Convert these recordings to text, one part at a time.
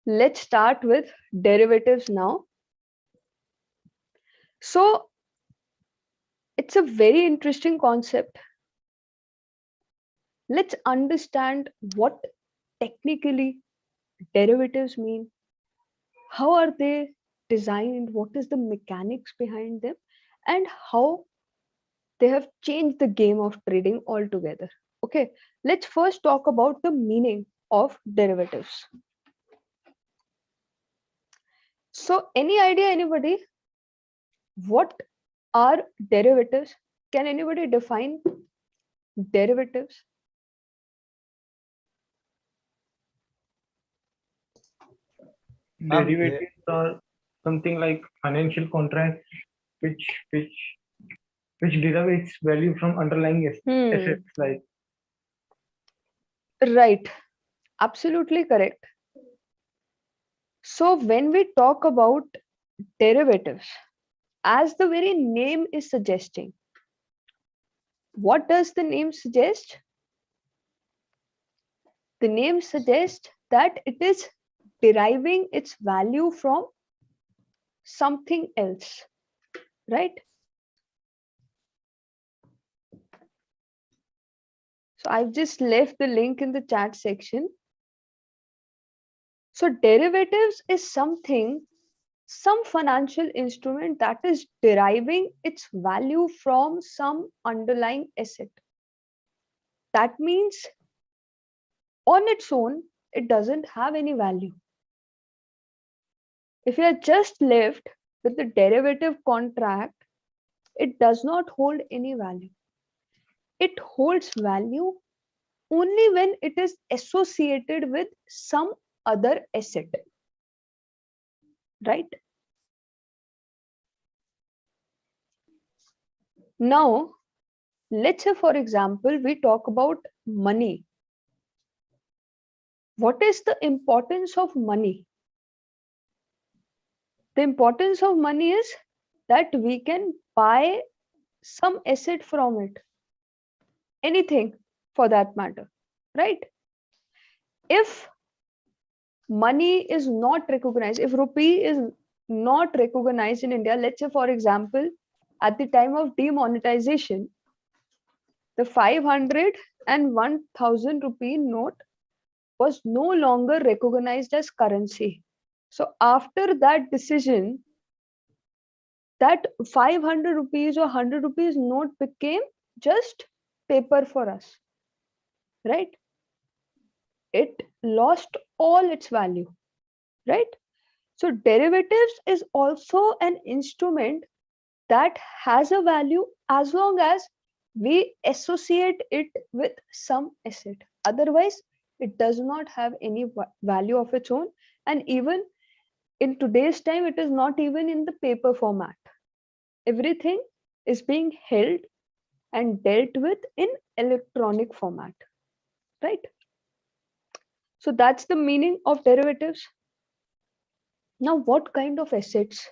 let's start with derivatives now. So it's a very interesting concept. Let's understand what technically derivatives mean. How are they designed? What is the mechanics behind them? And how they have changed the game of trading altogether. Okay, let's first talk about the meaning of derivatives. So, any idea, anybody, what are derivatives? Can anybody define derivatives? Derivatives are something like financial contracts which which which derive its value from underlying assets like Right, absolutely correct. So, when we talk about derivatives, as the very name is suggesting, what does the name suggest? The name suggests that it is deriving its value from something else, right? So I've just left the link in the chat section. So derivatives is something, some financial instrument that is deriving its value from some underlying asset. That means on its own, it doesn't have any value. If you are just left with the derivative contract, it does not hold any value. It holds value only when it is associated with some other asset, right? Now, let's say, for example, we talk about money. What is the importance of money? The importance of money is that we can buy some asset from it, anything for that matter, right? If money is not recognized, if rupee is not recognized in India, let's say, for example, at the time of demonetization, the 500 and 1000 rupee note was no longer recognized as currency. So after that decision, that 500 rupees or 100 rupees note became just paper for us, right? It lost all its value, right? So derivatives is also an instrument that has a value as long as we associate it with some asset. Otherwise, it does not have any value of its own. And even in today's time, it is not even in the paper format. Everything is being held and dealt with in electronic format, right? So that's the meaning of derivatives. Now, what kind of assets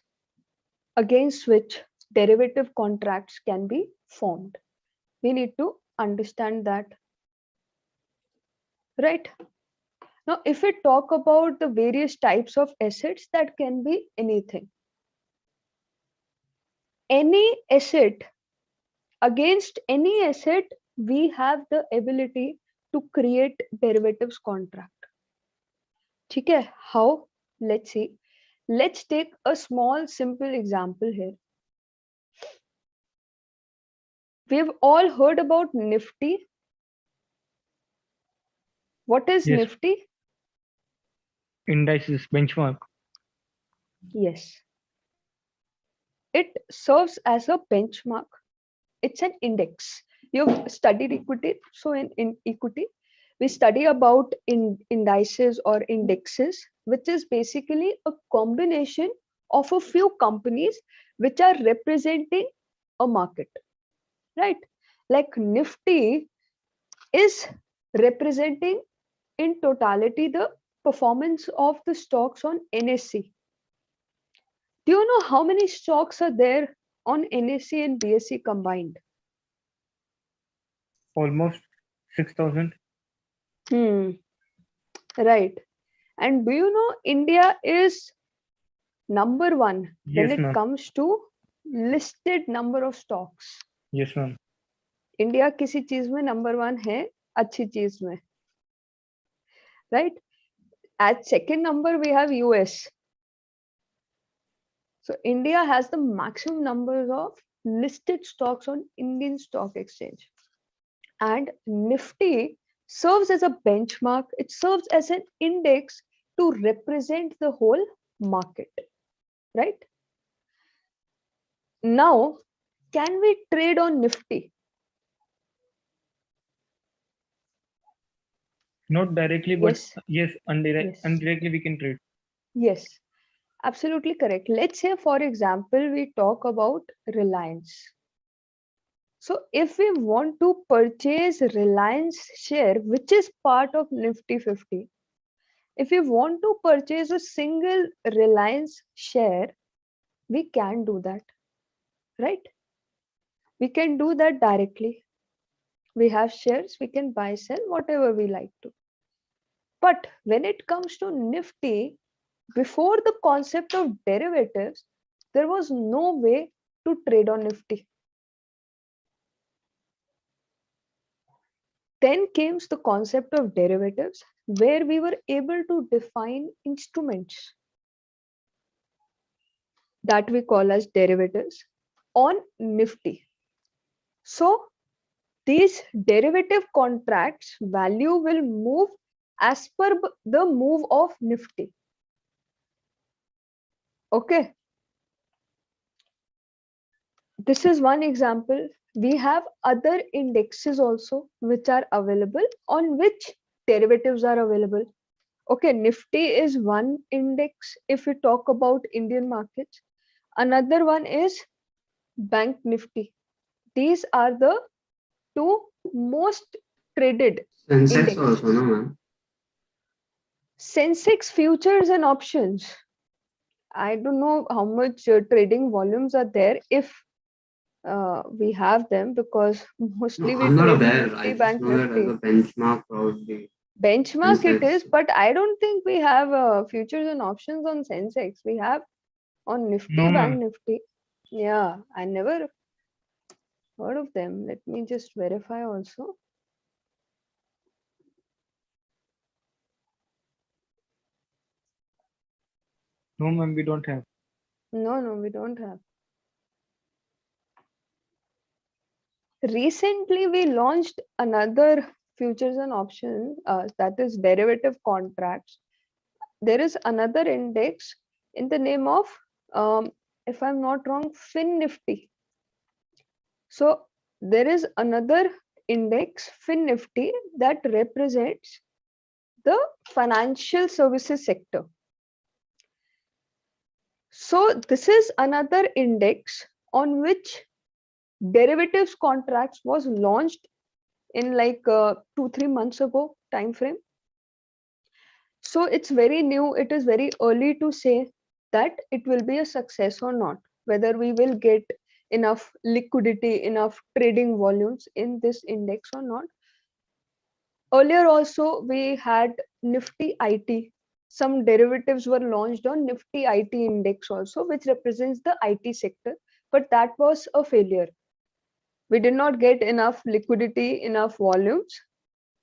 against which derivative contracts can be formed? We need to understand that, right? Now, if we talk about the various types of assets, that can be anything. Any asset, against any asset, we have the ability to create derivatives contract. Okay, how? Let's see. Let's take a small simple example here. We've all heard about Nifty. What is yes, Nifty? indices benchmark. Yes. It serves as a benchmark. It's an index. You've studied equity. So in equity, we study about indices or indexes, which is basically a combination of a few companies which are representing a market, right? Like Nifty is representing in totality the performance of the stocks on NSE. Do you know how many stocks are there on NSE and BSE combined? Almost 6,000. Hmm, right. And do you know India is number one when Yes, it ma'am. comes to listed number of stocks? Yes, ma'am. India किसी चीज में number one है, अच्छी चीज में, right? At second number we have US. So India has the maximum numbers of listed stocks on Indian stock exchange. And Nifty serves as a benchmark, it serves as an index to represent the whole market, right? Now, can we trade on Nifty? Not directly, but Yes, yes, yes, indirectly we can trade. yes, absolutely correct. Let's say, for example, we talk about Reliance. So if we want to purchase Reliance share, which is part of Nifty 50, if we want to purchase a single Reliance share, we can do that, right? We can do that directly. We have shares, we can buy, sell, whatever we like to. But when it comes to Nifty, before the concept of derivatives, there was no way to trade on Nifty. Then came the concept of derivatives, where we were able to define instruments that we call as derivatives on Nifty. So these derivative contracts value will move as per the move of Nifty. Okay, this is one example. We have other indexes also which are available, on which derivatives are available. Okay, Nifty is one index if we talk about Indian markets. Another one is Bank Nifty. These are the two most traded Sensex indexes. also, no, ma'am? Sensex futures and options. I don't know how much trading volumes are there if we have them, because No, mostly we I'm not trade in aware. Nifty, I just Bank know that as a Nifty. benchmark probably. Benchmark it Sensex. is, but I don't think we have futures and options on Sensex. We have on Nifty, No, Bank ma'am. Nifty. Yeah, I never heard of them. Let me just verify also. No, ma'am, we don't have. No, no, we don't have. Recently, we launched another futures and options, that is derivative contracts. There is another index in the name of, if I'm not wrong, FinNifty. So there is another index, FinNifty, that represents the financial services sector. So this is another index on which derivatives contracts was launched in like 2-3 months ago time frame. So it's very new, it is very early to say that it will be a success or not, whether we will get enough liquidity, enough trading volumes in this index or not. Earlier also we had Nifty IT. Some derivatives were launched on Nifty IT index also, which represents the IT sector, but that was a failure. We did not get enough liquidity, enough volumes,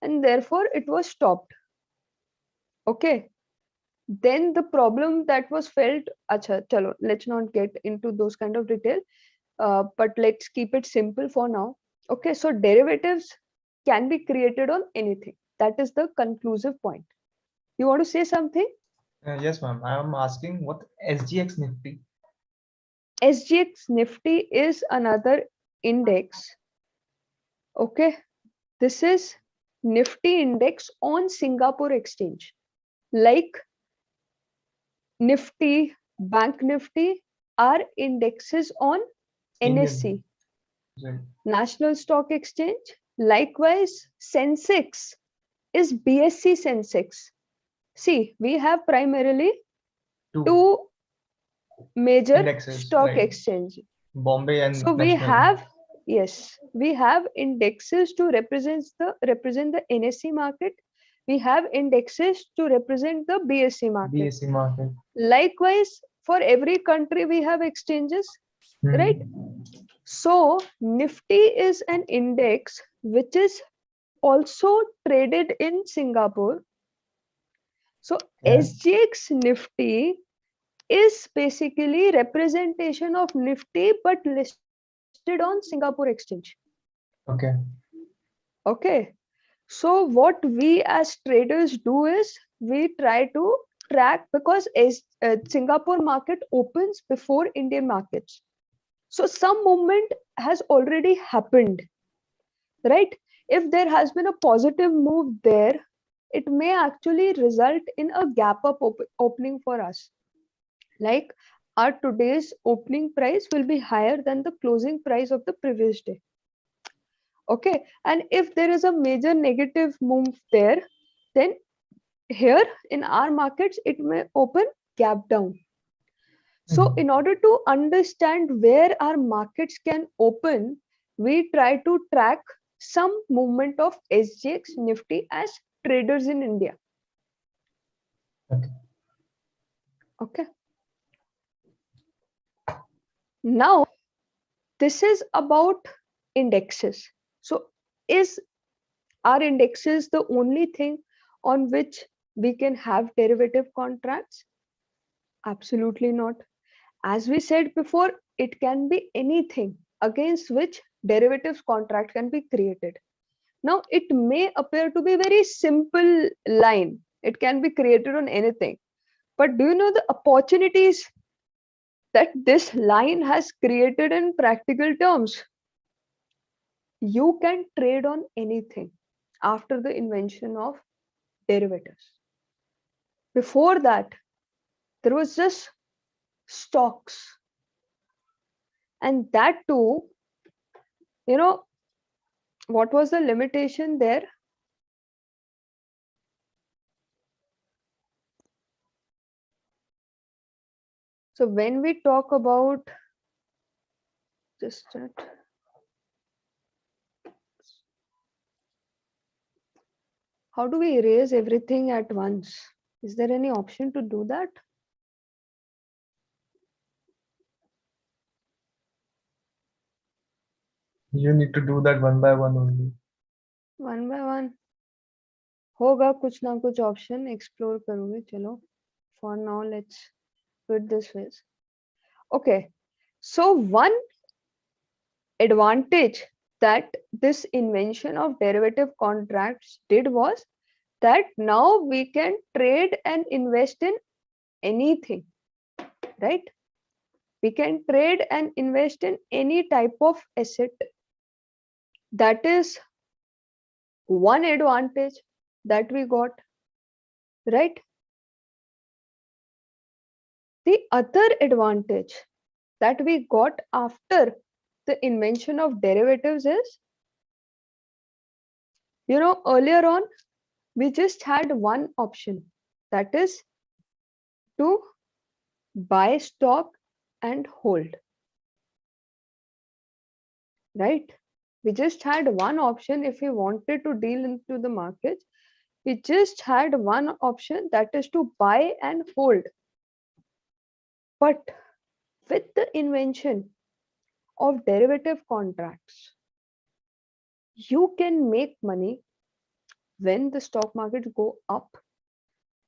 and therefore it was stopped. Okay. Then the problem that was felt, acha, chalo, let's not get into those kind of detail, but let's keep it simple for now. Okay, so derivatives can be created on anything. That is the conclusive point. You want to say something? Yes, ma'am. I am asking what SGX Nifty. SGX Nifty is another index. Okay, this is Nifty index on Singapore exchange. Like Nifty, Bank Nifty are indexes on NSE, Right. National Stock Exchange. Likewise, Sensex is BSE Sensex. See, we have primarily two major Indexes, stock right. exchange. Bombay and So we National. have, yes, we have indexes to represent the NSE market, We have indexes to represent the BSE market. BSE market. Likewise, for every country, we have exchanges, right? So Nifty is an index which is also traded in Singapore. So SGX Nifty is basically representation of Nifty but listed on Singapore Exchange. Okay. Okay. So what we as traders do is we try to track, because Singapore market opens before Indian markets. So some movement has already happened, right? If there has been a positive move there, it may actually result in a gap up opening for us. Like our today's opening price will be higher than the closing price of the previous day. Okay, and if there is a major negative move there, then here in our markets it may open gap down. So in order to understand where our markets can open, we try to track some movement of SGX Nifty as traders in India. Okay. Now this is about indexes. So is our indexes the only thing on which we can have derivative contracts? Absolutely not. As we said before, it can be anything against which derivatives contract can be created. Now, it may appear to be very simple line. It can be created on anything. But do you know the opportunities that this line has created in practical terms? You can trade on anything after the invention of derivatives. Before that, there was just stocks. And that too, what was the limitation there? So when we talk about just how do we erase everything at once? Is there any option to do that? You need to do that one by one only. One by one. होगा कुछ ना कुछ option explore करूँगी. चलो. For now, let's do it this way. Okay. So one advantage that this invention of derivative contracts did was that now we can trade and invest in anything, right? We can trade and invest in any type of asset. That is one advantage that we got, right? The other advantage that we got after the invention of derivatives is, earlier on, we just had one option, that is to buy stock and hold, right? We just had one option. If we wanted to deal into the markets, we just had one option, that is to buy and hold. But with the invention of derivative contracts, you can make money when the stock markets go up.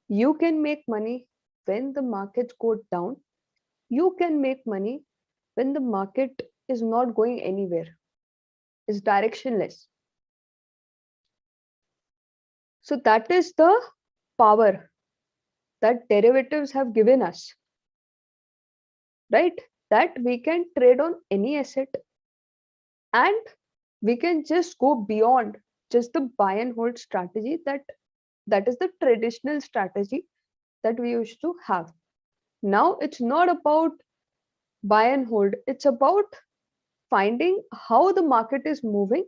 You can make money when the markets go down. You can make money when the market is not going anywhere, is directionless. So that is the power that derivatives have given us, right? That we can trade on any asset and we can just go beyond just the buy and hold strategy that is the traditional strategy that we used to have. Now it's not about buy and hold, it's about finding how the market is moving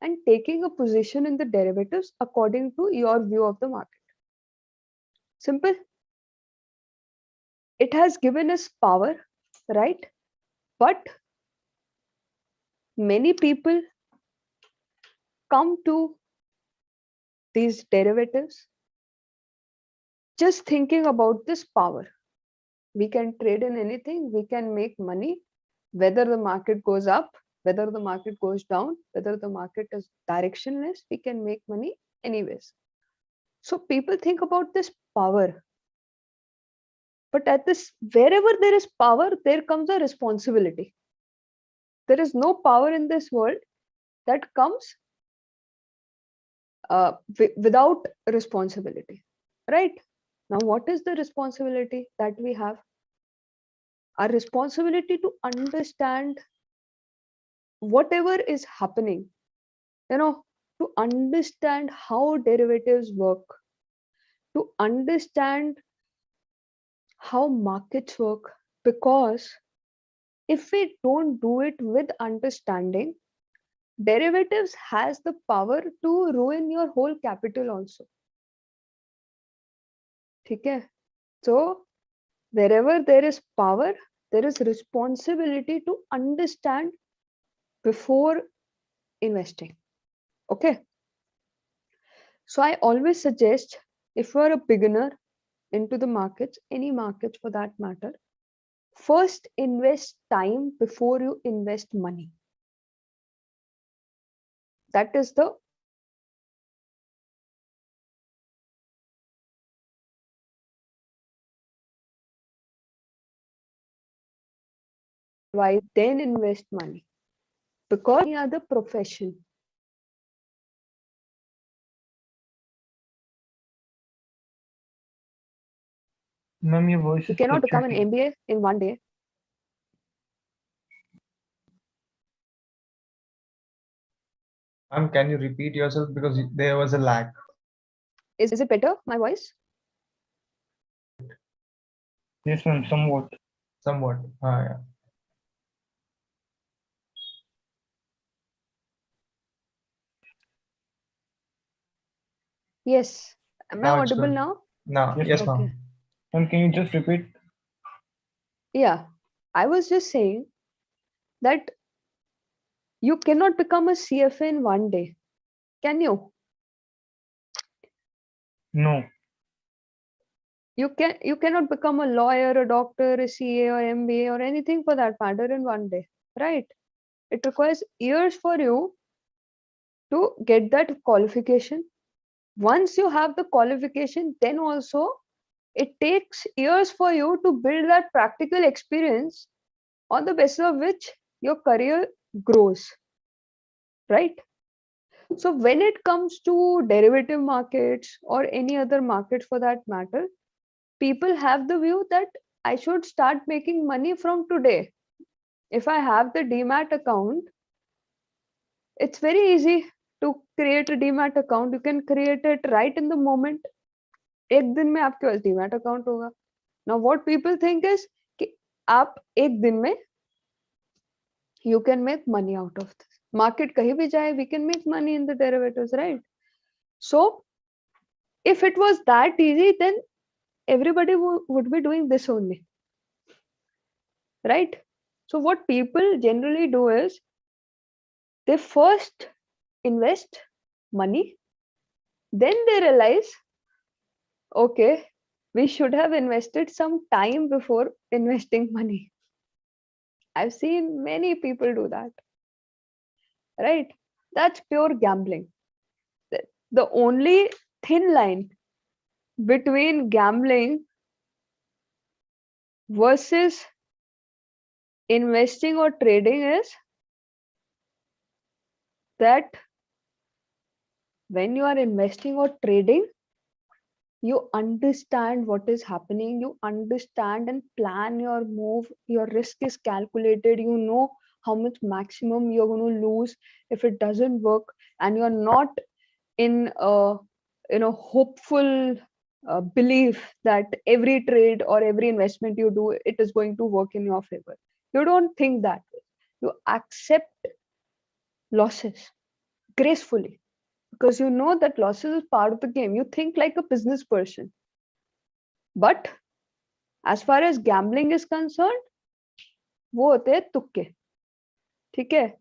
and taking a position in the derivatives according to your view of the market. Simple. It has given us power, right? But many people come to these derivatives, just thinking about this power. We can trade in anything, we can make money, whether the market goes up, whether the market goes down, whether the market is directionless, we can make money anyways. So people think about this power. But at this, wherever there is power, there comes a responsibility. There is no power in this world that comes without responsibility, right? Now, what is the responsibility that we have? Our responsibility to understand whatever is happening, to understand how derivatives work, to understand how markets work, because if we don't do it with understanding, derivatives has the power to ruin your whole capital also. Okay? So wherever there is power, there is responsibility to understand before investing. Okay? So I always suggest, if you are a beginner into the markets, any markets for that matter, first invest time before you invest money. That is the why then invest money, because any other profession. Ma'am, your voice You is cannot become an fluctuating. MBA in one day. Can you repeat yourself because there was a lag? Is it better, my voice? Yes, ma'am, somewhat. Somewhat. Yeah. Yes. Am I Now it's audible good. now? Now, Yes, yes, ma'am. Okay. ma'am. Ma'am, can you just repeat? Yeah. I was just saying that you cannot become a CFA in one day. Can you? No. You cannot become a lawyer, a doctor, a CA or MBA or anything for that matter in one day, right? It requires years for you to get that qualification. Once you have the qualification, then also it takes years for you to build that practical experience on the basis of which your career grows, right? So when it comes to derivative markets or any other market for that matter, people have the view that I should start making money from today. If I have the demat account, it's very easy to create a demat account. You can create it right in the moment. एक दिन में आपके पास demat account होगा. Now what people think is कि आप एक दिन में you can make money out of this. Market kahi bhi jaye, we can make money in the derivatives, right? So if it was that easy, then everybody would be doing this only, right? So what people generally do is they first invest money, then they realize, okay, we should have invested some time before investing money. I've seen many people do that, right? That's pure gambling. The only thin line between gambling versus investing or trading is that when you are investing or trading, you understand what is happening, you understand and plan your move, your risk is calculated, you know how much maximum you're going to lose if it doesn't work, and you're not in a hopeful belief that every trade or every investment you do, it is going to work in your favor. You don't think that way. You accept losses gracefully because you know that losses is part of the game. You think like a business person. But as far as gambling is concerned, वो होते हैं तुक्के, ठीक है,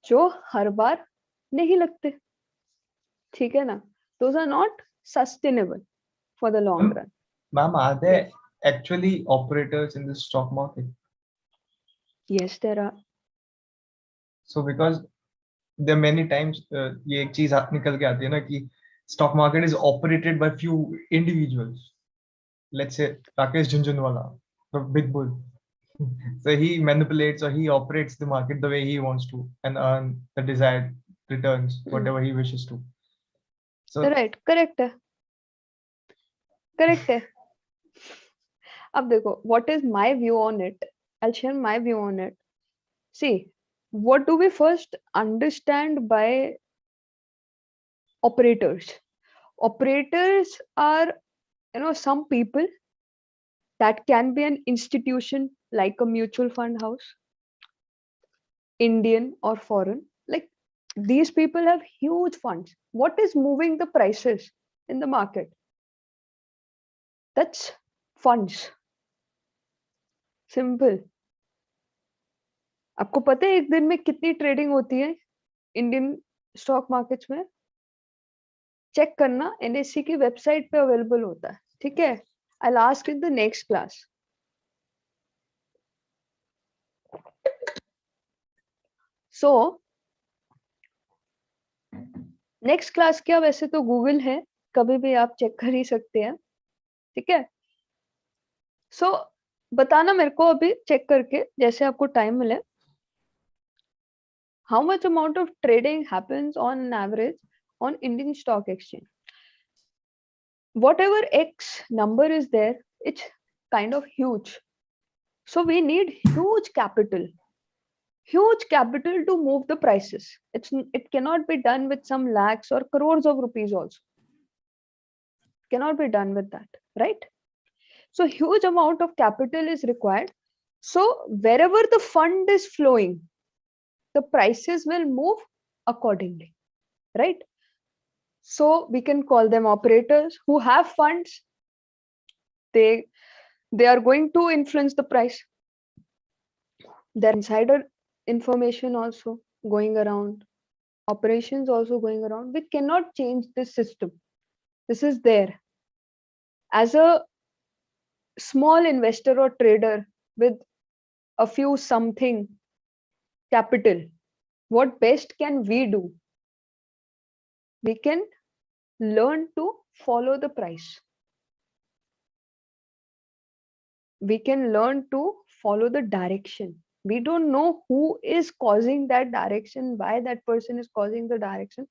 जो हर बार नहीं लगते, ठीक है ना. Those are not sustainable for the long run. Ma'am, are there actually operators in the stock market? Yes, there are. So because there are many times ये एक चीज निकल के आती है ना कि stock market is operated by few individuals. Let's say Rakesh Jhunjhunwala, the big bull. So he manipulates or he operates the market the way he wants to and earn the desired returns, whatever he wishes to. So Right, correct है. Correct है. अब देखो, what is my view on it? I'll share my view on it. See, what do we first understand by operators? Operators are, some people that can be an institution like a mutual fund house, Indian or foreign. Like, these people have huge funds. What is moving the prices in the market? That's funds. Simple. आपको पता है एक दिन में कितनी trading होती है Indian stock markets में? चेक करना, एनएससी की वेबसाइट पे अवेलेबल होता है. ठीक है, I will ask in the next class. So next class क्या, वैसे तो गूगल है, कभी भी आप चेक कर ही सकते हैं. ठीक है, सो बताना मेरे को अभी चेक करके, जैसे आपको टाइम मिले, how much amount of trading happens on an average on Indian stock exchange. Whatever X number is there, it's kind of huge. So we need huge capital to move the prices. It cannot be done with some lakhs or crores of rupees also. Cannot be done with that, right? So huge amount of capital is required. So wherever the fund is flowing, the prices will move accordingly, right? So we can call them operators who have funds. They are going to influence the price. There insider information also going around, operations also going around. We cannot change this system. This is there. As a small investor or trader with a few something capital, what best can we do? We can learn to follow the price. We can learn to follow the direction. We don't know who is causing that direction, why that person is causing the direction,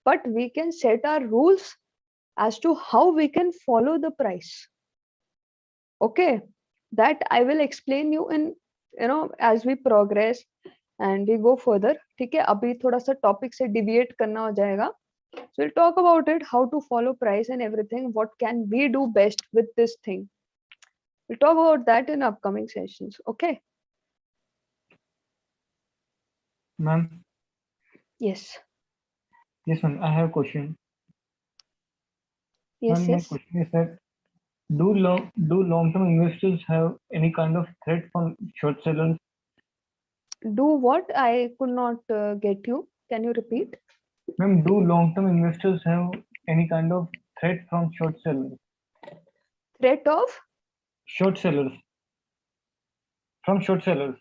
but we can set our rules as to how we can follow the price. Okay, that I will explain you in, as we progress and we go further. ठीक है, अभी थोड़ा सा topic से deviate करना हो जाएगा. So we'll talk about it, how to follow price and everything. What can we do best with this thing? We'll talk about that in upcoming sessions. Okay. Ma'am. Yes. Yes, ma'am. I have a question. Yes. Ma'am, my question is that do long-term investors have any kind of threat from short sellers? Do what? I could not get you. Can you repeat? Ma'am, do long-term investors have any kind of threat from short sellers? Threat of? Short sellers. From short sellers.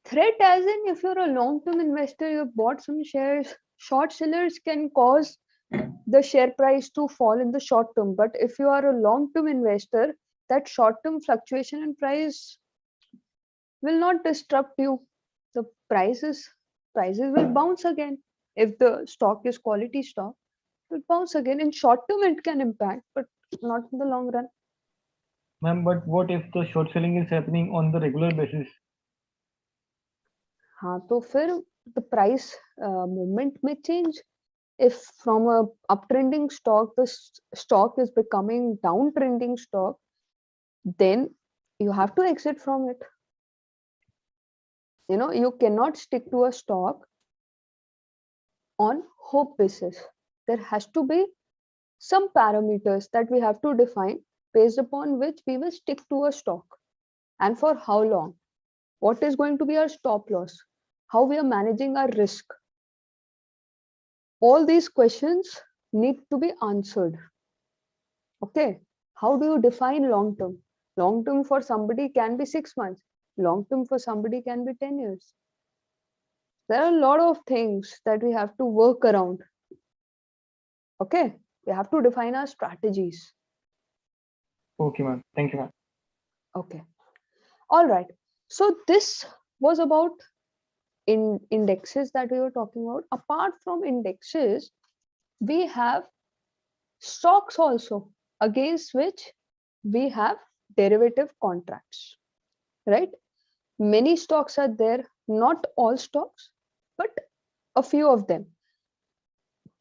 Threat as in, if you're a long-term investor, you bought some shares, short sellers can cause the share price to fall in the short term. But if you are a long-term investor, that short-term fluctuation in price will not disrupt you. The prices will bounce again. If the stock is quality stock, it will bounce again. In short term, it can impact, but not in the long run. Ma'am, but what if the short selling is happening on the regular basis? हाँ, तो फिर the price movement may change. If from a uptrending stock, the stock is becoming downtrending stock, then you have to exit from it. You cannot stick to a stock on hope basis. There has to be some parameters that we have to define based upon which we will stick to a stock, and for how long. What is going to be our stop loss? How we are managing our risk? All these questions need to be answered. Okay, how do you define long term? Long term for somebody can be 6 months, long term for somebody can be 10 years. There are a lot of things that we have to work around. Okay, we have to define our strategies. Okay, ma'am. Thank you, ma'am. Okay, all right. So this was about indexes that we were talking about. Apart from indexes, we have stocks also, against which we have derivative contracts, right? Many stocks are there, not all stocks, but a few of them.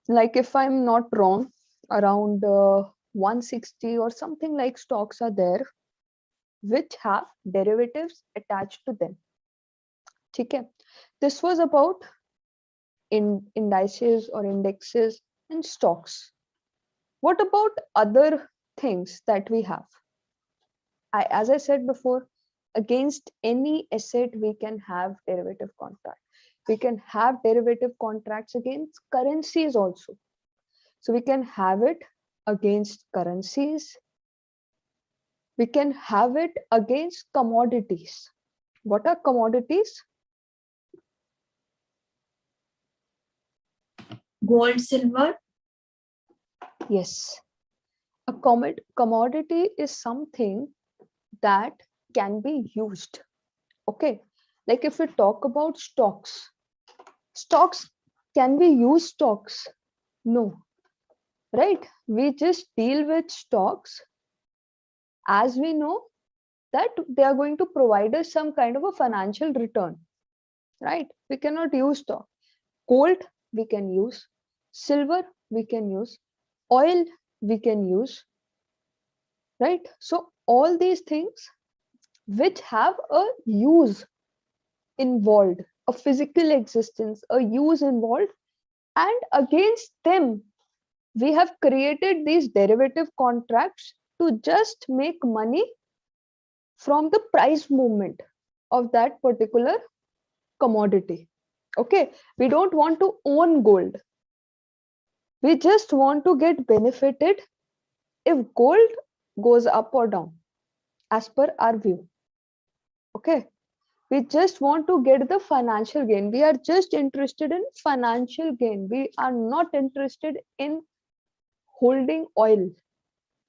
Like if I'm not wrong, around 160 or something like stocks are there which have derivatives attached to them. Okay, this was about indices or indexes and stocks. What about other things that we have? As I said before, against any asset we can have derivative contract. We can have derivative contracts against currencies also. So we can have it against currencies. We can have it against commodities. What are commodities? Gold, silver. Yes. A commodity is something that can be used. Okay. Like if we talk about stocks, stocks, can we use stocks? No. Right? We just deal with stocks as we know that they are going to provide us some kind of a financial return. Right? We cannot use stock. Gold, we can use. Silver, we can use. Oil, we can use. Right? So all these things which have a use involved, a physical existence, a use involved, and against them we have created these derivative contracts to just make money from the price movement of that particular commodity. Okay, we don't want to own gold, we just want to get benefited if gold goes up or down as per our view. Okay, we just want to get the financial gain. We are just interested in financial gain. We are not interested in holding oil,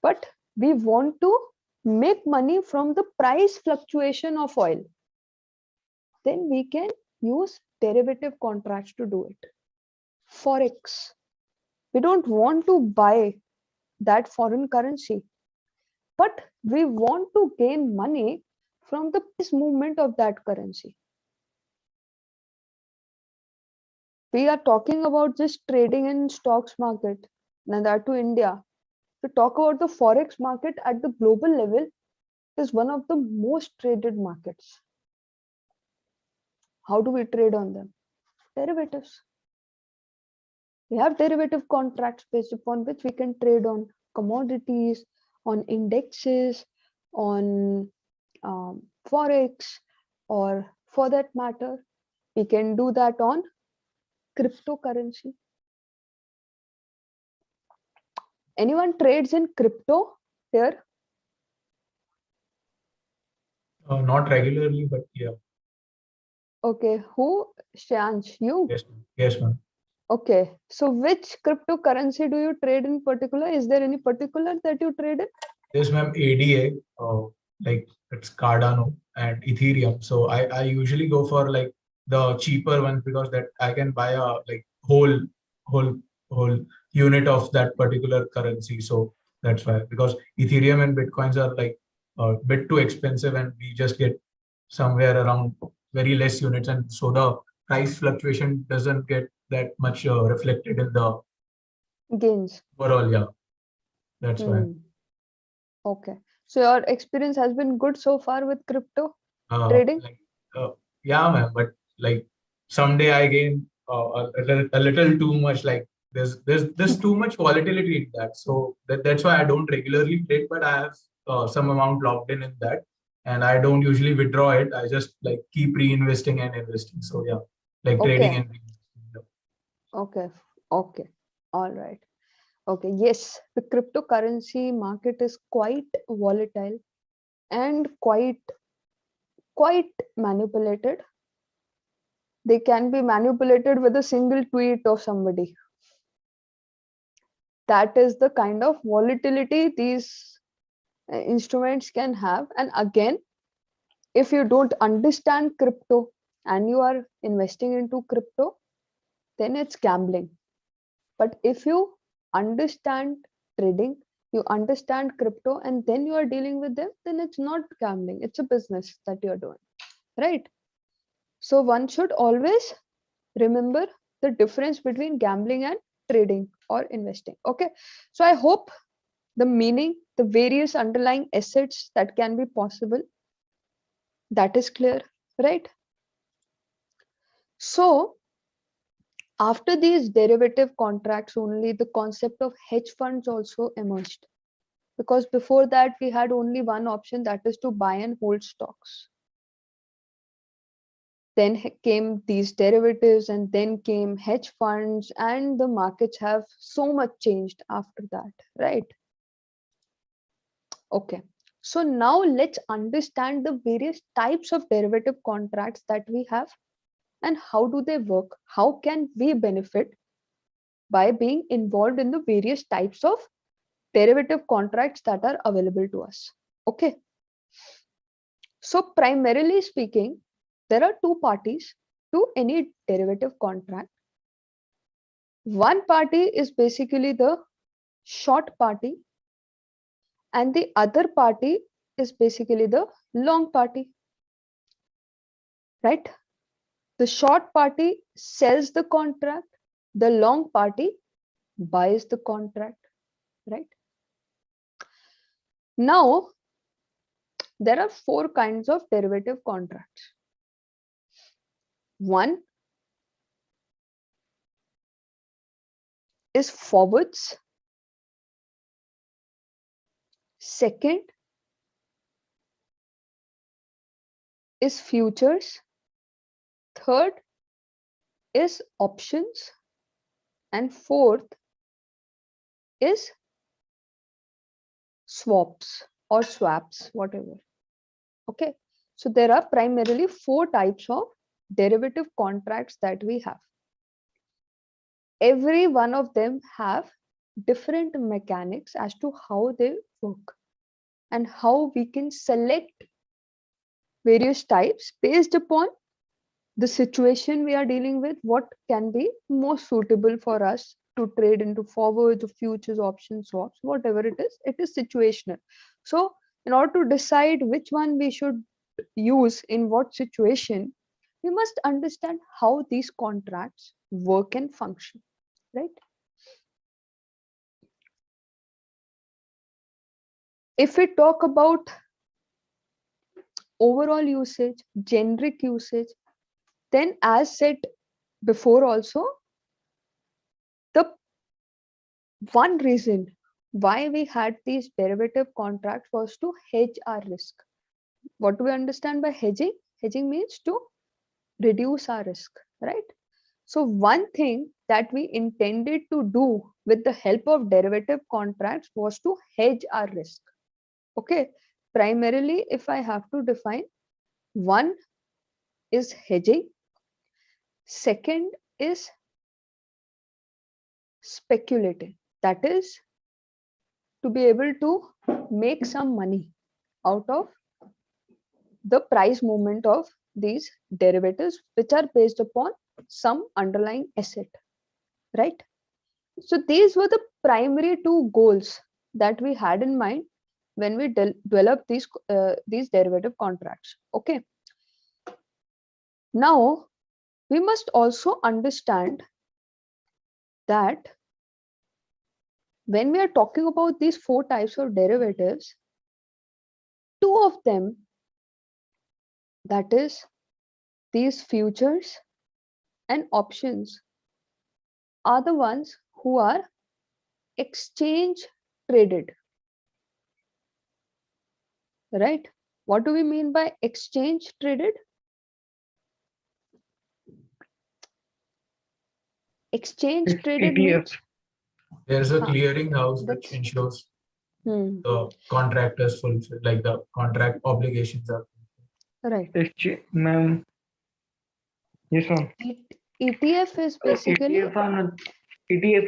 but we want to make money from the price fluctuation of oil. Then we can use derivative contracts to do it. Forex, we don't want to buy that foreign currency, but we want to gain money from the price movement of that currency. We are talking about just trading in stocks market, and that to India. To talk about the forex market at the global level, is one of the most traded markets. How do we trade on them? Derivatives. We have derivative contracts based upon which we can trade on commodities, on indexes, on forex, or for that matter, we can do that on cryptocurrency. Anyone trades in crypto here? Not regularly, but yeah. Okay, who? Shansh, you? Yes, ma'am. Yes, ma'am. Okay, so which cryptocurrency do you trade in particular? Is there any particular that you trade in? Yes, ma'am. ADA, like it's Cardano and Ethereum. So I usually go for like the cheaper ones because that I can buy a like whole whole unit of that particular currency. So that's why, because Ethereum and Bitcoins are like a bit too expensive and we just get somewhere around very less units, and so the price fluctuation doesn't get that much reflected in the Gains. overall. Yeah, that's why. Okay, so your experience has been good so far with crypto trading? Like, yeah, man, but like someday I gain a little too much. Like there's too much volatility in that. So that's why I don't regularly trade, but I have some amount locked in that, and I don't usually withdraw it. I just like keep reinvesting and investing. So yeah, like trading Okay, and reinvesting. Yeah. okay, okay, all right. Okay, yes, the cryptocurrency market is quite volatile and quite manipulated. They can be manipulated with a single tweet of somebody. That is the kind of volatility these instruments can have. And again, if you don't understand crypto and you are investing into crypto, then it's gambling. But if you understand trading, you understand crypto, and then you are dealing with them, then it's not gambling. It's a business that you're doing, right? So one should always remember the difference between gambling and trading or investing. Okay. So I hope the meaning, the various underlying assets that can be possible, that is clear, right? So after these derivative contracts only, the concept of hedge funds also emerged, because before that we had only one option, that is to buy and hold stocks. Then came these derivatives, and then came hedge funds, and the markets have so much changed after that, right? Okay, so now let's understand the various types of derivative contracts that we have and how do they work. How can we benefit by being involved in the various types of derivative contracts that are available to us? Okay, so primarily speaking, there are two parties to any derivative contract. One party is basically the short party, and the other party is basically the long party, right? The short party sells the contract, the long party buys the contract, right? Now, there are four kinds of derivative contracts. One is forwards. Second is futures. Third is options. And fourth is swaps or swaps, whatever. Okay, so there are primarily four types of derivative contracts that we have. Every one of them have different mechanics as to how they work and how we can select various types based upon the situation we are dealing with, what can be most suitable for us to trade into forwards or futures, options, swaps, whatever it is situational. So in order to decide which one we should use in what situation, we must understand how these contracts work and function, right? If we talk about overall usage, generic usage, then as said before also, the one reason why we had these derivative contracts was to hedge our risk. What do we understand by hedging? Hedging means to reduce our risk, right? So one thing that we intended to do with the help of derivative contracts was to hedge our risk. Okay, primarily if I have to define, one is hedging, second is speculating, that is to be able to make some money out of the price movement of these derivatives, which are based upon some underlying asset, right? So these were the primary two goals that we had in mind when we developed these derivative contracts. Okay, now we must also understand that when we are talking about these four types of derivatives, two of them, that is these futures and options, are the ones who are exchange traded, right? What do we mean by exchange traded? Exchange It's traded ETF. means There's a Huh. clearinghouse which That's ensures hmm, the contract is fulfilled, like the contract obligations are. right. Ma'am, yes, ma'am. ETF is basically ETF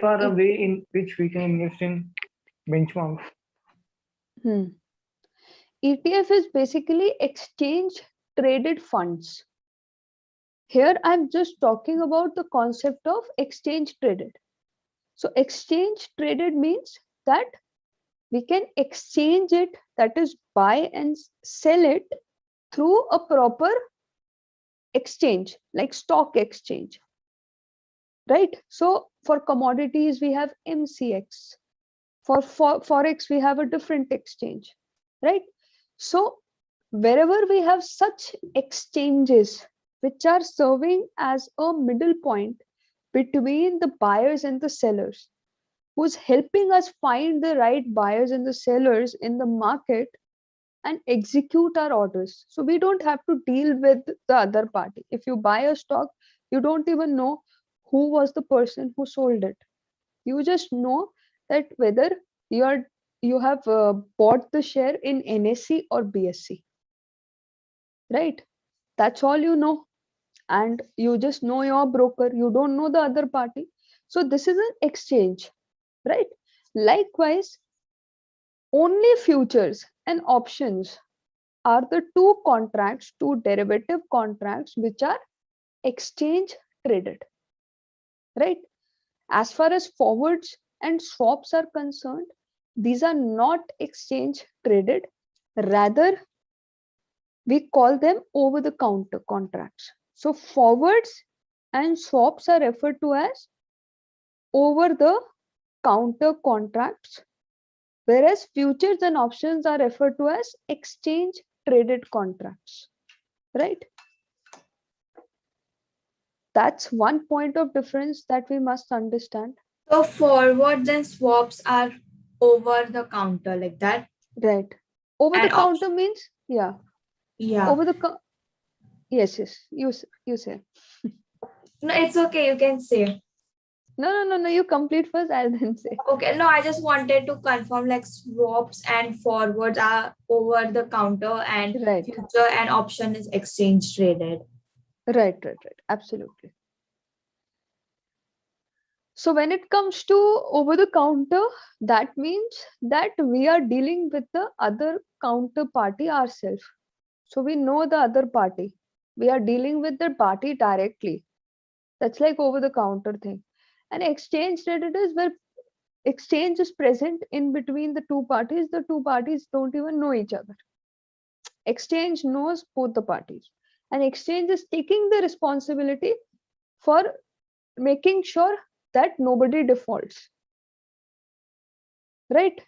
are a it, way in which we can invest in benchmarks. hmm. ETF is basically exchange traded funds. Here I'm just talking about the concept of exchange traded. So exchange traded means that we can exchange it, that is buy and sell it through a proper exchange like stock exchange, right? So for commodities we have MCX, for forex we have a different exchange, right? So wherever we have such exchanges which are serving as a middle point between the buyers and the sellers, who's helping us find the right buyers and the sellers in the market and execute our orders. So we don't have to deal with the other party. If you buy a stock, you don't even know who was the person who sold it. You just know that whether you have bought the share in NSE or BSE, right? That's all you know. And you just know your broker. You don't know the other party. So this is an exchange, right? Likewise, only futures and options are the two contracts, two derivative contracts, which are exchange traded, right? As far as forwards and swaps are concerned, these are not exchange traded. Rather, we call them over the counter contracts. So forwards and swaps are referred to as over the counter contracts, whereas futures and options are referred to as exchange traded contracts, right? That's one point of difference that we must understand. So forwards and swaps are over the counter like that. Right. Over the And counter means, yeah, yeah. over the yes, you say. No, it's okay. You can say. No, you complete first, I'll then say. Okay. No, I just wanted to confirm like swaps and forwards are over the counter and Right, future and option is exchange traded. right, absolutely. So when it comes to over the counter, that means that we are dealing with the other counterparty ourselves. So we know the other party. We are dealing with the party directly. That's like over the counter thing. And exchange traded is where exchange is present in between the two parties. The two parties don't even know each other. Exchange knows both the parties. And exchange is taking the responsibility for making sure that nobody defaults. Right?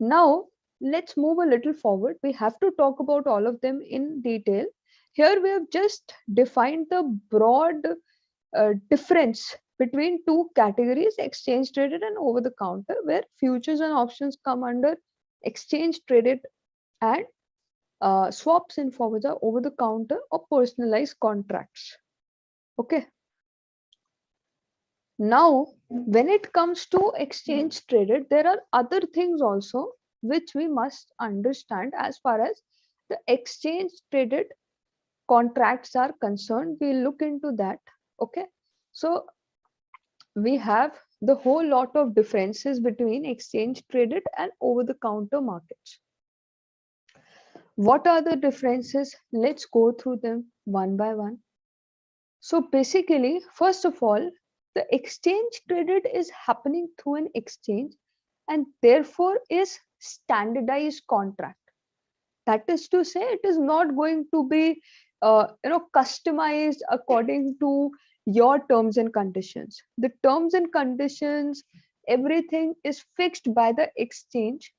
Now, let's move a little forward. We have to talk about all of them in detail. Here we have just defined the broad difference between two categories, exchange traded and over the counter, where futures and options come under exchange traded and swaps and forwards are over the counter or personalized contracts. Okay. Now, when it comes to exchange traded, there are other things also which we must understand as far as the exchange traded contracts are concerned. We'll look into that. Okay. So we have the whole lot of differences between exchange traded and over the counter markets. What are the differences? Let's go through them one by one. So basically, first of all, the exchange traded is happening through an exchange and therefore is standardized contract. That is to say, it is not going to be customized according to your terms and conditions. The terms and conditions, everything is fixed by the exchange.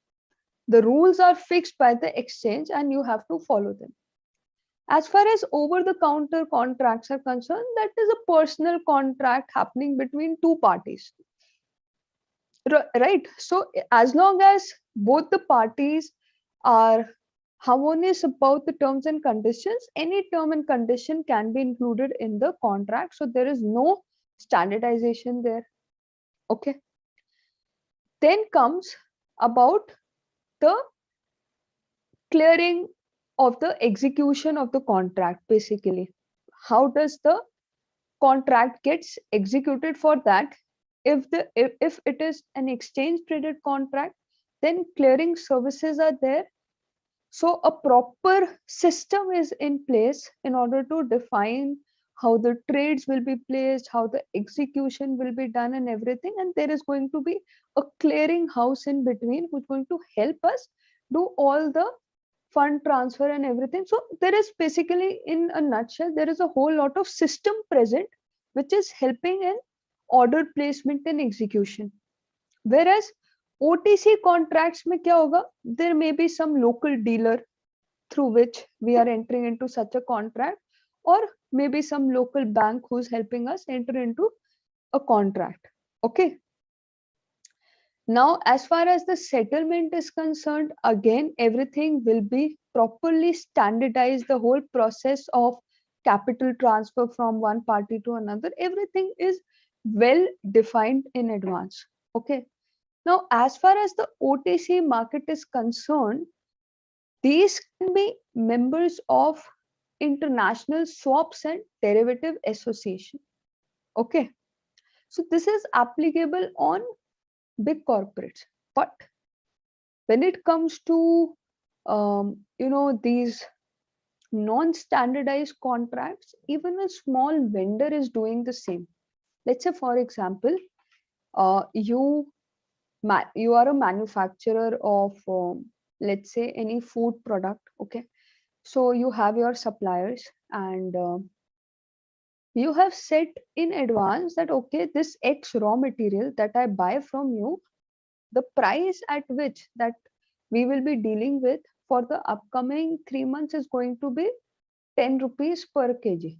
The rules are fixed by the exchange and you have to follow them. As far as over the counter contracts are concerned, that is a personal contract happening between two parties. Right? So as long as both the parties are harmonious about the terms and conditions, any term and condition can be included in the contract. So there is no standardization there. Okay. Then comes about the clearing of the execution of the contract. Basically, how does the contract gets executed? For that, if it is an exchange traded contract, then clearing services are there. So a proper system is in place in order to define how the trades will be placed, how the execution will be done and everything. And there is going to be a clearing house in between who's going to help us do all the fund transfer and everything. So there is basically, in a nutshell, there is a whole lot of system present which is helping in order placement and execution. Whereas OTC contracts mein kya hoga? There may be some local dealer through which we are entering into such a contract, or maybe some local bank who's helping us enter into a contract. Okay. Now, as far as the settlement is concerned, again, everything will be properly standardized. The whole process of capital transfer from one party to another, everything is well defined in advance. Okay. Now, as far as the OTC market is concerned, these can be members of International Swaps and Derivative Association. Okay. So this is applicable on big corporates. But when it comes to these non-standardized contracts, even a small vendor is doing the same. Let's say, for example, you are a manufacturer of let's say any food product. Okay, so you have your suppliers, and you have set in advance that okay, this X raw material that I buy from you, the price at which that we will be dealing with for the upcoming 3 months is going to be 10 rupees per kg.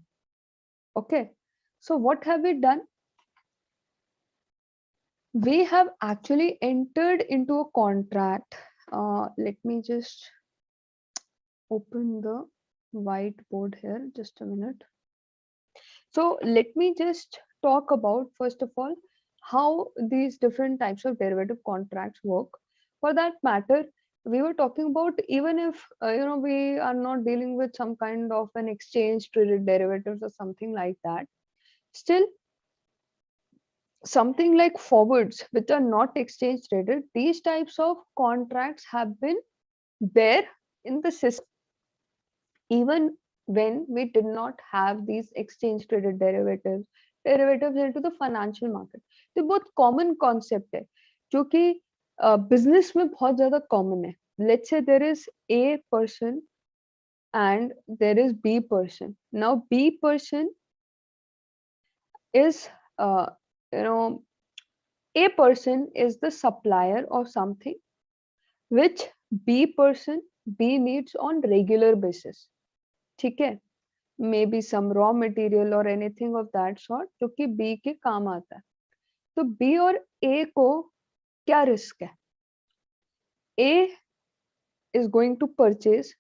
Okay, so what have we done? We have actually entered into a contract. Let me just open the whiteboard here, just a minute. So let me just talk about, first of all, how these different types of derivative contracts work. For that matter, we were talking about, even if we are not dealing with some kind of an exchange traded derivatives or something like that, still something like forwards which are not exchange traded, these types of contracts have been there in the system even when we did not have these exchange traded derivatives into the financial market. तो बहुत common concept है जो कि business में बहुत ज़्यादा common है. Let's say there is A person and there is B person. Now B person is A person is the supplier of something which B needs on regular basis. ठीक है, maybe some raw material or anything of that sort जो कि B के काम आता है. तो B और A को क्या रिस्क है? A is going to purchase,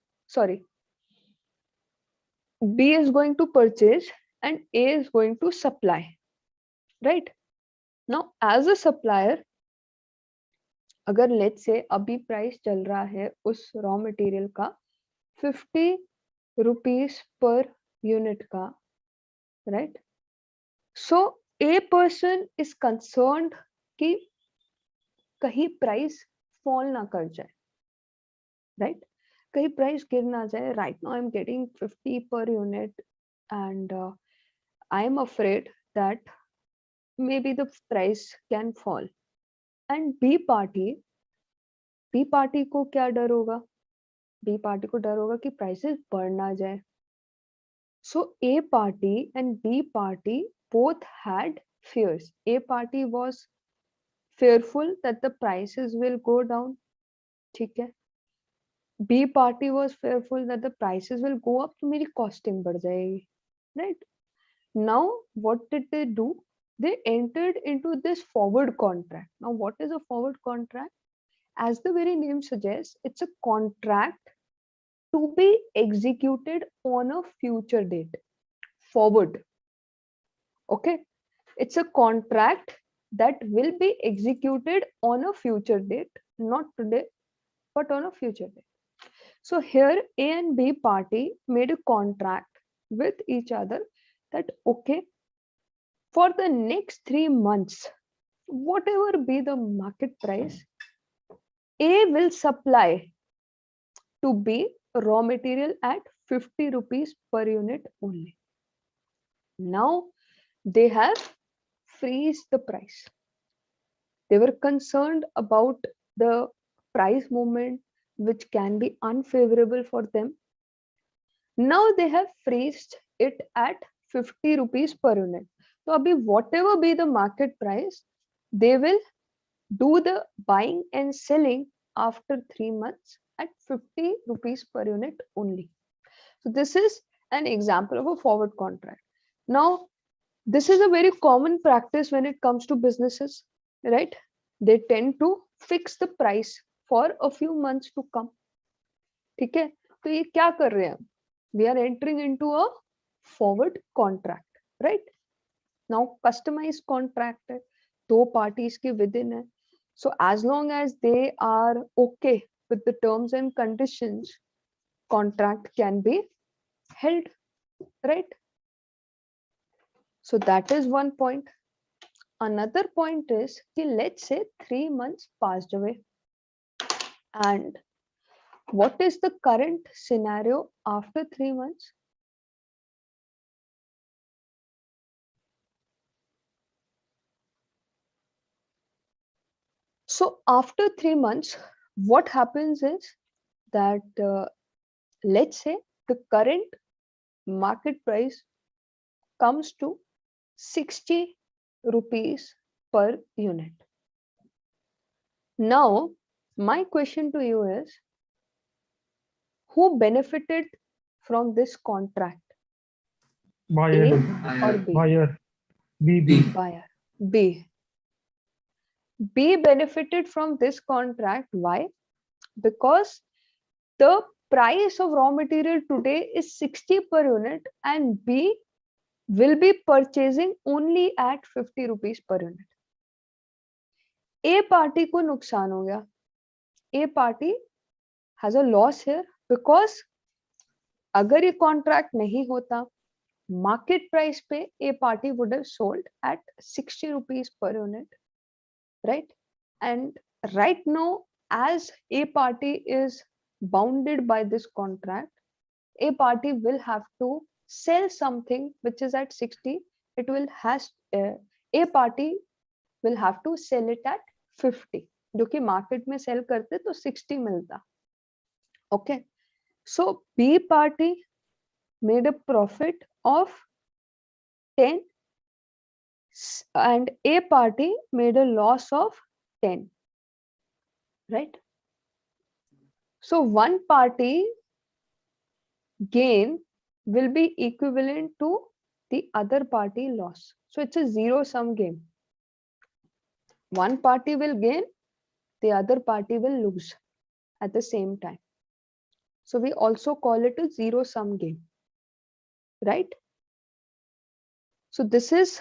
B is going to purchase and A is going to supply, right? Now as a supplier, अगर let's say अभी प्राइस चल रहा है उस रॉ मटेरियल का 50 rupees per unit का, right? So A person is concerned कि कहीं प्राइस फॉल ना कर जाए, right? कहीं प्राइस गिर ना जाए. Right now I'm getting 50 per unit and I'm afraid that maybe the price can fall. And B party को क्या डर होगा? B party को डर होगा कि prices बढ़ ना जाए. So A party and B party both had fears. A party was fearful that the prices will go down. ठीक है. B party was fearful that the prices will go up, तो मेरी costing बढ़ जाएगी, right? Now what did they do? They entered into this forward contract. Now what is a forward contract? As the very name suggests, it's a contract to be executed on a future date. Forward. Okay. It's a contract that will be executed on a future date, not today, but on a future date. So here A and B party made a contract with each other that, okay, for the next 3 months, whatever be the market price, A will supply to B raw material at 50 rupees per unit only. Now they have freeze the price. They were concerned about the price movement, which can be unfavorable for them. Now they have freezed it at 50 rupees per unit. So abhi whatever be the market price, they will do the buying and selling after 3 months at 50 rupees per unit only. So this is an example of a forward contract. Now, this is a very common practice when it comes to businesses, right? They tend to fix the price for a few months to come. ठीक है? तो ये क्या कर रहे हैं? We are entering into a forward contract, right? Now, customized contract है, 2 parties के within है. So as long as they are okay with the terms and conditions, contract can be held, right? So that is one point. Another point is कि let's say 3 months passed away, and what is the current scenario after 3 months? So after 3 months, what happens is that let's say the current market price comes to 60 rupees per unit. Now, my question to you is, who benefited from this contract? Buyer. A or B? Buyer. B. Buyer. B. B benefited from this contract. Why? Because the price of raw material today is 60 per unit and B will be purchasing only at 50 rupees per unit. A party को नुकसान हो गया. A party has a loss here because अगर ये contract नहीं होता, market price पे A party would have sold at 60 rupees per unit, right? And right now, as A party is bounded by this contract, A party will have to sell something which is at 60. It will A party will have to sell it at 50, जो कि market में sell करते तो 60 मिलता. Okay, so B party made a profit of 10 and A party made a loss of 10, right? So one party gain will be equivalent to the other party loss. So it's a zero-sum game. One party will gain, the other party will lose at the same time. So we also call it a zero-sum game, right? So this is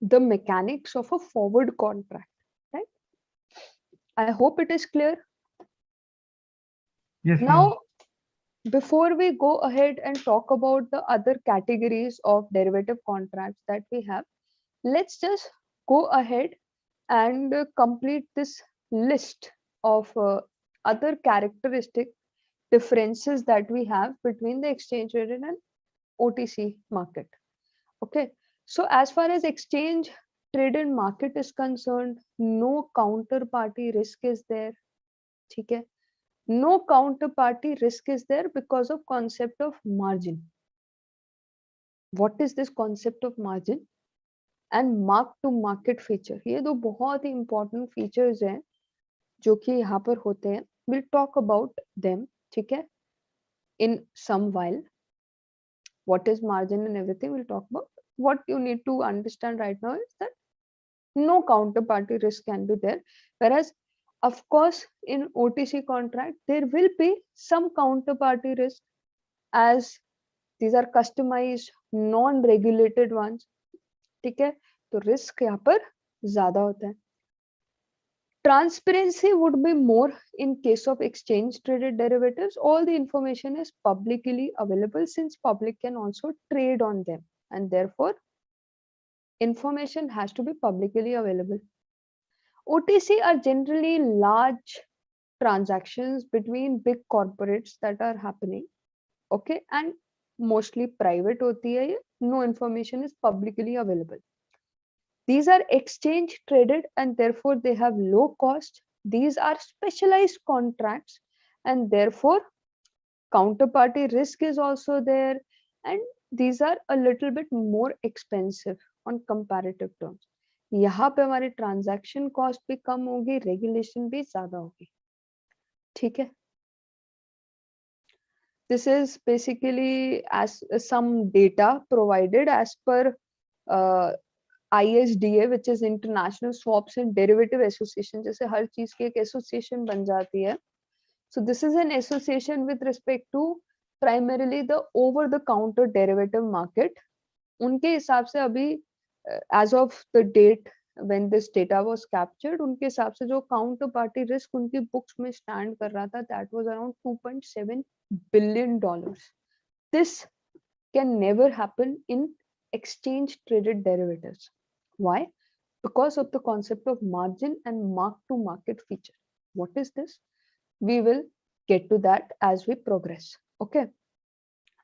the mechanics of a forward contract, right? I hope it is clear. Yes, ma'am. Now, before we go ahead and talk about the other categories of derivative contracts that we have, let's just go ahead and complete this list of other characteristic differences that we have between the exchange traded and OTC market. Okay, so as far as exchange traded market is concerned, no counterparty risk is there. Okay, no counterparty risk is there because of concept of margin. What is this concept of margin? And mark to market feature. ये दो बहुत ही important features हैं जो कि यहाँ पर होते हैं. We'll talk about them, ठीक है? In some while. What is margin and everything we'll talk about. What you need to understand right now is that no counterparty risk can be there. Whereas, of course, in OTC contract, there will be some counterparty risk as these are customized, non-regulated ones. ठीक है? तो risk यहाँ पर ज्यादा होता है. Transparency would be more in case of exchange traded derivatives. All the information is publicly available since public can also trade on them, and therefore information has to be publicly available. OTC are generally large transactions between big corporates that are happening, okay, and mostly private hoti hai ye. No information is publicly available. These are exchange traded and therefore they have low cost. These are specialized contracts and therefore counterparty risk is also there, and these are a little bit more expensive on comparative terms. यहाँ पे हमारी transaction cost भी कम होगी, regulation भी ज्यादा होगी. ठीक है. This is basically as some data provided as per ISDA, which is International Swaps and Derivative Association. जैसे हर चीज की एक एसोसिएशन बन जाती है. So this is an association with respect to primarily the over the counter derivative market. उनके हिसाब से अभी as of the date when this data was captured, उनके हिसाब से जो काउंटर पार्टी रिस्क उनकी बुक्स में स्टैंड कर रहा था, that was around $2.7 billion. This can never happen in exchange traded derivatives. Why? Because of the concept of margin and mark to market feature. What is this? We will get to that as we progress. Okay.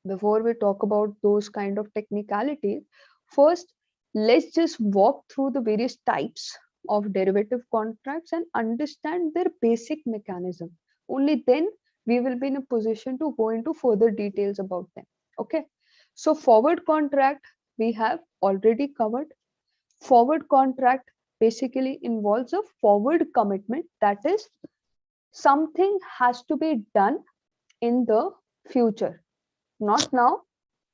Before we talk about those kind of technicalities, first let's just walk through the various types of derivative contracts and understand their basic mechanism. Only then we will be in a position to go into further details about them. Okay. So forward contract we have already covered. Forward contract basically involves a forward commitment, that is, something has to be done in the future, not now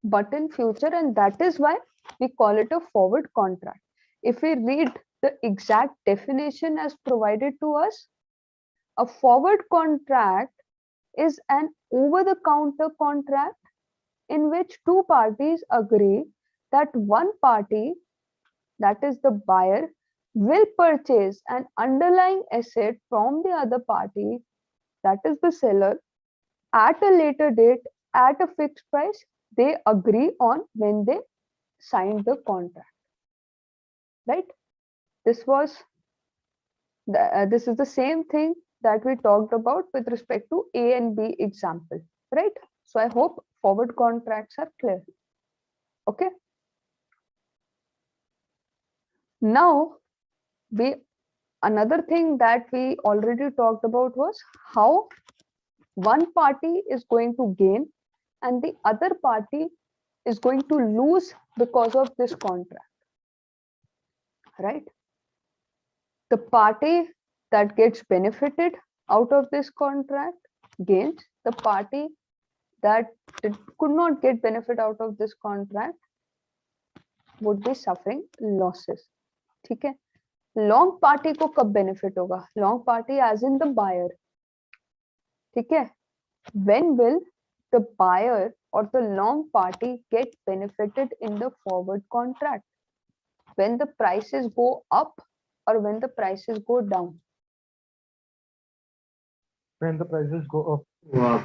but in future, and that is why we call it a forward contract. If we read the exact definition as provided to us, a forward contract is an over the counter contract in which two parties agree that one party, that is the buyer, will purchase an underlying asset from the other party, that is the seller, at a later date at a fixed price they agree on when they sign the contract. Right? This is the same thing that we talked about with respect to A and B example. Right? So I hope forward contracts are clear. Okay. Now, another thing that we already talked about was how one party is going to gain and the other party is going to lose because of this contract. Right? The party that gets benefited out of this contract gains. The party that could not get benefit out of this contract would be suffering losses. ठीक है. Long party को कब benefit होगा? Long party as in the buyer. ठीक है. When will the buyer or the long party get benefited in the forward contract? When the prices go up or when the prices go down? When the prices go up. Wow.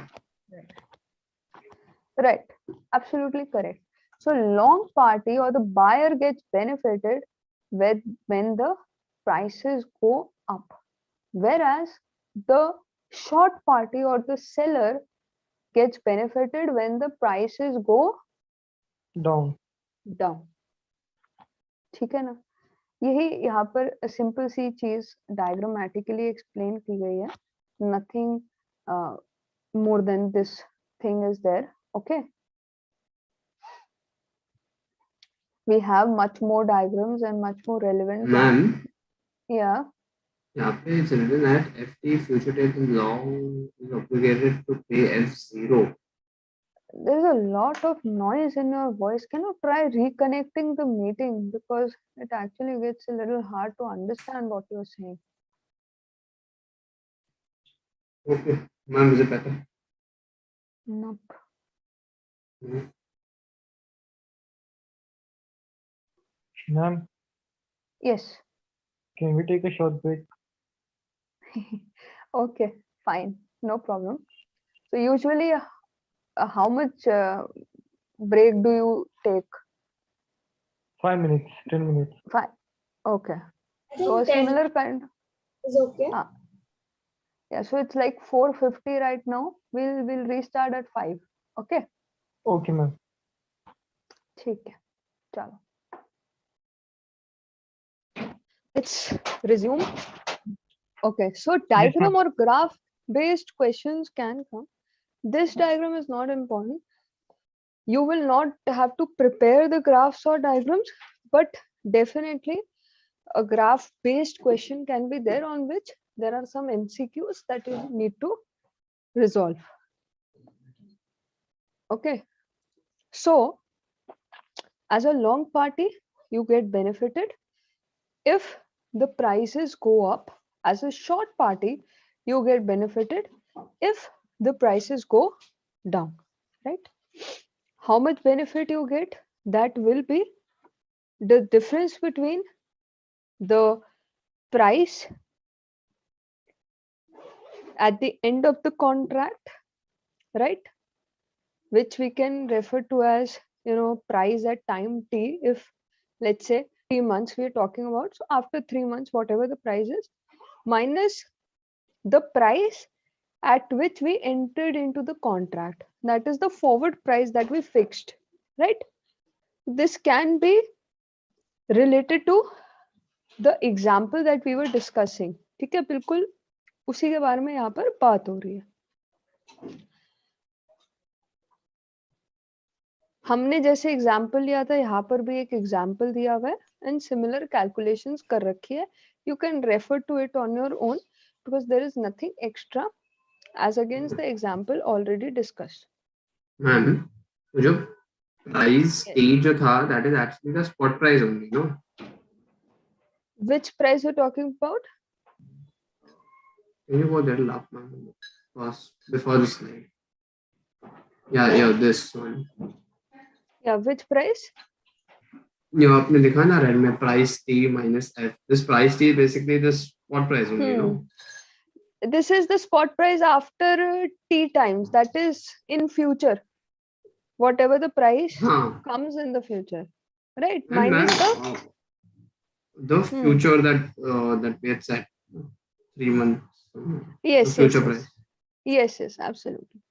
Right. Absolutely correct. So long party or the buyer gets benefited when the prices go up, whereas the short party or the seller gets benefited when the prices go Down. down. ठीक है ना. यही यहाँ पर simple सी चीज diagrammatically explain की गई है. Nothing more than this thing is there. Okay. We have much more diagrams and much more relevant. Ma'am, Yeah. यहाँ पे it's written that FT future trade long is obligated to pay F0. There's a lot of noise in your voice. Can you try reconnecting the meeting, because it actually gets a little hard to understand what you're saying. Okay, ma'am, is it better? Nope. Hmm. Ma'am, Yes. Can we take a short break? Okay, fine. No problem. So usually, how much break do you take? 5 minutes, 10 minutes. Fine. Okay. I So a think 10 similar kind. is okay. Yeah. So it's like 4:50 right now. We'll restart at 5. Okay. Okay, ma'am. ठीक है. चलो. Let's resume. Okay. So diagram or graph based questions can come. This diagram is not important. You will not have to prepare the graphs or diagrams, but definitely a graph based question can be there on which there are some MCQs that you need to resolve. Okay. So as a long party, you get benefited if the prices go up. As a short party, you get benefited if the prices go down, right? How much benefit you get, that will be the difference between the price at the end of the contract, right? Which we can refer to as, price at time t. If let's say 3 months we are talking about, so after 3 months, whatever the price is, minus the price at which we entered into the contract, that is the forward price that we fixed, right? This can be related to the example that we were discussing. ठीक है, बिल्कुल उसी के बारे में यहाँ पर बात हो रही है. हमने जैसे एग्जाम्पल लिया था, यहाँ पर भी एक एग्जाम्पल दिया हुआ है एंड सिमिलर कैलकुलेशंस कर रखी है. You can refer to it on your own because there is nothing extra as against the example already discussed. Ma'am, जो प्राइस Yes. टी जो था, that is actually the spot price only, no? Which price you're talking about? Can you go a little up, ma'am? Before the slide. Yeah, this one. Yeah, which price? जो आपने लिखा ना red में, price T minus F. This price T is basically the spot price only, no? This is the spot price after t times, that is in future, whatever the price comes in the future, right? And Minus the future that we had set 3 months. Yes, the future yes, price. Yes, absolutely.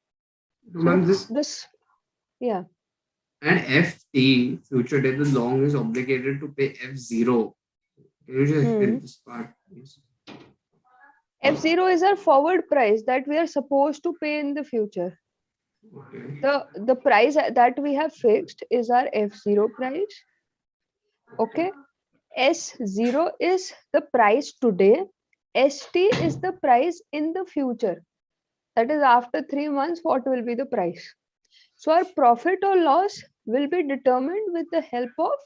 So ma'am, this yeah. And FT, future date, the long is obligated to pay F0. Can you just explain this part, please? F0 is our forward price that we are supposed to pay in the future. Okay. The price that we have fixed is our F0 price. Okay. S0 is the price today. ST is the price in the future. That is after 3 months, what will be the price? So our profit or loss will be determined with the help of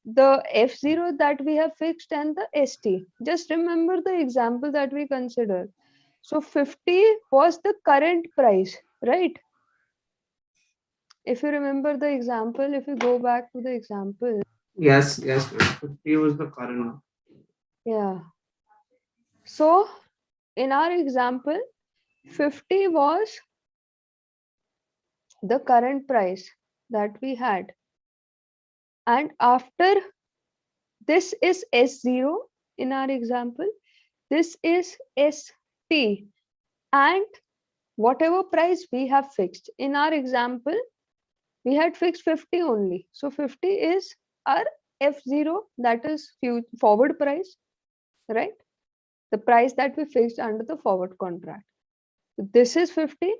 the F0 that we have fixed and the ST. Just remember the example that we considered. So 50 was the current price, right? If you remember the example, if you go back to the example. Yes. 50 was the current. Yeah. So in our example, 50 was the current price that we had. And after this is S0 in our example, this is ST, and whatever price we have fixed. In our example, we had fixed 50 only. So 50 is our F0, that is forward price, right? The price that we fixed under the forward contract. So this is 50,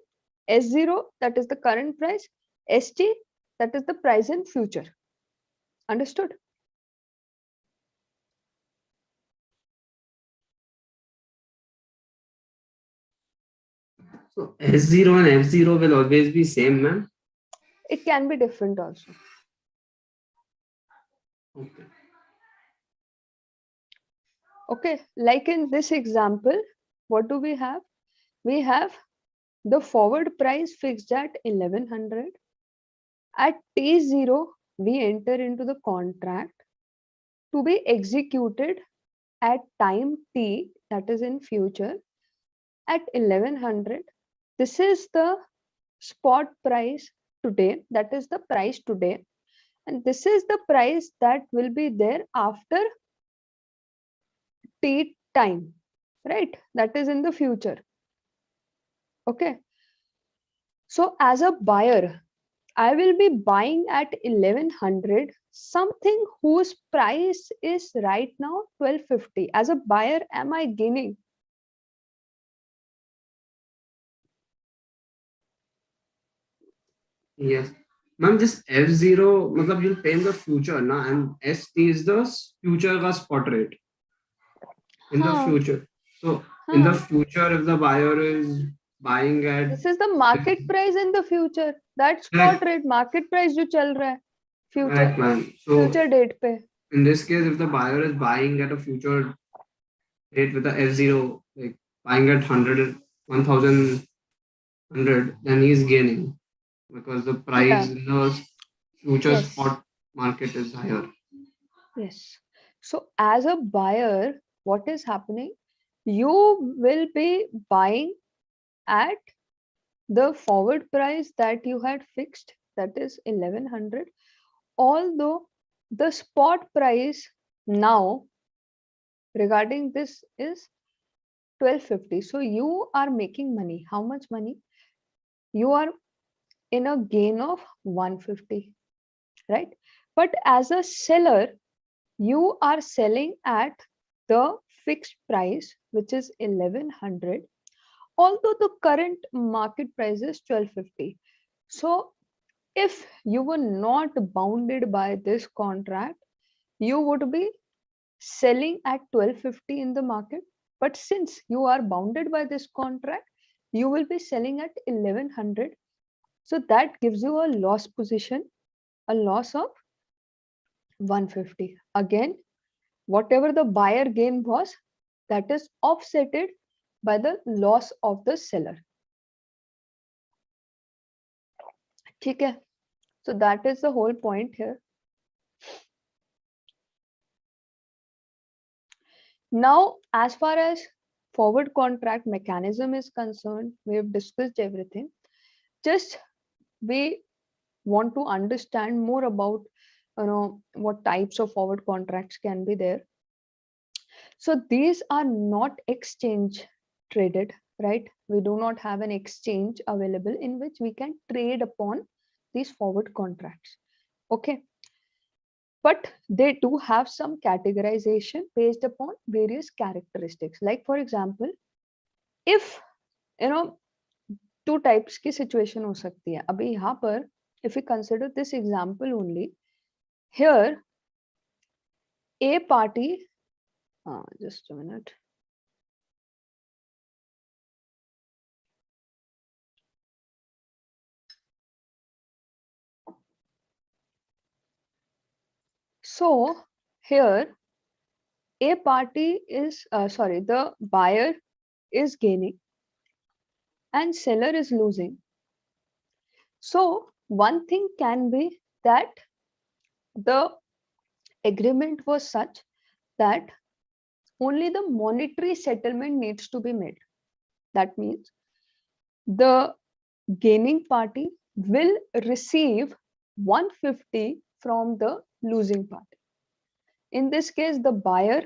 S0, that is the current price, ST, that is the price in future. Understood? So S0 and F0 will always be same, ma'am? It can be different also. Okay. Okay, like in this example, what do we have? We have the forward price fixed at 1100. At T0, we enter into the contract. to be executed at time t, that is in future, at 1100. This is the spot price today, that is the price today, and this is the price that will be there after t time, right? That is in the future. Okay, so as a buyer, I will be buying at 1100 something whose price is right now 1250. As a buyer, am I gaining? Yes. Ma'am, this F0, matlab you'll pay in the future, na? And ST is the future ka spot rate in the Huh, future. So in the huh. future, if the buyer is buying at This is the market price in the future. That spot correct, rate, market price जो चल रहा है future correct, ma'am. So future date पे. in this case, if the buyer is buying at a future rate with the F0, like buying at 100, 1100, then he is gaining because the price Yeah. in the future Yes. spot market is higher. Yes. So as a buyer, what is happening? You will be buying at the forward price that you had fixed, that is 1100, although the spot price now regarding this is 1250. So you are making money. How much money? You are in a gain of 150, right? But as a seller, you are selling at the fixed price, which is 1100, although the current market price is 1250. So if you were not bounded by this contract, you would be selling at 1250 in the market. But since you are bounded by this contract, you will be selling at 1100. So that gives you a loss position, a loss of 150. Again, whatever the buyer gain was, that is offsetted by the loss of the seller. Okay. So that is the whole point here. Now, as far as forward contract mechanism is concerned, we have discussed everything. Just we want to understand more about what types of forward contracts can be there. So these are not exchange traded, right? We do not have an exchange available in which we can trade upon these forward contracts. Okay. But they do have some categorization based upon various characteristics. Like for example, if two types की situation हो सकती है. अभी यहाँ पर if we consider this example only, here a party, just a minute. So here a party is the buyer is gaining and seller is losing. So one thing can be that the agreement was such that only the monetary settlement needs to be made. That means the gaining party will receive 150 from the losing party. In this case, the buyer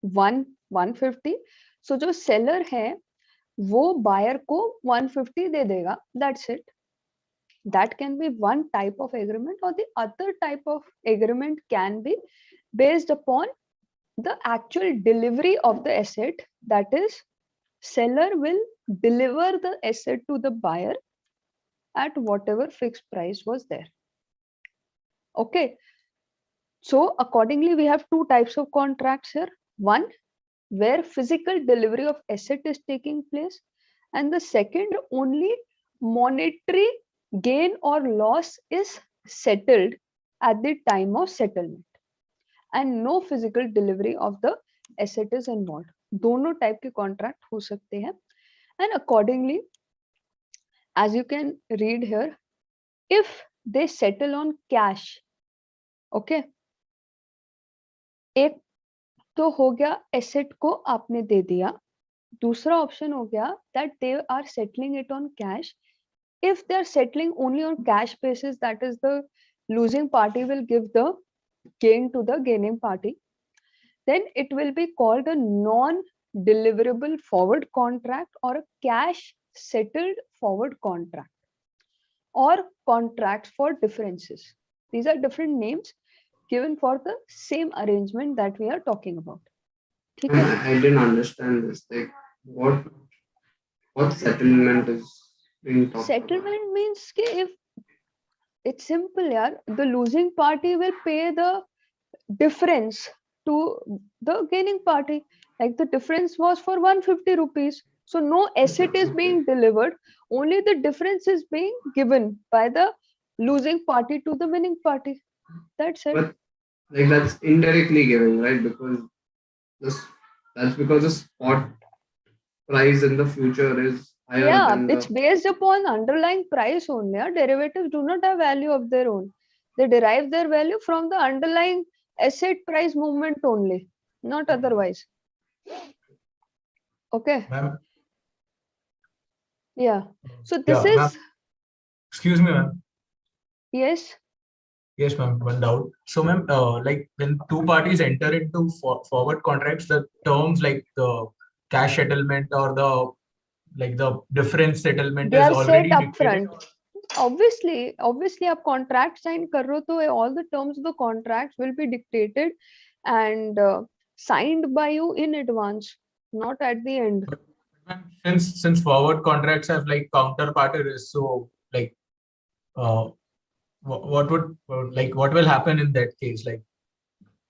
150. So जो seller है वो buyer को 150 दे देगा. That's it. That can be one type of agreement, or the other type of agreement can be based upon the actual delivery of the asset. That is, seller will deliver the asset to the buyer at whatever fixed price was there. Okay. So accordingly, we have two types of contracts here. One, where physical delivery of asset is taking place, and the second, only monetary gain or loss is settled at the time of settlement, and no physical delivery of the asset is involved. दोनों type के contract हो सकते हैं. And accordingly, as you can read here, if they settle on cash, okay, एक तो हो गया asset को आपने दे दिया, दूसरा ऑप्शन हो गया that they are settling it on cash. If they are settling only on cash basis, that is the losing party will give the gain to the gaining party, then it will be called a non-deliverable forward contract or a cash settled forward contract or contracts for differences. These are different names given for the same arrangement that we are talking about. ठीक है? I didn't understand this. Like, what settlement is being talked about? Settlement means कि if it's simple, yaar, the losing party will pay the difference to the gaining party. Like the difference was for 150 rupees. So no asset is being delivered, only the difference is being given by the losing party to the winning party. That's it. But like that's indirectly giving, right? Because that's because the spot price in the future is higher Yeah, than it's the. based upon underlying price only. Derivatives do not have value of their own. They derive their value from the underlying asset price movement only, not otherwise. Okay. Ma'am. Yeah. So this Yeah, ma'am. is, Excuse me, ma'am. yes. Yes, ma'am. One doubt. So, ma'am, like when two parties enter into forward contracts, the terms like the cash settlement or the difference settlement They is are set already up dictated. front. Obviously आप contract sign कर रहे हो तो all the terms of the contract will be dictated and signed by you in advance, not at the end. But ma'am, since forward contracts have like counterparty risk, so like what would what will happen in that case? Like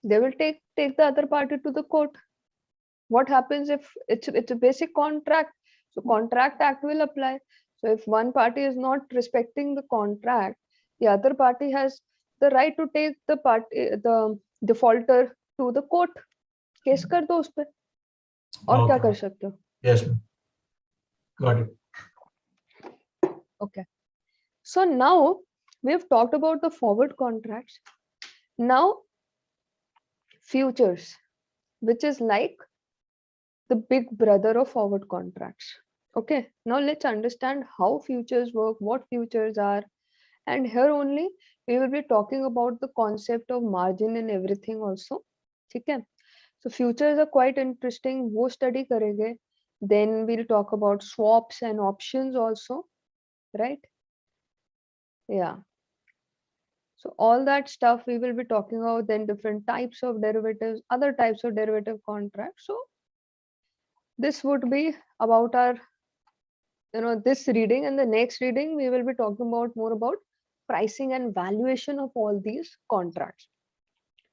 They will take the other party to the court. What happens if it's a basic contract? So Contract Act will apply. So if one party is not respecting the contract, the other party has the right to take the defaulter to the court. Case कर दो उस पे और क्या Okay. कर सकते हो? Yes, ma'am. Got it. Okay. So now we've talked about the forward contracts. Now futures, which is like the big brother of forward contracts. Okay, now let's understand how futures work, what futures are, and here only we will be talking about the concept of margin and everything also. Okay, so futures are quite interesting. वो study करेंगे. Then we'll talk about swaps and options also, right? Yeah. So all that stuff we will be talking about. Then different types of derivatives, other types of derivative contracts. So this would be about our this reading, and the next reading we will be talking about more about pricing and valuation of all these contracts.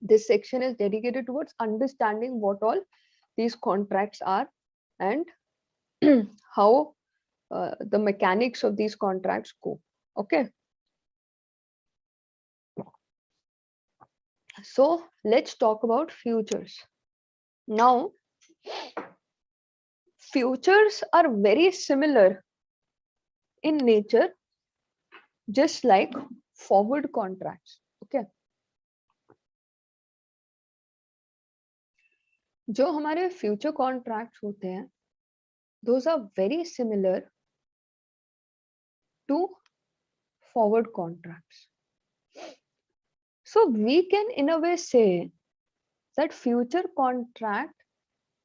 This section is dedicated towards understanding what all these contracts are and how the mechanics of these contracts go. Okay, so let's talk about futures. Now futures are very similar in nature, just like forward contracts. Okay, जो हमारे future contracts होते हैं, those are very similar to forward contracts. So we can in a way say that future contract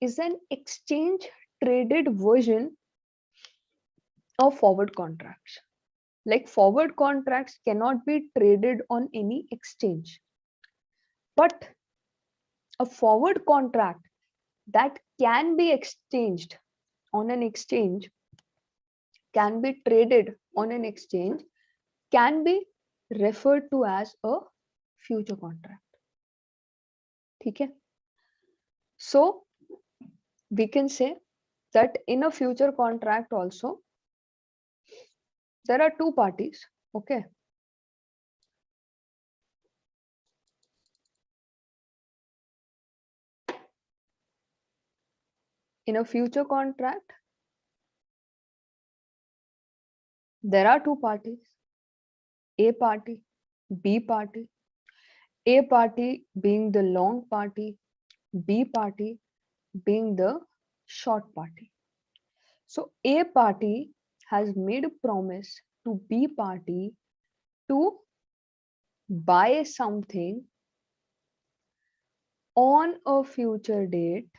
is an exchange traded version of forward contracts. Like forward contracts cannot be traded on any exchange, but a forward contract that can be exchanged on an exchange, can be traded on an exchange, can be referred to as a future contract. Okay, so we can say that in a future contract also there are two parties. Okay, in a future contract there are two parties, A party, B party. A party being the long party, B party being the short party. So A party has made a promise to B party to buy something on a future date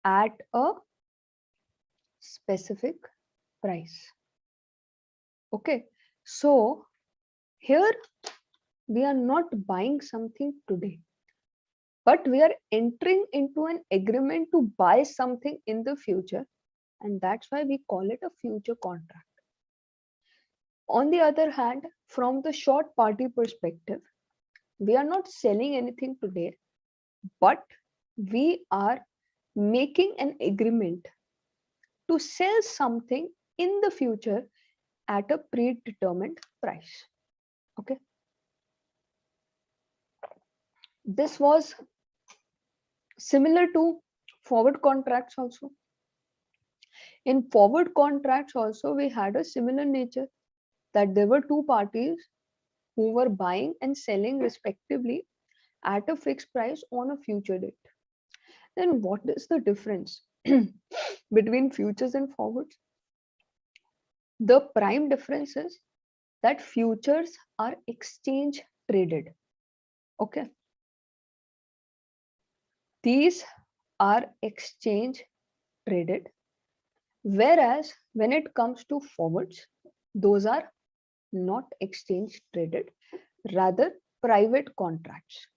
at a specific price. Okay, so here we are not buying something today, but we are entering into an agreement to buy something in the future, and that's why we call it a future contract. On the other hand, from the short party perspective, we are not selling anything today, but we are making an agreement to sell something in the future at a predetermined price. Okay. This was similar to forward contracts also. In forward contracts also, we had a similar nature, that there were two parties who were buying and selling respectively at a fixed price on a future date. Then what is the difference between futures and forwards? The prime difference is that futures are exchange traded. Okay. These are exchange traded, whereas when it comes to forwards, those are not exchange traded, rather private contracts.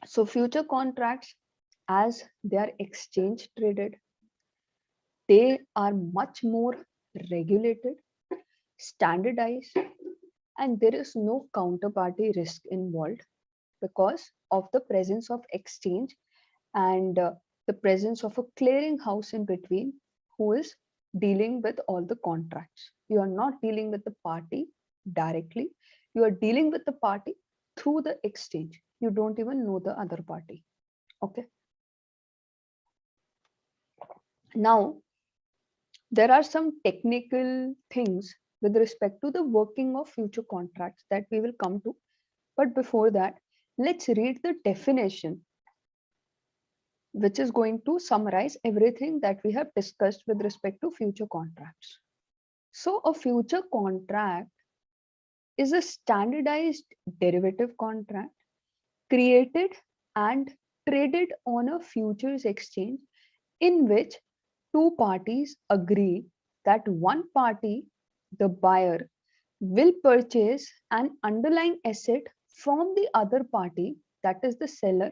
So future contracts, as they are exchange traded, they are much more regulated, standardized, and there is no counterparty risk involved because of the presence of exchange and the presence of a clearing house in between who is dealing with all the contracts. You are not dealing with the party directly, you are dealing with the party through the exchange. You don't even know the other party. Okay. Now, there are some technical things with respect to the working of future contracts that we will come to. But before that, let's read the definition, which is going to summarize everything that we have discussed with respect to future contracts. So a future contract is a standardized derivative contract created and traded on a futures exchange in which two parties agree that one party, the buyer, will purchase an underlying asset from the other party, that is the seller,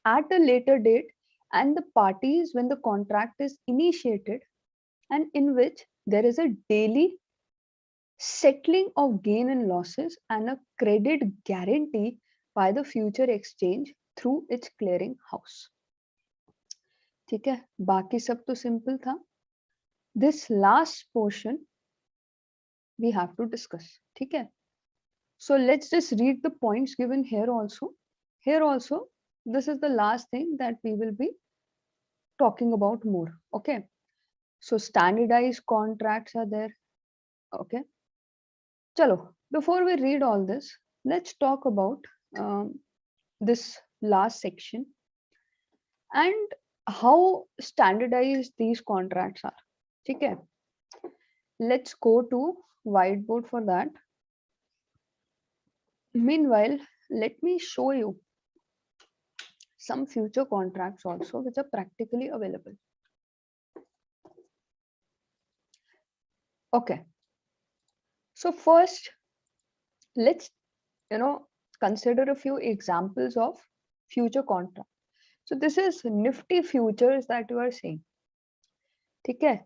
at a later date, and the parties when the contract is initiated, and in which there is a daily settling of gain and losses and a credit guarantee by the future exchange through its clearing house. ठीक है, बाकी सब तो simple था. This last portion we have to discuss. ठीक है. So let's just read the points given here also. Here also, this is the last thing that we will be talking about more. Okay. So standardized contracts are there. Okay. Chalo, before we read all this, let's talk about this last section and how standardized these contracts are. Okay. Let's go to whiteboard for that. Meanwhile, let me show you some future contracts also which are practically available. Okay. So first, let's consider a few examples of future contracts. So this is Nifty futures that you are seeing. Okay.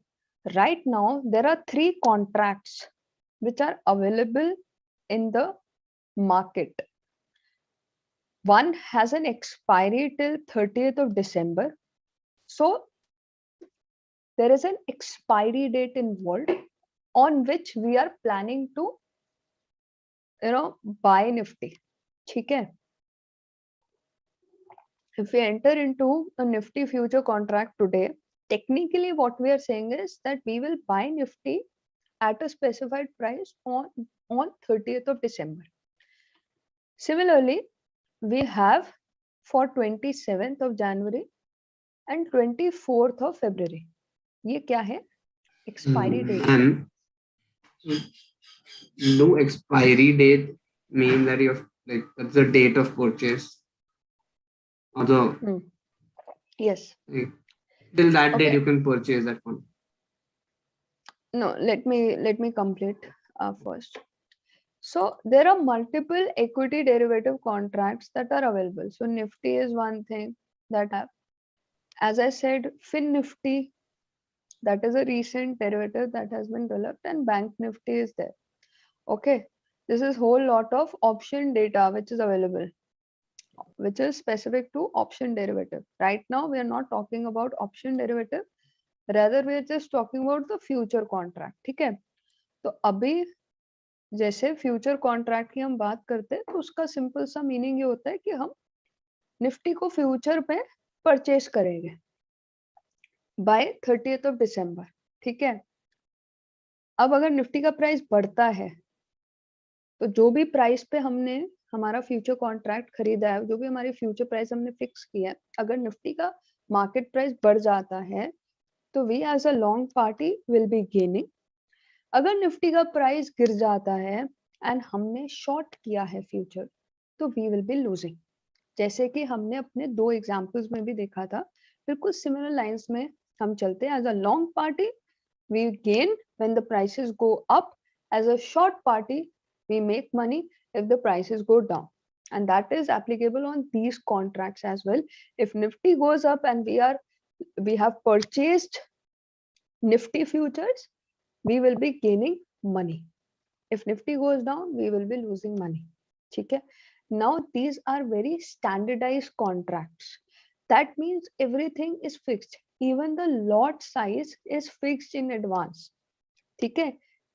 Right now, there are 3 contracts which are available in the market. One has an expiry till 30th of December. So there is an expiry date involved on which we are planning to buy Nifty. Okay. If we enter into a Nifty future contract today, technically what we are saying is that we will buy Nifty at a specified price on 30th of December. Similarly, we have for 27th of January and 24th of February. ये क्या है? Expiry date. And no expiry date mean that you have, like, that's the date of purchase. Or the Yes. like, till that date Okay. you can purchase that one. No, let me complete first. So there are multiple equity derivative contracts that are available. So Nifty is one thing that have, as I said, Fin Nifty, that is a recent derivative that has been developed, and Bank Nifty is there. Okay, this is whole lot of option data which is available, which is specific to option derivative. Right now we are not talking about option derivative, rather we are just talking about the future contract. ठीक है, तो अभी जैसे future contract की हम बात करते हैं तो उसका सिंपल सा मीनिंग ये होता है कि हम निफ्टी को फ्यूचर पे परचेस करेंगे बाय 30th of December. ठीक है, अब अगर निफ्टी का प्राइस बढ़ता है तो जो भी प्राइस पे हमने हमारा फ्यूचर कॉन्ट्रैक्ट खरीदा है, जो भी हमारी फ्यूचर प्राइस हमने फिक्स किया है, अगर निफ्टी का मार्केट प्राइस बढ़ जाता है तो we as a long party will be gaining. अगर निफ्टी का प्राइस गिर जाता है एंड हमने शॉर्ट किया है फ्यूचर तो वी विल बी लूजिंग. जैसे कि हमने अपने दो एग्जांपल्स में भी देखा था, बिल्कुल सिमिलर लाइंस में हम चलते हैं. As a long party we gain when the prices go up, as a short party we make money if the prices go down, and that is applicable on these contracts as well. If Nifty goes up and we have purchased Nifty futures, we will be gaining money. If Nifty goes down, we will be losing money. Okay? Now these are very standardized contracts. That means everything is fixed. Even the lot size is fixed in advance. ठीक है,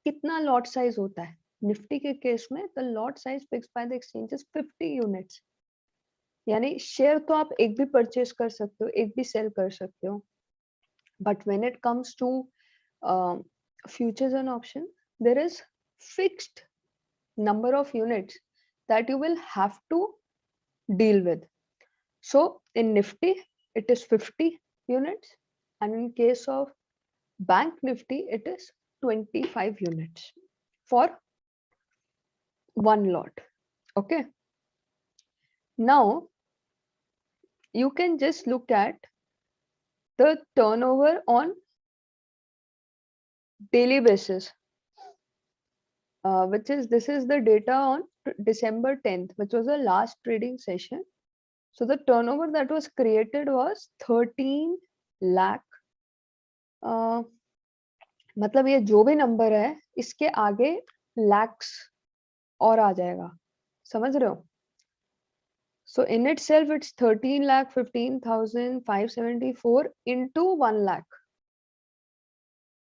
कितना lot size होता है? Nifty के case में the lot size fixed by the exchange is 50 units. यानी share तो आप एक भी परचेस कर सकते हो, एक भी सेल कर सकते हो. But when it comes to futures and option, there is fixed number of units that you will have to deal with. So in Nifty it is 50 units, and in case of Bank Nifty it is 25 units for one lot. Okay, now you can just look at the turnover on daily basis, this is the data on December 10th, which was the last trading session. So the turnover that was created was 13 lakh. मतलब ये जो भी number है इसके आगे लैक्स और आ जाएगा, समझ रहे हो? So in itself it's 13,15,574 into 1 lakh.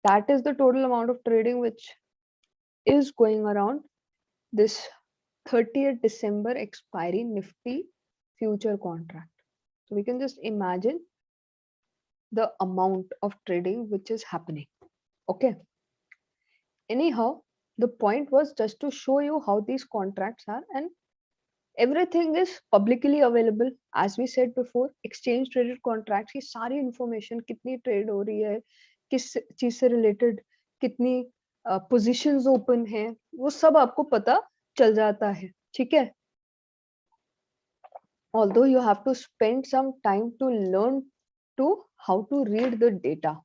That is the total amount of trading which is going around this 30th December expiry Nifty future contract. So we can just imagine the amount of trading which is happening. Okay. Anyhow, the point was just to show you how these contracts are, and everything is publicly available. As we said before, exchange traded contracts की सारी information, कितनी trade हो रही है, किस चीज से related, कितनी positions open है, वो सब आपको पता चल जाता है. ठीक है? Although you have to spend some time to learn to how to read the data.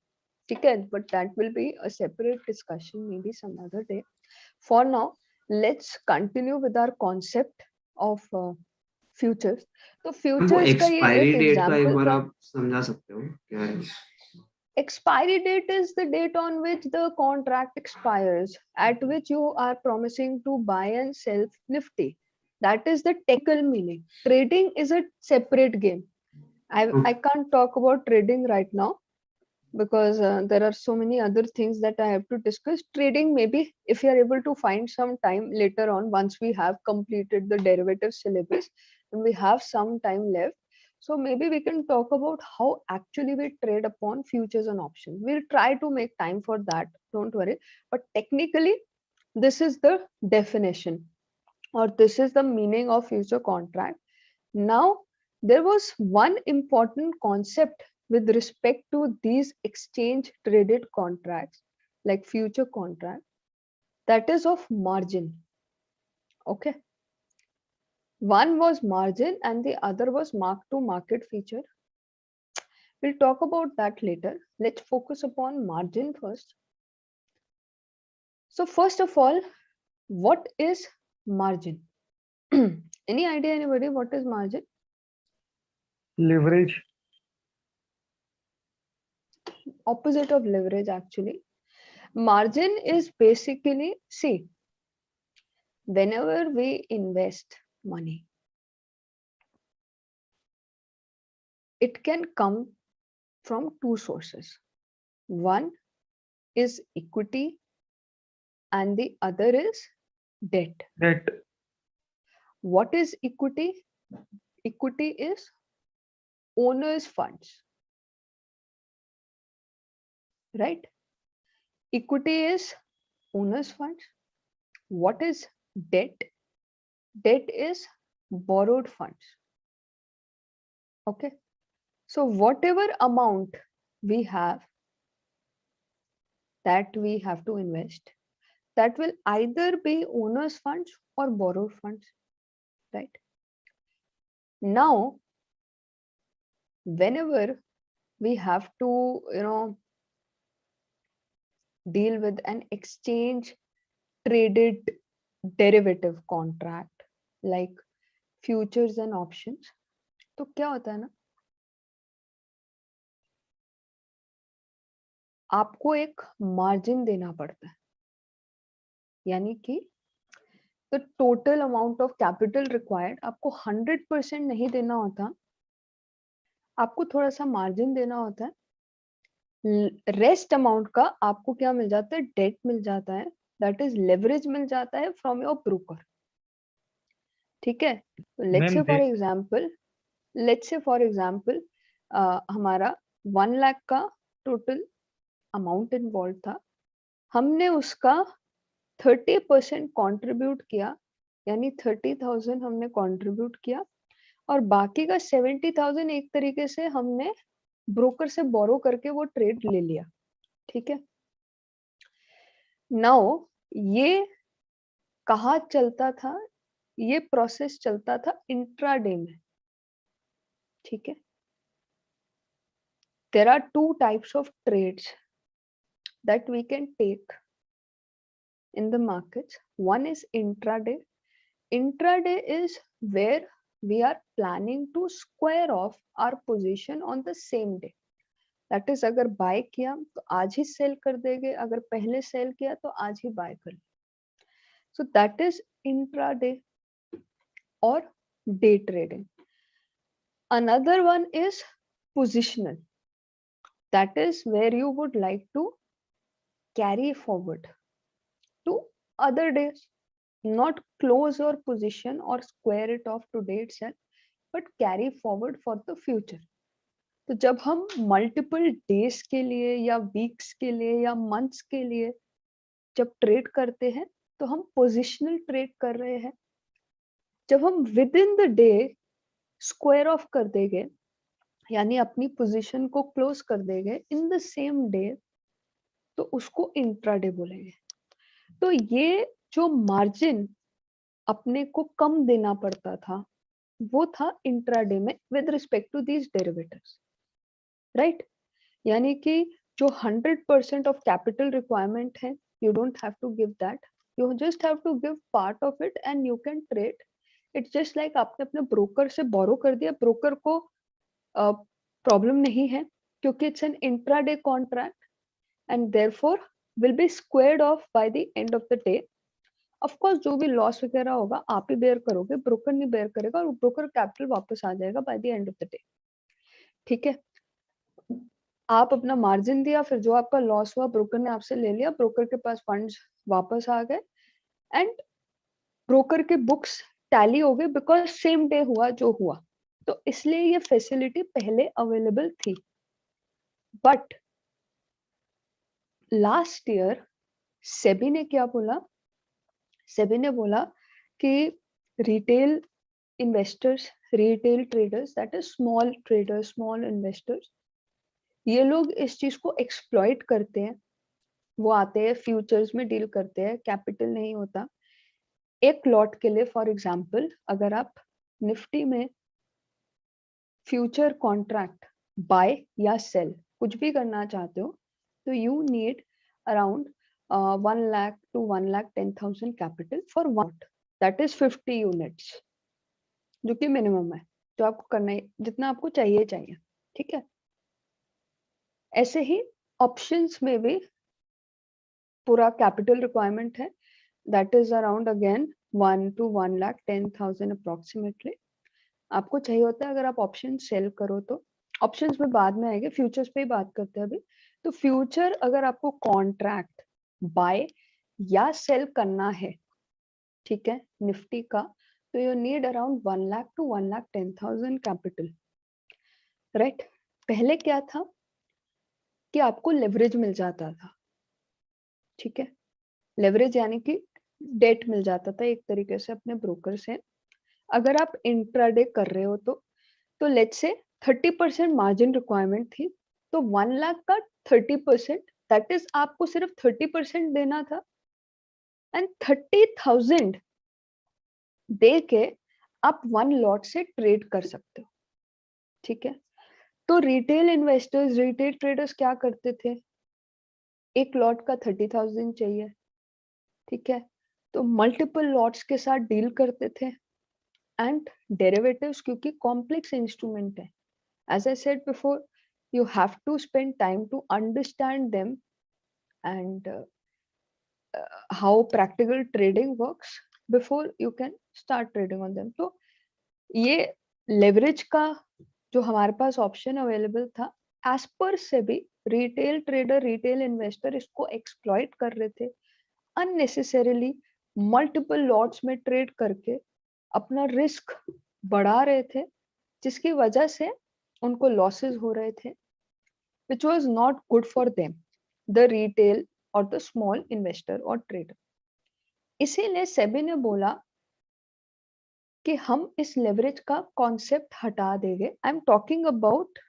Okay, but that will be a separate discussion maybe some other day. For now, let's continue with our concept of futures. So futures का ये expiry एक date का एक example बार था. आप समझा सकते हो क्या है? Expiry date is the date on which the contract expires, at which you are promising to buy and sell Nifty. That is the technical meaning. Trading is a separate game. I can't talk about trading right now because there are so many other things that I have to discuss. Trading, maybe if you are able to find some time later on, once we have completed the derivative syllabus and we have some time left, so maybe we can talk about how actually we trade upon futures and options. We'll try to make time for that, don't worry. But technically, this is the definition, or this is the meaning of future contract. Now, there was one important concept with respect to these exchange traded contracts, like future contract, that is of margin. Okay. One was margin and the other was mark to market feature. We'll talk about that later. Let's focus upon margin first. So, first of all, what is margin? Any idea, anybody, what is margin? Leverage. Opposite of leverage, actually. Margin is basically, see, whenever we invest money, it can come from two sources. One is equity and the other is debt. Debt. What is equity? Equity is owner's funds, right? Equity is owner's funds. What is debt? Debt is borrowed funds. Okay. So whatever amount we have that we have to invest, that will either be owner's funds or borrowed funds, right? Now, whenever we have to, deal with an exchange traded derivative contract like futures and options, तो क्या होता है ना, आपको एक margin देना पड़ता है, यानी कि the total amount of capital required आपको 100% नहीं देना होता, आपको थोड़ा सा मार्जिन देना होता है. रेस्ट अमाउंट का आपको क्या मिल जाता है? डेट मिल जाता है, दैट इज लेवरेज मिल जाता है फ्रॉम योर ब्रोकर. ठीक है. लेट्स से फॉर एग्जांपल हमारा 1 लाख का टोटल अमाउंट इन्वॉल्व था, हमने उसका 30% कंट्रीब्यूट किया, यानी 30,000 हमने कंट्रीब्यूट किया, और बाकी का 70,000 एक तरीके से हमने ब्रोकर से बोरो करके वो ट्रेड ले लिया. ठीक है. नाउ ये कहाँ चलता था? ये प्रोसेस चलता था इंट्राडे में. ठीक है. There are two types of trades that we can take in the markets. One is intraday. Intraday is where we are planning to square off our position on the same day. That is, अगर bye किया तो आज ही cell कर देंगे, अगर पहले cell किया तो आज ही बाय कर. So that is intraday or day trading. Another one is positional. That is where you would like to carry forward to other days, not close your position or square it off today itself, but carry forward for the future. तो जब हम multiple days के लिए या weeks के लिए या months के लिए जब ट्रेड करते हैं तो हम पोजिशनल ट्रेड कर रहे हैं. जब हम with in the day square of कर देंगे, यानी अपनी पोजीशन को क्लोज कर देंगे इन द सेम डे, तो उसको इंट्राडे बोलेंगे. तो ये जो मार्जिन अपने को कम देना पड़ता था वो था इंट्राडे में with respect to these derivatives, right. यानी कि जो 100% ऑफ कैपिटल रिक्वायरमेंट है, you don't have to give that, you just have to give part of it and you can trade. It's just like आपने अपने broker से बोरो कर दिया, broker को प्रॉब्लम नहीं है क्योंकि it's an intraday contract and therefore will be squared of by the end of the day. Of course जो भी लॉस वगैरह होगा आप ही बेयर करोगे, ब्रोकर नहीं बेयर करेगा, और ब्रोकर कैपिटल वापस आ जाएगा by the end of the day. ठीक है. आप अपना मार्जिन दिया, फिर जो आपका लॉस हुआ ब्रोकर ने आपसे ले लिया, ब्रोकर के पास फंड्स वापस आ गए एंड ब्रोकर के बुक्स टैली हो गए बिकॉज सेम डे हुआ जो हुआ. तो इसलिए ये फैसिलिटी पहले अवेलेबल थी. बट लास्ट ईयर सेबी ने क्या बोला? सेबी ने बोला कि retail investors retail traders, that is small traders, small investors, ये लोग इस चीज को एक्सप्लॉइट करते हैं। वो आते हैं, फ्यूचर्स में डील करते हैं, कैपिटल नहीं होता एक लॉट के लिए। फॉर एग्जांपल, अगर आप निफ्टी में फ्यूचर कॉन्ट्रैक्ट बाय या सेल कुछ भी करना चाहते हो, तो you need around 1 lakh to 1,10,000 capital for one, that is 50 units, जो कि मिनिमम है, जो आपको करना है, जितना आपको चाहिए चाहिए। ठीक है, ऐसे ही ऑप्शंस में भी पूरा कैपिटल रिक्वायरमेंट है, that is around again 1 to 1,10,000 approximately आपको चाहिए होता है अगर आप ऑप्शन सेल करो तो। ऑप्शंस में बाद में आएंगे, फ्यूचर्स पे ही बात करते हैं अभी। तो फ्यूचर अगर आपको कॉन्ट्रैक्ट बाय या सेल करना है, ठीक है, निफ्टी का, तो you need around 1 lakh to 1,10,000 capital, right. पहले क्या था कि आपको लेवरेज मिल जाता था, ठीक है, लेवरेज यानी कि डेट मिल जाता था एक तरीके से अपने ब्रोकर से। अगर आप इंट्राडे कर रहे हो तो लेट्स से 30% मार्जिन रिक्वायरमेंट थी, तो 1 लाख का 30%, दैट इज आपको सिर्फ 30% देना था, एंड 30,000 दे के आप 1 लॉट से ट्रेड कर सकते हो। ठीक है, तो रिटेल इन्वेस्टर्स, रिटेल ट्रेडर्स क्या करते थे, एक लॉट का 30,000 चाहिए, ठीक है, तो मल्टीपल लॉट्स के साथ डील करते थे। एंड डेरिवेटिव्स क्योंकि कॉम्प्लेक्स इंस्ट्रूमेंट है, as I said before, you have to spend time to understand them and how practical trading works before you can start trading on them. तो ये leverage का जो हमारे पास ऑप्शन अवेलेबल था, as per से भी retail trader, retail investor इसको exploit कर रहे थे, अननेसेसरीली मल्टीपल लॉट्स में ट्रेड करके अपना रिस्क बढ़ा रहे थे, जिसकी वजह से उनको लॉसेस हो रहे थे, which was not good for them, the retail or the small investor or trader. इसीलिए सेबी ने बोला कि हम इस लेवरेज का कॉन्सेप्ट हटा देंगे। I am talking about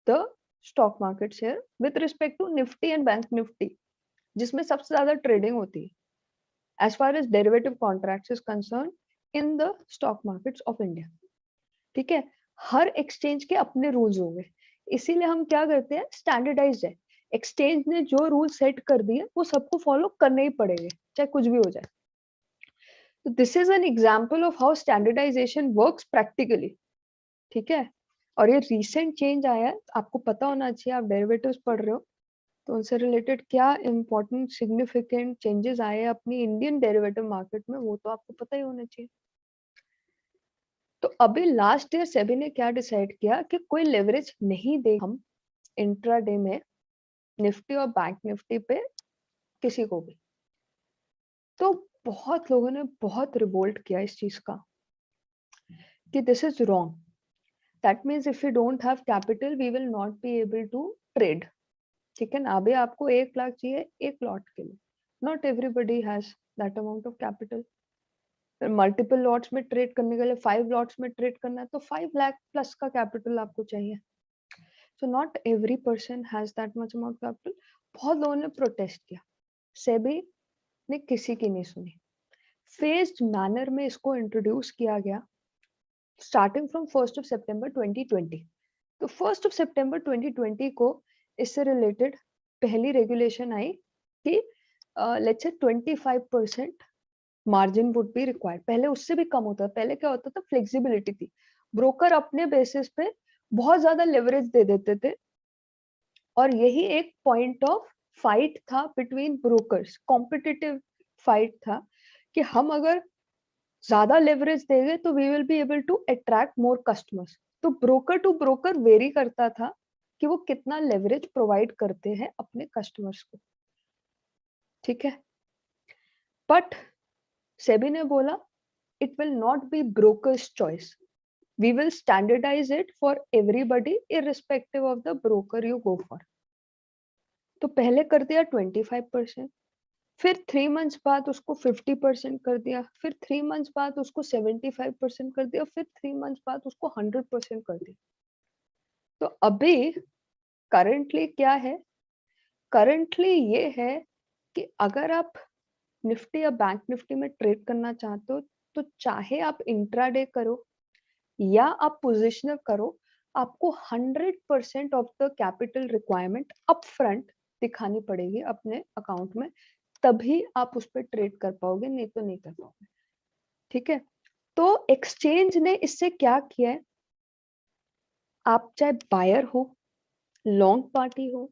the stock market share with respect to Nifty and bank Nifty, जिसमें सबसे ज्यादा ट्रेडिंग होती है as far as derivative contracts is concern in the stock markets of India. ठीक है, हर एक्सचेंज के अपने रूल्स होंगे, इसीलिए हम क्या करते हैं, स्टैंडर्डाइज्ड है, एक्सचेंज ने जो रूल सेट कर दिए वो सबको फॉलो करने ही पड़ेंगे, चाहे कुछ भी हो जाए। तो this is an example of how standardisation works practically. ठीक है, और ये रीसेंट चेंज आया है, आपको पता होना चाहिए, आप डेरिवेटिव्स पढ़ रहे हो तो उनसे रिलेटेड क्या इंपॉर्टेंट सिग्निफिकेंट चेंजेस आए हैं अपनी इंडियन डेरिवेटिव मार्केट में, वो तो आपको पता ही होना चाहिए। तो अभी लास्ट ईयर सेबी ने क्या डिसाइड किया कि कोई लेवरेज नहीं दे हम इंट्राडे में निफ्टी और बैंक निफ्टी पे किसी को भी। तो बहुत लोगों ने बहुत रिवोल्ट किया इस चीज का कि this is wrong, that means if you don't have capital we will not be able to trade. ठीक है ना, अभी आपको 1 लाख चाहिए एक लॉट के लिए, not everybody has that amount of capital. Multiple lots में ट्रेड करने के लिए 5 लॉट्स में ट्रेड करना है तो 5 लाख प्लस का कैपिटल आपको चाहिए। So not every person has that much amount capital. बहुत लोगों ने प्रोटेस्ट किया, सेबी ने किसी की नहीं सुनी। फेज्ड मैनर में इसको इंट्रोड्यूस किया गया स्टार्टिंग फ्रॉम 1 सितंबर 2020। तो 1 सितंबर 2020 को इससे रिलेटेड पहली रेगुलेशन आई कि लेट्स से 25% मार्जिन वुड बी रिक्वायर्ड। पहले उससे भी कम होता था, पहले क्या होता था, फ्लेक्सिबिलिटी थी, ब्रोकर अपने बेसिस पे बहुत ज्यादा लेवरेज दे देते थे, और यही एक पॉइंट ऑफ फाइट था बिटवीन ब्रोकर्स, कॉम्पिटिटिव फाइट था कि हम अगर ज्यादा लेवरेज देंगे तो we will be able to attract more customers. तो ब्रोकर टू ब्रोकर वेरी करता था कि वो कितना लेवरेज प्रोवाइड करते हैं अपने कस्टमर्स को। ठीक है, बट सेबी ने बोला it will not be broker's choice, we will standardize it for everybody irrespective of the broker you go for। तो पहले कर दिया 25%, फिर 3 मंथ्स बाद उसको 50% कर दिया, फिर 3 मंथ्स बाद उसको 75% कर दिया, फिर 3 मंथ्स बाद उसको 100% कर दिया। तो अभी करंटली क्या है? करंटली ये है कि अगर आप निफ्टी या बैंक निफ्टी में ट्रेड करना चाहते हो, तो चाहे आप इंट्राडे करो या आप पोजिशनर करो, आपको 100% of the capital requirement up front दिखानी पड़ेगी अपने अकाउंट में, तभी आप उस पर ट्रेड कर पाओगे, नहीं तो नहीं कर पाओगे। ठीक है, तो एक्सचेंज ने इससे क्या किया है, आप चाहे बायर हो, लॉन्ग पार्टी हो,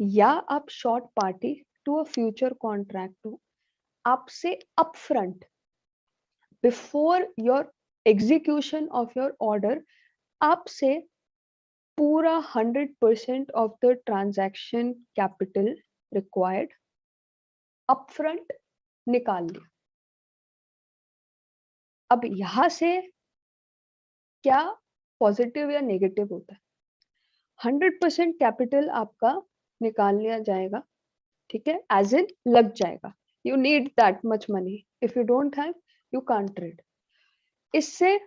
या आप short party to a future contract हो, आपसे up front before your execution of your order आपसे पूरा 100% of the transaction capital required upfront निकाल लिया। अब यहां से क्या पॉजिटिव या नेगेटिव होता है? 100% कैपिटल आपका निकाल लिया जाएगा, ठीक है, एज इन लग जाएगा। You need that much money, if you don't have you can't trade. इससे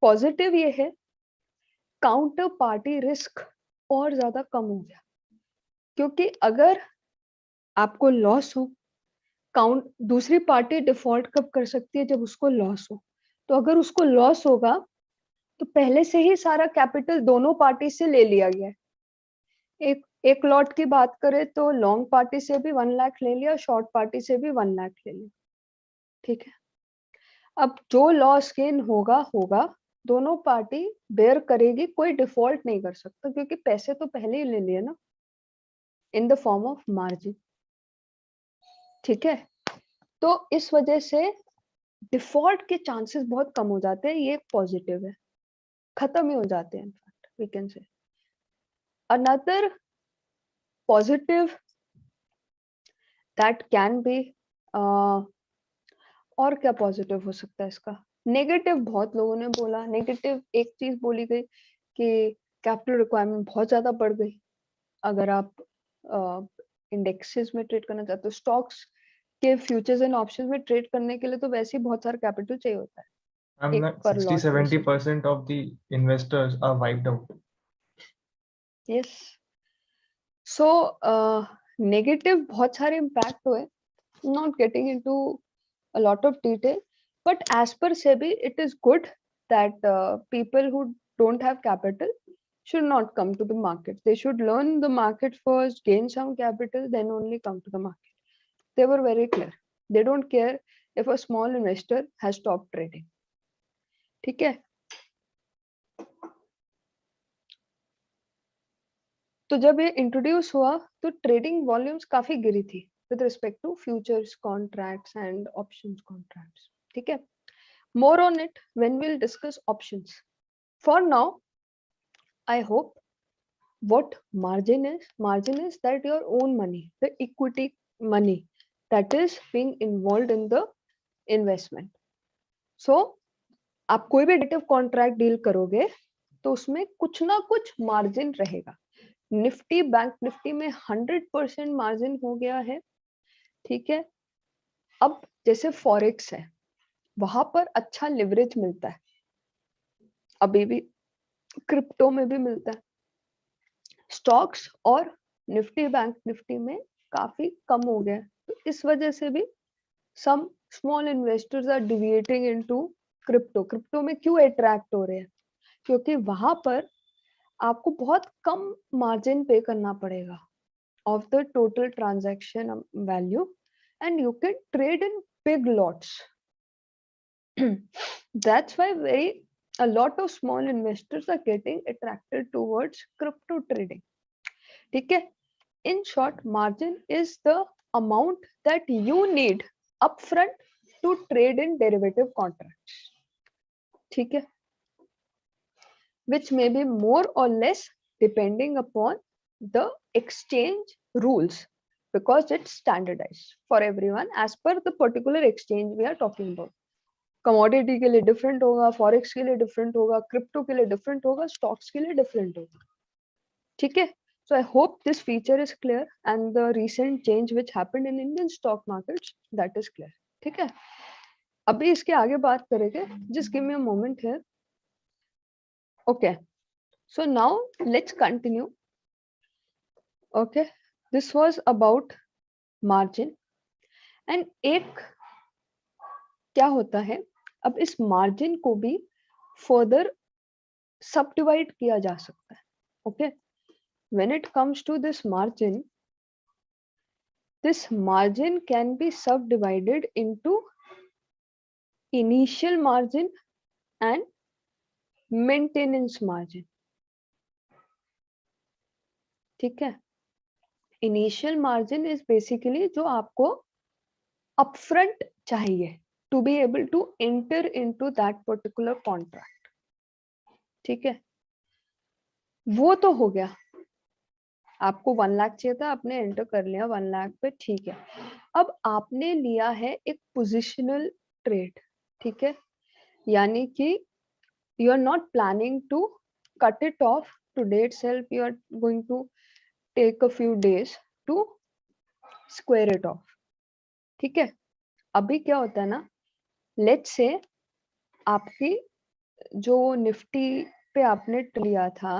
पॉजिटिव ये है, काउंटर पार्टी रिस्क और ज्यादा कम हो गया, क्योंकि अगर आपको लॉस हो, काउंट दूसरी पार्टी डिफॉल्ट कब कर सकती है? जब उसको लॉस हो। तो अगर उसको लॉस होगा तो पहले से ही सारा कैपिटल दोनों पार्टी से ले लिया गया है। एक लॉट की बात करें तो लॉन्ग पार्टी से भी 1 लाख ले लिया, शॉर्ट पार्टी से भी 1 लाख ले लिया, ठीक है। अब जो लॉस गेन होगा होगा, दोनों पार्टी बेयर करेगी, कोई डिफॉल्ट नहीं कर सकता, क्योंकि पैसे तो पहले ही ले लिए ना, in the form of margin, ठीक है। तो इस वजह से डिफॉल्ट के चांसेस बहुत कम हो जाते हैं, ये पॉजिटिव है, खत्म ही हो जाते हैं in fact, we can say. Another positive that can be, और क्या पॉजिटिव हो सकता है इसका? नेगेटिव बहुत लोगों ने बोला, नेगेटिव एक चीज बोली गई कि कैपिटल रिक्वायरमेंट बहुत ज्यादा बढ़ गई। अगर आप इंडेक्सेस में ट्रेड करना चाहते हो, स्टॉक्स के फ्यूचर्स एंड ऑप्शंस में ट्रेड करने के लिए तो वैसे ही बहुत सारा कैपिटल चाहिए होता है। I'm एक not per lot 60-70% of the investors are wiped out. Yes, so negative बहुत सारे इम्पैक्ट हुए, not getting into a lot of detail, but as per SEBI it is good that people who don't have capital should not come to the market. They should learn the market first, gain some capital, then only come to the market. They were very clear. They don't care if a small investor has stopped trading. ठीक है, तो जब ये introduce हुआ तो trading volumes काफी गिरी थी with respect to futures contracts and options contracts, ठीक है। More on it when we'll discuss options. For now, I hope what margin is that your own money, the equity money that is being involved in the investment. So आप कोई भी derivative contract deal करोगे तो उसमें कुछ ना कुछ margin रहेगा। निफ्टी बैंक निफ्टी में 100% मार्जिन हो गया है, ठीक है। अब जैसे फॉरेक्स है, वहां पर अच्छा लिवरेज मिलता है, अभी भी क्रिप्टो में भी मिलता है। स्टॉक्स और निफ्टी बैंक निफ्टी में काफी कम हो गया, तो इस वजह से भी some small investors are deviating into crypto. Crypto में क्यों अट्रैक्ट हो रहे हैं? क्योंकि वहां पर आपको बहुत कम मार्जिन पे करना पड़ेगा of the total transaction value, and you can trade in big lots. That's why a lot of small investors are getting attracted towards crypto trading. ठीक है, in short, margin is the amount that you need upfront to trade in derivative contracts, ठीक है, which may be more or less depending upon the exchange rules, because it's standardized for everyone as per the particular exchange we are talking about. Commodity के लिए different होगा, forex के लिए different होगा, crypto के लिए डिफरेंट होगा, stocks के लिए डिफरेंट होगा, ठीक है। So I hope this feature is clear and the recent change which happened in Indian stock markets, that is clear. ठीक है, अभी इसके आगे बात करेंगे. Just give me a moment here. Okay, so now let's continue. Okay, this was about margin. And एक क्या होता है, अब इस margin को भी further subdivide किया जा सकता है. Okay, when it comes to this margin can be subdivided into initial margin and maintenance margin. ठीक है, initial margin is basically जो आपको upfront चाहिए to be able to enter into that particular contract. ठीक है, वो तो हो गया, आपको 1 लाख चाहिए था, आपने एंटर कर लिया 1 लाख पे. ठीक है, अब आपने लिया है एक पोजिशनल ट्रेड. ठीक है, यानी कि you are not planning to cut it off today itself, you are going to take a few days to square it off. ठीक है, अभी क्या होता है ना, let's say आपकी जो निफ्टी पे आपने लिया था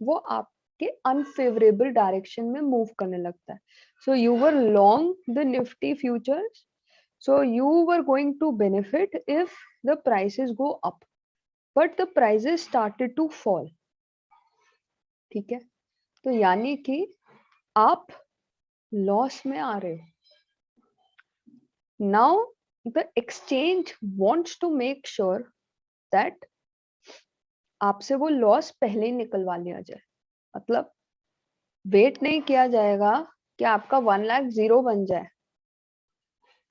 वो आपके अनफेवरेबल डायरेक्शन में मूव करने लगता है. So you were long the Nifty futures, so you were going to benefit if the prices go up, but the prices started to fall. ठीक है, तो यानी कि आप लॉस में आ रहे हो. Now the exchange wants to make sure that आपसे वो लॉस पहले ही निकलवा लिया जाए. मतलब वेट नहीं किया जाएगा कि आपका 1 लाख जीरो बन जाए.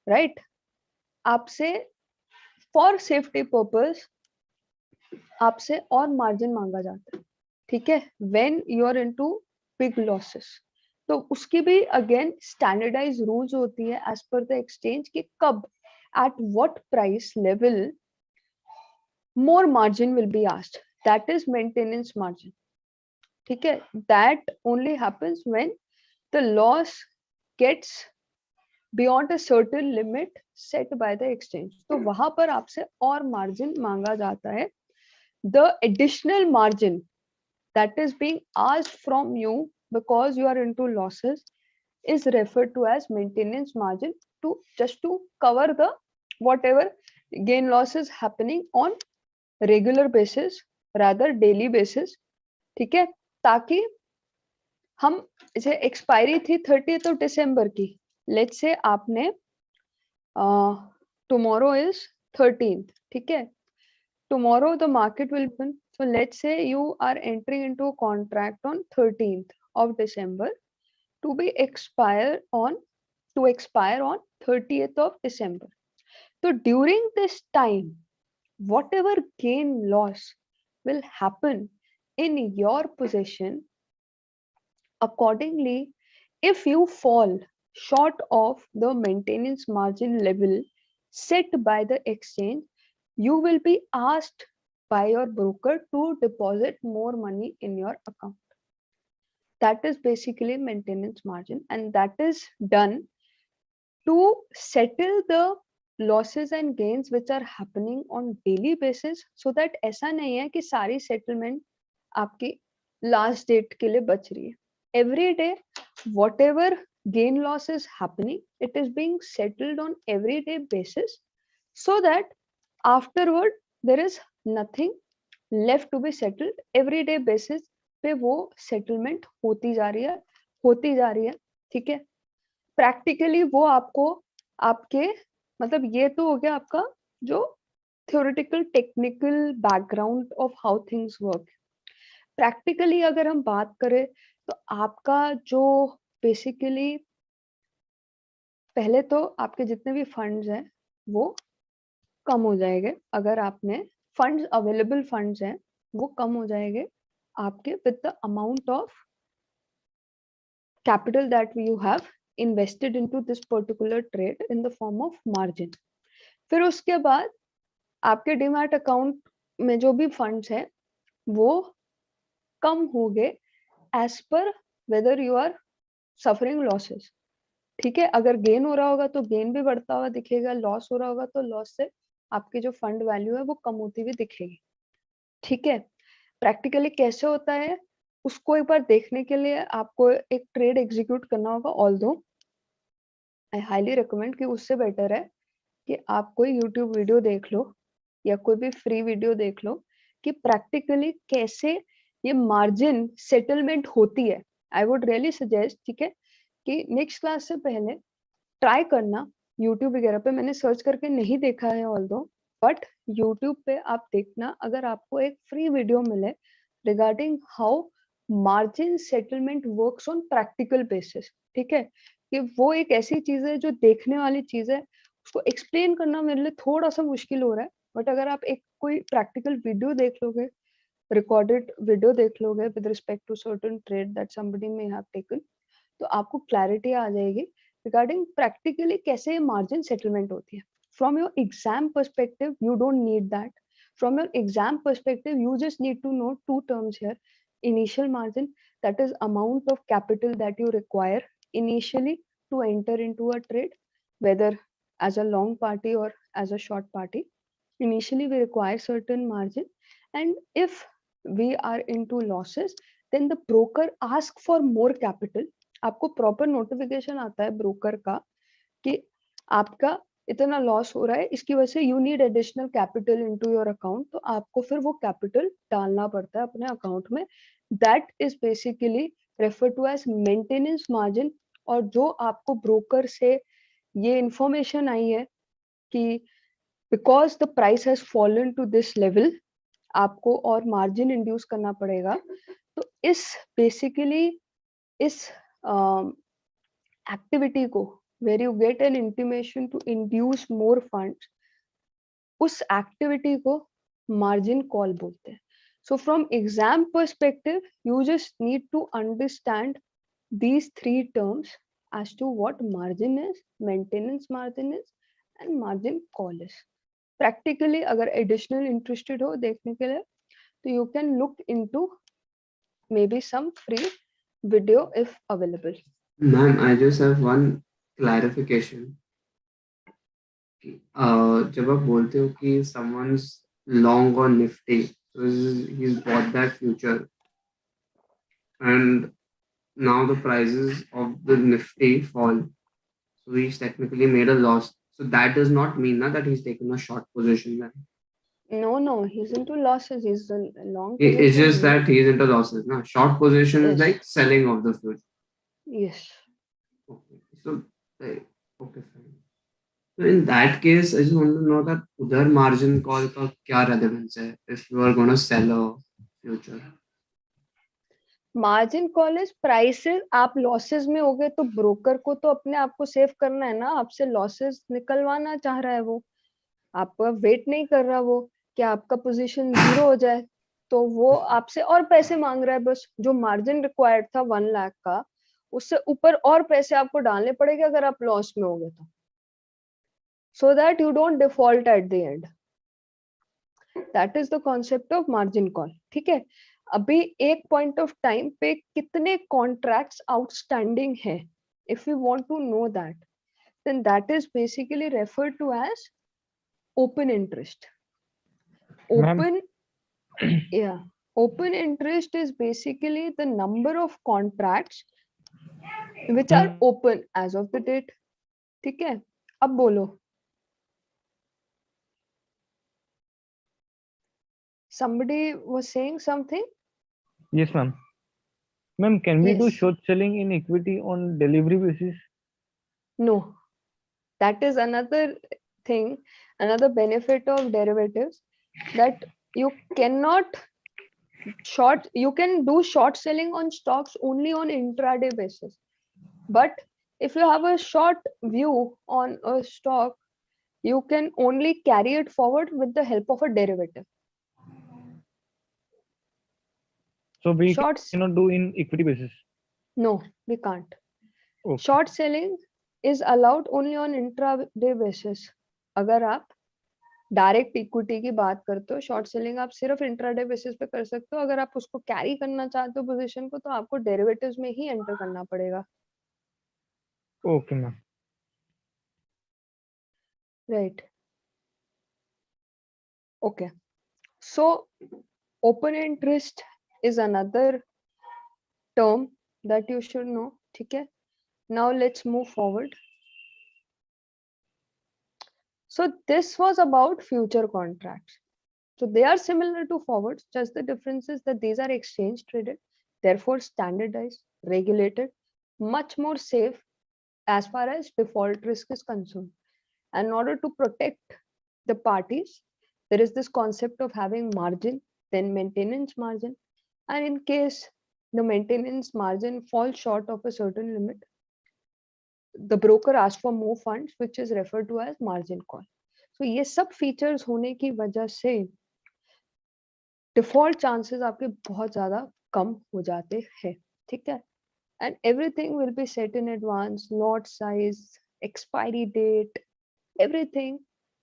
राइट, आपसे फॉर सेफ्टी पर्पस आपसे और मार्जिन मांगा जाता है. ठीक है, when you are into big losses, तो उसकी भी अगेन स्टैंडर्डाइज रूल्स होती है एज पर द एक्सचेंज कि कब at what price level more margin will be asked. That is maintenance margin. ठीक है, that only happens when the loss gets beyond a certain limit set by the exchange. तो वहां पर आपसे और margin मांगा जाता है. The additional margin that is being asked from you because you are into losses is referred to as maintenance margin, to just to cover the whatever gain losses happening on regular basis rather daily basis. ठीक है, ताकि हम जैसे expiry थी 30th of December की, let's say आपने tomorrow is 13th. ठीक है, tomorrow the market will open, so let's say you are entering into a contract on 13th of December to be expire on 30th of December. So during this time, whatever gain loss will happen in your possession, accordingly, if you fall short of the maintenance margin level set by the exchange, you will be asked by your broker to deposit more money in your account. That is basically maintenance margin, and that is done to settle the losses and gains which are happening on daily basis, so that ऐसा नहीं है कि सारी settlement आपकी last date के लिए बच रही है. Every day, whatever gain loss is happening, it is being settled on everyday basis, so that afterward there is nothing left to be settled. Everyday basis पे वो settlement होती जा रही है. ठीक है, प्रैक्टिकली वो आपको आपके मतलब ये तो हो गया आपका जो theoretical technical background of how things work. Practically अगर हम बात करें तो आपका जो बेसिकली पहले तो आपके जितने भी फंड्स हैं वो कम हो जाएंगे. अगर आपने फंड्स अवेलेबल फंड्स हैं वो कम हो जाएंगे आपके with the amount of capital that you have invested into this particular trade in the form of margin. फिर उसके बाद आपके डीमैट अकाउंट में जो भी फंड्स हैं वो कम हो गए as per whether you are suffering losses. ठीक है, अगर गेन हो रहा होगा तो गेन भी बढ़ता हुआ दिखेगा, लॉस हो रहा होगा तो लॉस से आपकी जो फंड वैल्यू है वो कम होती हुई दिखेगी. ठीक है, प्रैक्टिकली कैसे होता है उसको एक बार देखने के लिए आपको एक ट्रेड एग्जीक्यूट करना होगा. ऑल्दो आई हाईली रिकमेंड कि उससे बेटर है कि आप कोई यूट्यूब वीडियो देख लो या कोई भी फ्री वीडियो देख लो कि प्रैक्टिकली कैसे ये मार्जिन सेटलमेंट होती है. आई वुड रियली सजेस्ट, ठीक है, कि नेक्स्ट क्लास से पहले ट्राई करना. यूट्यूब वगैरह पे मैंने सर्च करके नहीं देखा है ऑल्दो, बट यूट्यूब पे आप देखना अगर आपको एक फ्री वीडियो मिले regarding how margin settlement works on practical basis. ठीक है, कि वो एक ऐसी चीज है जो देखने वाली चीज है, उसको एक्सप्लेन करना मेरे लिए थोड़ा सा मुश्किल हो रहा है. बट अगर आप एक कोई प्रैक्टिकल वीडियो देख लोगे, रिकॉर्डेड वीडियो देख लोगे with respect to certain trade that somebody may have taken, तो आपको क्लैरिटी आ जाएगी रिगार्डिंग प्रैक्टिकली कैसे मार्जिन सेटलमेंट होती है. From your exam perspective you don't need that. From your exam perspective you just need to know two terms here. Initial margin, that is amount of capital that you require initially to enter into a trade, whether as a long party or as a short party. Initially we require certain margin, and if we are into losses then the broker ask for more capital. आपको proper notification आता है broker का कि आपका इतना loss हो रहा है, इसकी वजह से you need additional capital into your account, तो आपको फिर वो कैपिटल डालना पड़ता है अपने अकाउंट में. That is basically refer to as maintenance margin. और जो आपको ब्रोकर से ये इंफॉर्मेशन आई है कि because the price has fallen to this level आपको और मार्जिन इंड्यूस करना पड़ेगा, तो इस बेसिकली इस एक्टिविटी को where you get an intimation to induce more funds, उस एक्टिविटी को मार्जिन कॉल बोलते हैं. So from exam perspective you just need to understand these three terms as to what margin is, maintenance margin is, and margin call is. Practically अगर additional interested हो देखने के लिए तो you can look into maybe some free video if available. Ma'am, I just have one clarification. जब आप बोलते हो कि someone's long on Nifty, so he's bought that future, and now the prices of the Nifty fall, so he's technically made a loss. So that does not mean that he's taken a short position then. No, he's into losses. He's a long. It's just that he's into losses. No, short position is Yes. like selling of the future. Yes. Okay. So, okay, fine. So in that case, I just want to know that udhar margin call का क्या relevance है if you are going to sell a future? Margin call is prices. आप losses में हो गए तो broker को तो अपने आप को सेव करना है ना, आपसे लॉसेस निकलवाना चाह रहा है वो, आपका वेट नहीं कर रहा वो कि आपका पोजीशन 0 हो जाए, तो वो आपसे और पैसे मांग रहा है. बस जो मार्जिन रिक्वायर्ड था 1 लाख का, उससे ऊपर और पैसे आपको डालने पड़ेंगे अगर आप लॉस में हो गए तो, so that you don't default at the end. That is the concept of margin call. ठीक है, अभी एक पॉइंट ऑफ टाइम पे कितने कॉन्ट्रैक्ट्स आउटस्टैंडिंग है, if you want to know that, then that is basically referred to as open interest. Open interest is basically the number of contracts which are open as of the date. ठीक है, अब बोलो. Somebody was saying something. Yes, ma'am. Ma'am, can we do Yes. short selling in equity on delivery basis? No, that is another thing, another benefit of derivatives, that you cannot you can do short selling on stocks only on intraday basis, but if you have a short view on a stock, you can only carry it forward with the help of a derivative. So we Shorts, cannot do in equity basis. no, we can't. Okay. Short selling is allowed only on intraday basis. अगर आप direct equity की बात करते हो, short selling आप सिर्फ intraday basis पे कर सकते हो। अगर आप उसको कैरी करना चाहते हो पोजीशन को, तो आपको डेरिवेटिव्स में ही एंटर करना पड़ेगा। Okay ma'am. Right, okay. So open interest is another term that you should know, ठीक है। Now let's move forward. So this was about future contracts. So they are similar to forwards, just the difference is that these are exchange traded, therefore standardized, regulated, much more safe as far as default risk is concerned. And in order to protect the parties, there is this concept of having margin, then maintenance margin. And in case the maintenance margin falls short of a certain limit, the broker asks for more funds, which is referred to as margin call. So ये सब features होने की वजह से default chances आपके बहुत ज्यादा कम हो जाते हैं, ठीक है। And everything will be set in advance, lot size, expiry date, everything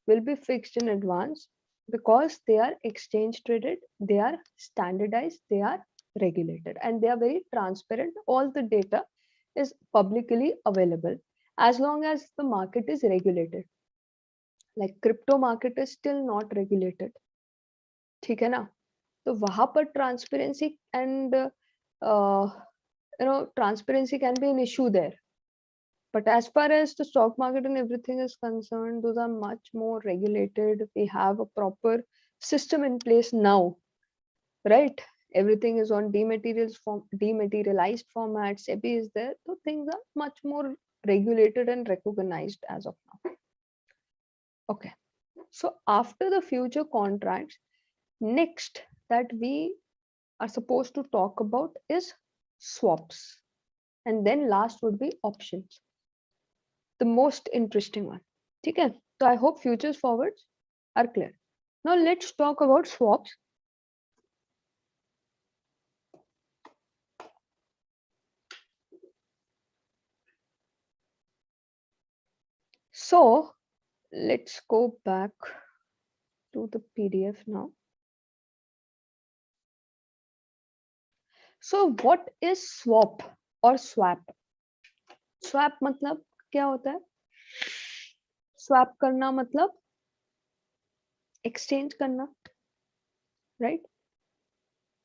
will be fixed in advance because they are exchange traded, they are standardized, they are regulated, and they are very transparent. All the data is publicly available as long as the market is regulated. Like crypto market is still not regulated, ठीक है ना। तो वहां पर transparency and transparency can be an issue there. But as far as the stock market and everything is concerned, those are much more regulated. We have a proper system in place now, right? Everything is on dematerialized format. SEBI is there, so things are much more regulated and recognized as of now. Okay, so after the future contracts, next that we are supposed to talk about is swaps, and then last would be options, the most interesting one. Okay, so I hope futures forwards are clear. Now let's talk about swaps. So let's go back to the PDF now. So what is swap or swap? Swap मतलब क्या होता है? Swap करना मतलब exchange करना, right?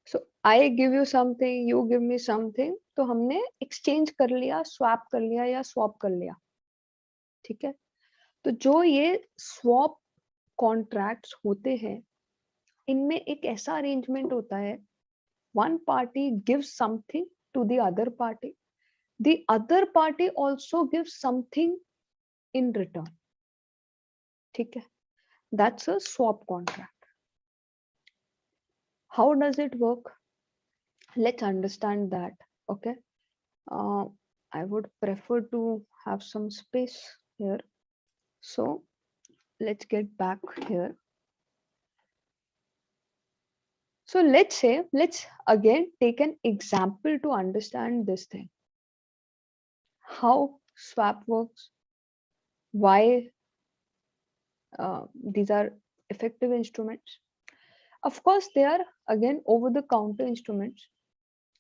So I give you something, you give me something, तो हमने exchange कर लिया, swap कर लिया या swap कर लिया, ठीक है। तो जो ये swap contracts होते हैं, इनमें एक ऐसा arrangement होता है, one party gives something to the other party, the other party also gives something in return, ठीक है। That's a swap contract. How does it work? Let's understand that. Okay, I would prefer to have some space here, so let's get back here. So let's again take an example to understand this thing, how swap works, why these are effective instruments. Of course, they are again over-the-counter instruments,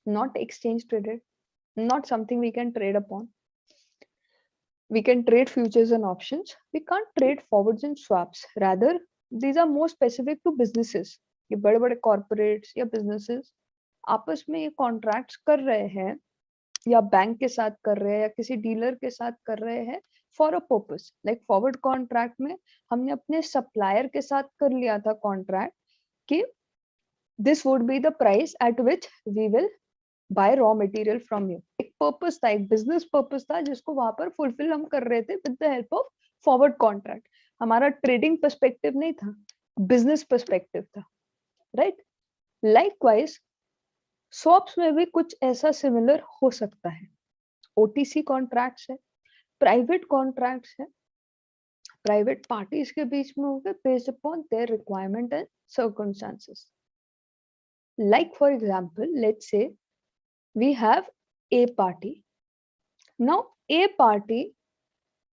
not exchange traded, not something we can trade upon. We can trade futures and options. We can't trade forwards and swaps. Rather, these are more specific to businesses. ये बड़े बड़े corporates या businesses आपस में ये contracts कर रहे हैं, या बैंक के साथ कर रहे हैं, या किसी डीलर के साथ कर रहे हैं for a purpose. Like forward contract में हमने अपने supplier के साथ कर लिया था contract कि this would be the price at which we will buy raw material from you. एक पर्पस था, एक बिजनेस पर्पस था जिसको वहां पर फुलफिल हम कर रहे थे with the help of forward contract. हमारा ट्रेडिंग पर्सपेक्टिव नहीं था, बिजनेस पर्सपेक्टिव था, राइट. लाइकवाइज स्वैप्स में भी कुछ ऐसा सिमिलर हो सकता है. ओटीसी कॉन्ट्रैक्ट्स है, प्राइवेट कॉन्ट्रैक्ट्स है, प्राइवेट पार्टीज के बीच में होंगे based upon their requirement and circumstances. Like for example, let's say we have a party. Now a party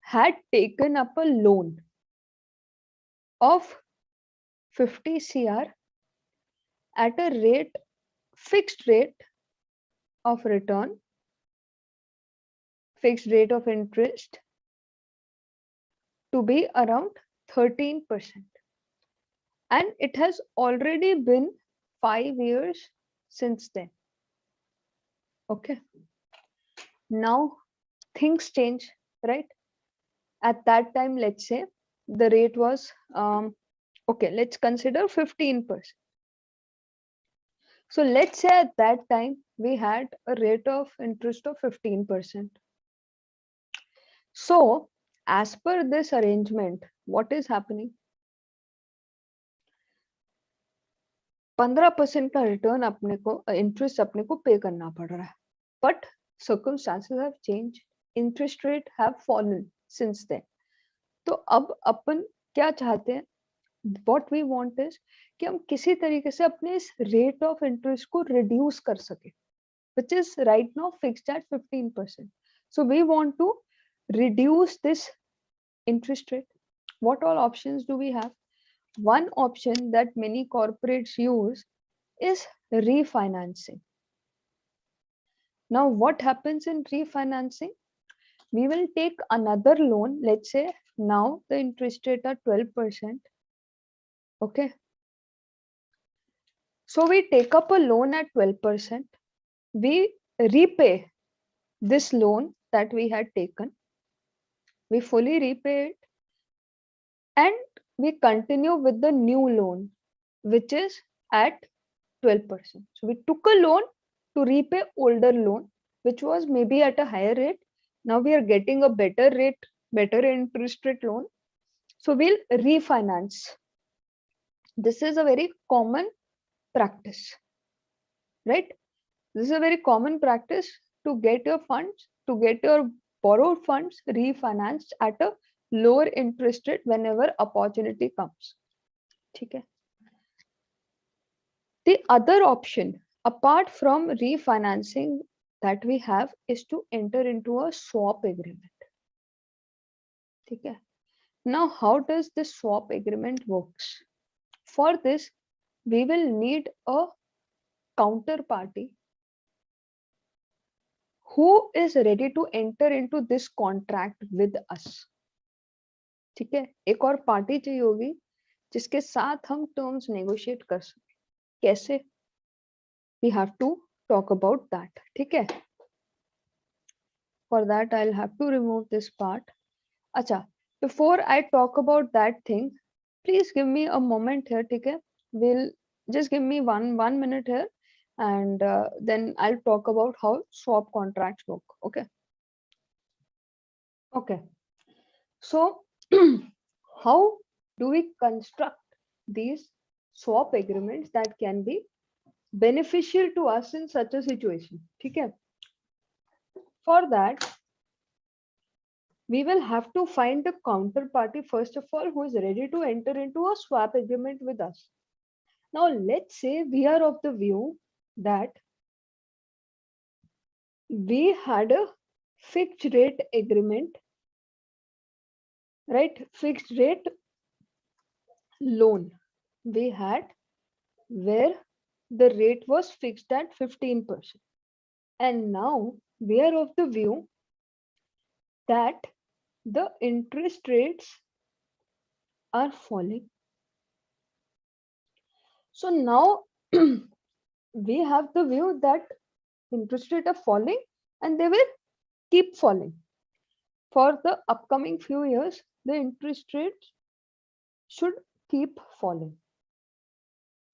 had taken up a loan of 50 CR at a rate, fixed rate of return, fixed rate of interest to be around 13%. And it has already been 5 years since then. Okay. Now things change, right? At that time, let's say the rate was, okay, let's consider 15%. So let's say at that time we had a rate of interest of 15%. So as per this arrangement, what is happening? 15% का return अपने को, interest अपने को पे करना पड़ रहा है. But circumstances have changed. Interest rate have fallen since then. तो अब अपन क्या चाहते हैं? What we want is कि हम किसी तरीके से अपने इस rate of interest को reduce कर सके, which is right now fixed at 15%. So we want to reduce this interest rate. What all options do we have? One option that many corporates use is refinancing. Now, what happens in refinancing? We will take another loan. Let's say now the interest rate are 12%. Okay. So we take up a loan at 12%. We repay this loan that we had taken. We fully repay it. And we continue with the new loan, which is at 12%. So we took a loan to repay older loan, which was maybe at a higher rate. Now we are getting a better rate, better interest rate loan. So we'll refinance. This is a very common practice, right? This is a very common practice to get your funds, to get your borrowed funds refinanced at a lower interest rate whenever opportunity comes. Okay. The other option apart from refinancing that we have is to enter into a swap agreement. Okay. Now, how does this swap agreement works? For this, we will need a counterparty who is ready to enter into this contract with us. ठीक है, एक और party चाहिए होगी जिसके साथ हम terms negotiate कर सकें. कैसे? We have to talk about that. ठीक है. For that, I'll have to remove this part. अच्छा, before I talk about that thing, please give me a moment here. ठीक है. Will just give me one minute here, and then I'll talk about how swap contracts work. Okay. Okay. So how do we construct these swap agreements that can be beneficial to us in such a situation? Okay. For that, we will have to find a counterparty first of all who is ready to enter into a swap agreement with us. Now let's say we are of the view that we had a fixed rate agreement, right? Fixed rate loan we had where the rate was fixed at 15%. And now we are of the view that the interest rates are falling. So now we have the view that interest rates are falling and they will keep falling. For the upcoming few years, the interest rates should keep falling.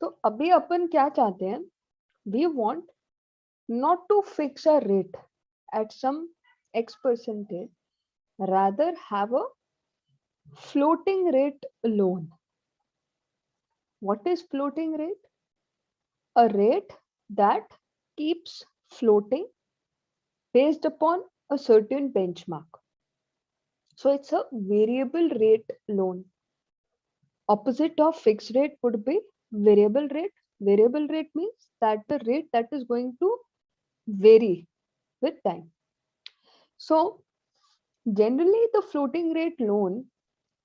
So अभी अपन क्या चाहते हैं? We want not to fix a rate at some X percentage, rather have a floating rate loan. What is floating rate? A rate that keeps floating based upon a certain benchmark. So it's a variable rate loan. Opposite of fixed rate would be variable rate. Variable rate means that the rate that is going to vary with time. So generally the floating rate loan,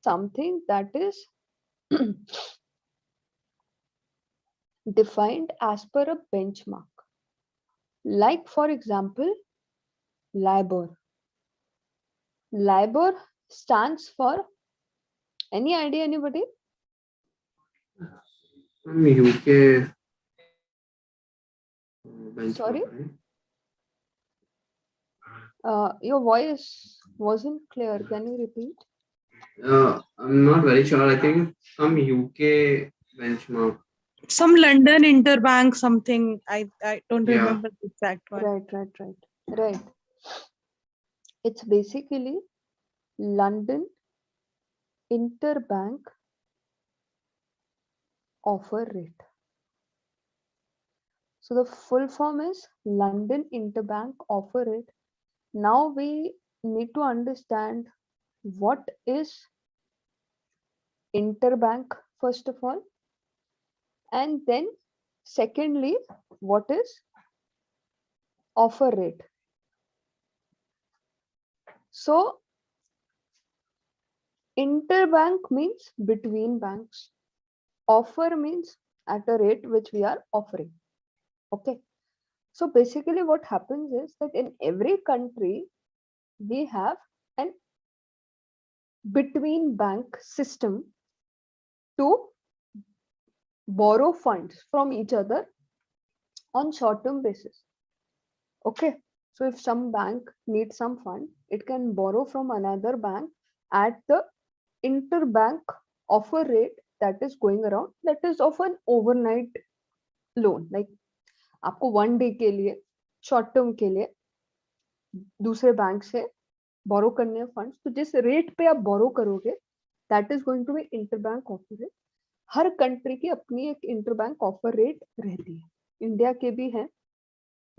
something that is defined as per a benchmark. Like, for example, LIBOR. LIBOR stands for, any idea, anybody? From UK benchmark, Sorry? right? Your voice wasn't clear. Can you repeat? I'm not very sure. I think some UK benchmark. Some London interbank something. I don't Yeah. remember the exact one. Right. It's basically London interbank offer rate. So the full form is London interbank offer rate. Now we need to understand what is interbank first of all, and then secondly, what is offer rate. So interbank means between banks. Offer means at a rate which we are offering. Okay. So basically what happens is that in every country, we have an between bank system to borrow funds from each other on short-term basis. Okay. So if some bank needs some fund, it can borrow from another bank at the interbank offer rate that is going around, that is of an overnight loan. Like आपको 1 day के लिए short term के लिए दूसरे bank से बोरो करने हैं funds, तो जिस रेट पे आप बोरो करोगे that is going to be interbank offer rate. हर कंट्री की अपनी एक इंटरबैंक ऑफर रेट रहती है. इंडिया के भी है,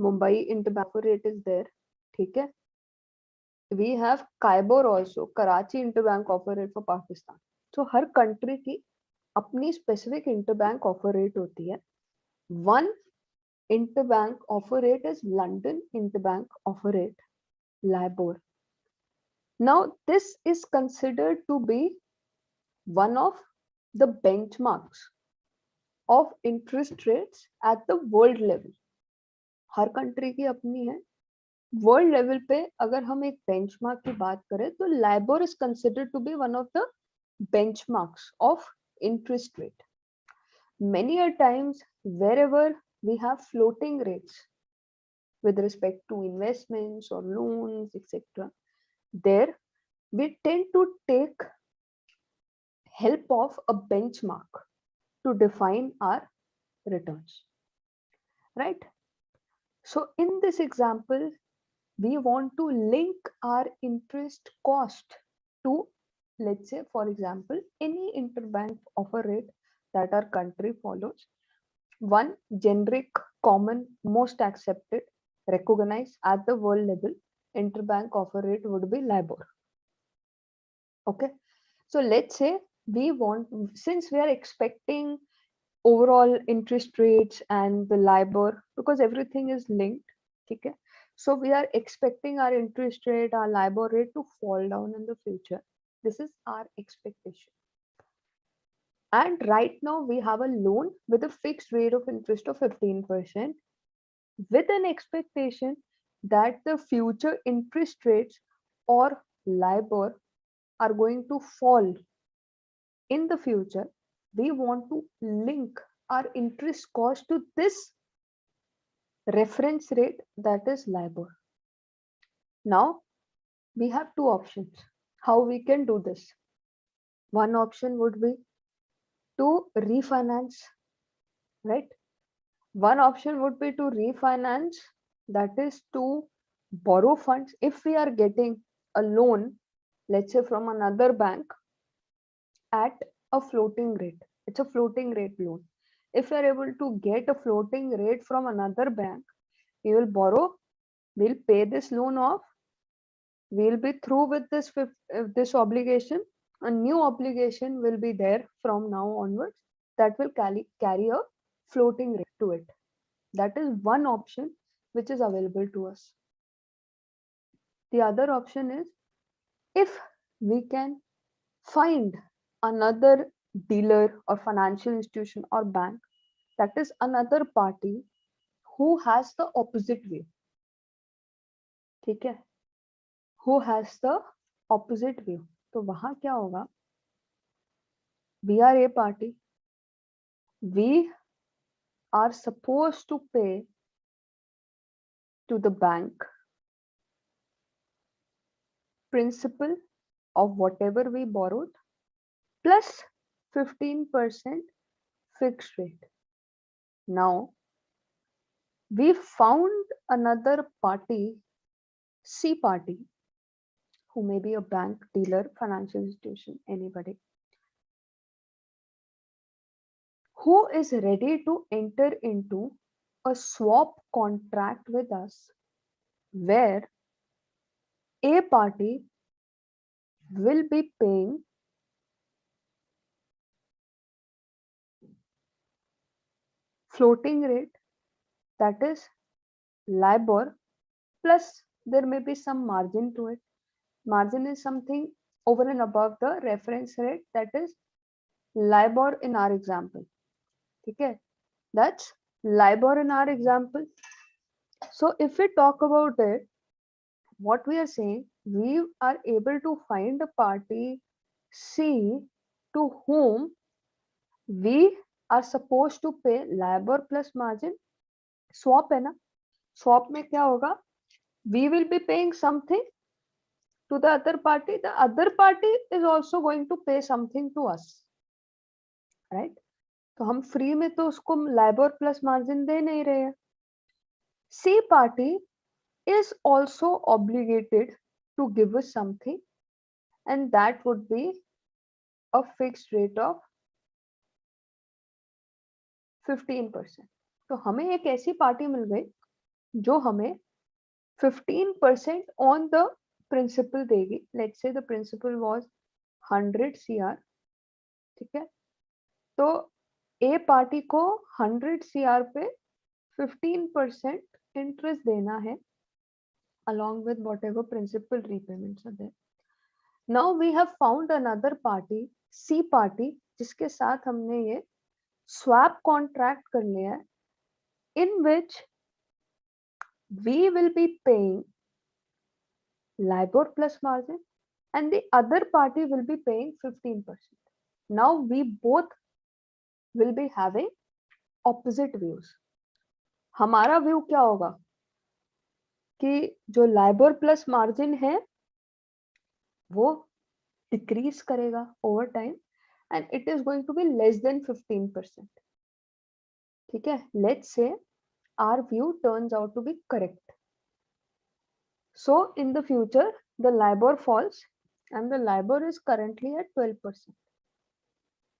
Mumbai interbank offer rate is there. ठीक है. We have KIBOR also, Karachi interbank offer rate for Pakistan. तो हर कंट्री की अपनी स्पेसिफिक इंटरबैंक ऑफर रेट होती है. One interbank offer rate is London interbank offer rate, LIBOR. Now this is considered to be one of the benchmarks of interest rates at the world level. Her country की अपनी है. World level पे अगर हम एक benchmark की बात करें तो LIBOR is considered to be one of the benchmarks of interest rate. Many a times wherever we have floating rates with respect to investments or loans, etc., there we tend to take help of a benchmark to define our returns, right? So in this example, we want to link our interest cost to, let's say, for example, any interbank offer rate that our country follows. One generic, common, most accepted, recognized at the world level interbank offer rate would be LIBOR. Okay. So let's say we want, since we are expecting overall interest rates and the LIBOR, because everything is linked. Okay. So we are expecting our interest rate, our LIBOR rate to fall down in the future. This is our expectation. And right now we have a loan with a fixed rate of interest of 15%, with an expectation that the future interest rates or LIBOR are going to fall in the future. We want to link our interest cost to this reference rate, that is LIBOR. Now we have two options how we can do this. One option would be to refinance, right? One option would be to refinance, that is to borrow funds. If we are getting a loan, let's say from another bank at a floating rate, it's a floating rate loan. If we are able to get a floating rate from another bank, we will borrow, we'll pay this loan off, we'll be through with this obligation. A new obligation will be there from now onwards that will carry a floating rate to it. That is one option which is available to us. The other option is, if we can find another dealer or financial institution or bank that is another party who has the opposite view. ठीक है, who has the opposite view. तो वहां क्या होगा, we are a party, we are supposed to pay to the bank principal of whatever we borrowed plus 15% fixed rate. Now we found another party, C party, who may be a bank, dealer, financial institution, anybody, who is ready to enter into a swap contract with us where A party will be paying floating rate, that is LIBOR, plus there may be some margin to it. Margin is something over and above the reference rate, that is LIBOR in our example. Okay, that's LIBOR in our example. So if we talk about it, what we are saying, we are able to find a party C to whom we are supposed to pay LIBOR plus margin. Swap है ना, swap में क्या होगा, we will be paying something to the other party is also going to pay something to us, right? तो हम free में तो उसको LIBOR plus margin दे नहीं रहे हैं. C party is also obligated to give us something, and that would be a fixed rate of 15%. तो हमें एक ऐसी पार्टी मिल गई जो हमें 15% on the principal देगी. Let's say the principal was 100 CR. ठीक है, तो A पार्टी को 100 CR पे 15% interest देना है along with whatever principal repayments are there. Now we have found another party, C party, जिसके साथ हमने ये swap contract कर लिया है, in which we will be paying LIBOR plus margin and the other party will be paying 15%. Now we both will be having opposite views. हमारा view क्या होगा कि जो LIBOR plus margin है वो decrease करेगा over time and it is going to be less than 15%. ठीक है, let's say our view turns out to be correct. So in the future the LIBOR falls and the LIBOR is currently at 12%.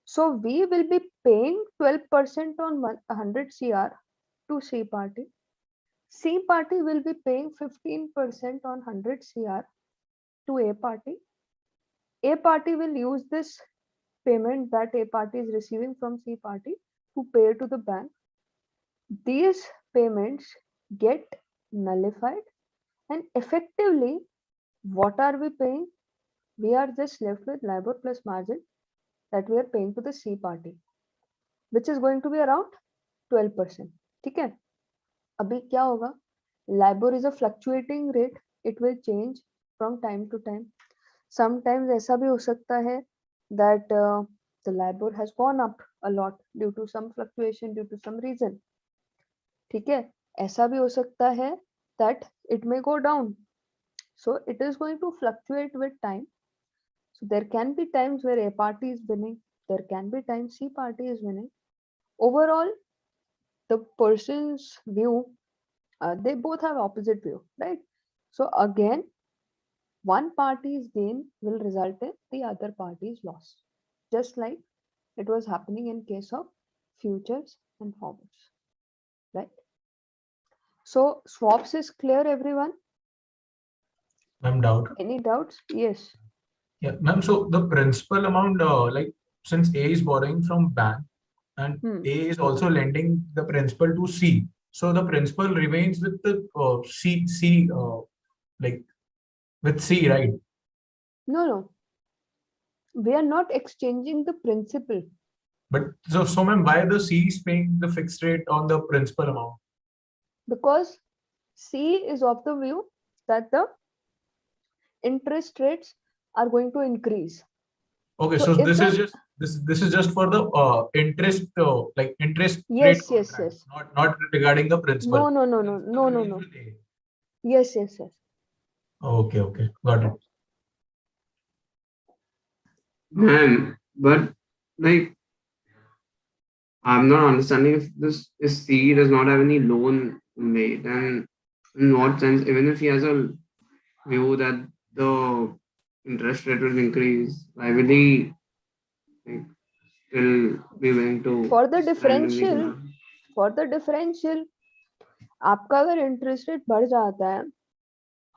So we will be paying 12% on 100 CR to C party. C party will be paying 15% on 100 CR to A party. A party will use this payment that A party is receiving from C party to pay to the bank. These payments get nullified and effectively what are we paying? We are just left with LIBOR plus margin that we are paying to the C party, which is going to be around 12%. ठीक है, अभी क्या होगा, LIBOR is a fluctuating rate, it will change from time to time. Sometimes ऐसा भी हो सकता है that the LIBOR has gone up a lot due to some fluctuation, due to some reason. ठीक है, ऐसा भी हो सकता है that it may go down. So it is going to fluctuate with time. So there can be times where A party is winning, there can be times C party is winning. Overall, the person's view, they both have opposite view, right? So again, one party's gain will result in the other party's loss, just like it was happening in case of futures and forwards, right? So swaps is clear, everyone? Ma'am, doubt. Any doubts? Yes. Yeah, ma'am. So the principal amount, like since A is borrowing from bank and A is also lending the principal to C, so the principal remains with the C, like with C, right? No, we are not exchanging the principal. But so ma'am, why the C is paying the fixed rate on the principal amount? Because C is of the view that the interest rates are going to increase. Okay, So so if this is the just this is just for the interest like interest rate yes, contract, yes. not regarding the principal. No. Principal remains with A. Yes. Okay, got it. Man, but like I'm not understanding if this if C does not have any loan made, and in what sense, even if he has a view that the interest rate will increase, why will he like still be willing to For the spend in these differential, manner? आपका अगर interest rate बढ़ जाता है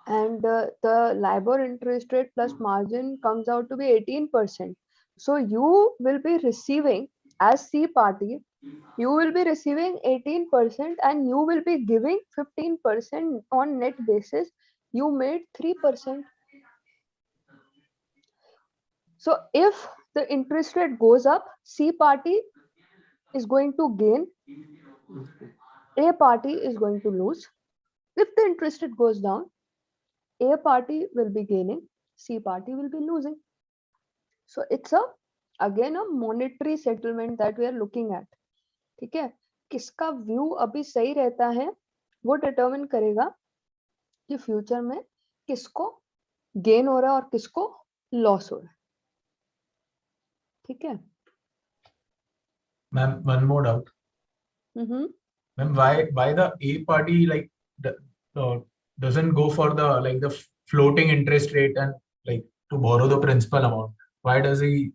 and the LIBOR interest rate plus margin comes out to be 18%. So you will be receiving, as C party, you will be receiving 18% and you will be giving 15% on net basis. You made 3%. So if the interest rate goes up, C party is going to gain, A party is going to lose. If the interest rate goes down, A party will be gaining, C party will be losing. So it's again a monetary settlement that we are looking at. ठीक है, किसका view अभी सही रहता है वो determine करेगा कि फ्यूचर में किसको गेन हो रहा है और किसको लॉस हो रहा है. ठीक है. Ma'am, one more doubt. Ma'am, why the A party like doesn't go for the like the floating interest rate and like to borrow the principal amount? Why does he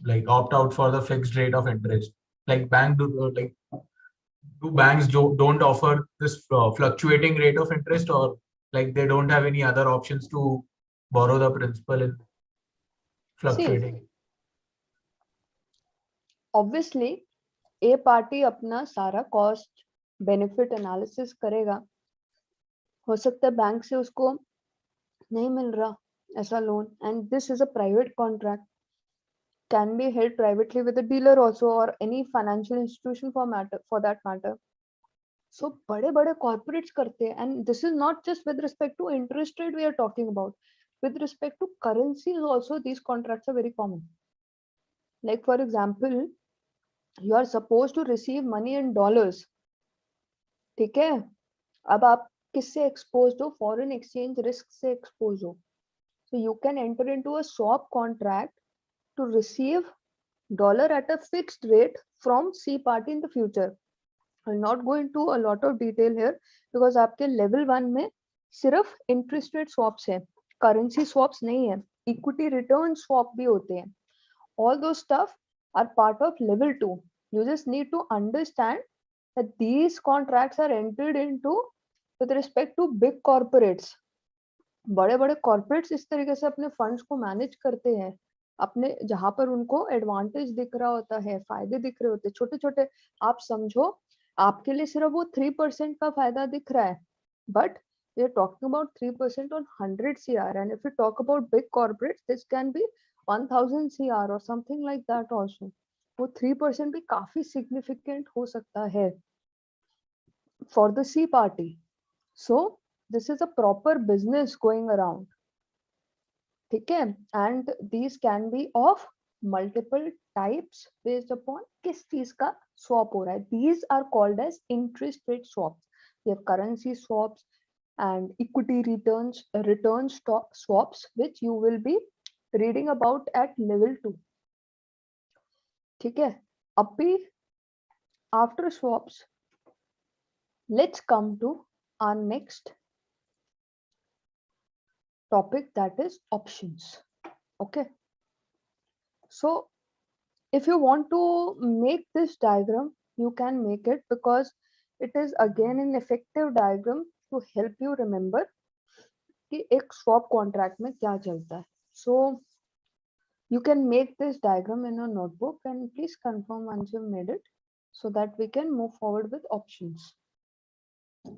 like opt out for the fixed rate of interest? Like do banks don't offer this fluctuating rate of interest, or like they don't have any other options to borrow the principal in fluctuating? Obviously A party अपना सारा cost benefit analysis करेगा. हो सकता है bank से उसको नहीं मिल रहा ऐसा loan, and this is a private contract, can be held privately with a dealer also or any financial institution for that matter. So बड़े corporates करते हैं, and this is not just with respect to interest rate we are talking about. With respect to currencies also, these contracts are very common. Like for example, you are supposed to receive money in dollars. ठीक है, अब आप किससे exposed हो? Foreign exchange risk से exposed हो. So you can enter into a swap contract to receive dollar at a fixed rate from C party in the future. I'll not go into a lot of detail here because आपके level 1 में सिर्फ interest rate swaps है, currency swaps नहीं है, equity return swap भी होते हैं. All those stuff are part of level 2. You just need to understand that these contracts are entered into with respect to big corporates. बड़े corporates इस तरीके से अपने funds को manage करते हैं, अपने जहां पर उनको एडवांटेज दिख रहा होता है, फायदे दिख रहे होते हैं, छोटे छोटे. आप समझो आपके लिए सिर्फ वो 3% का फायदा दिख रहा है, but we are talking about 3% on 100 CR, and if we talk about big corporates, this can be 1000 CR or something like that also. वो 3% भी काफी significant हो सकता है for the C party. So this is a proper business going around. ठीक है, and these can be of multiple types based upon किस चीज का swap हो रहा है. These are called as interest rate swaps. We have currency swaps and equity return swaps, which you will be reading about at level 2. ठीक है, अभी after swaps, let's come to our next topic, that is options. Okay, so if you want to make this diagram, you can make it because it is again an effective diagram to help you remember कि एक swap contract में क्या चलता है. So you can make this diagram in a notebook and please confirm once you've made it so that we can move forward with options.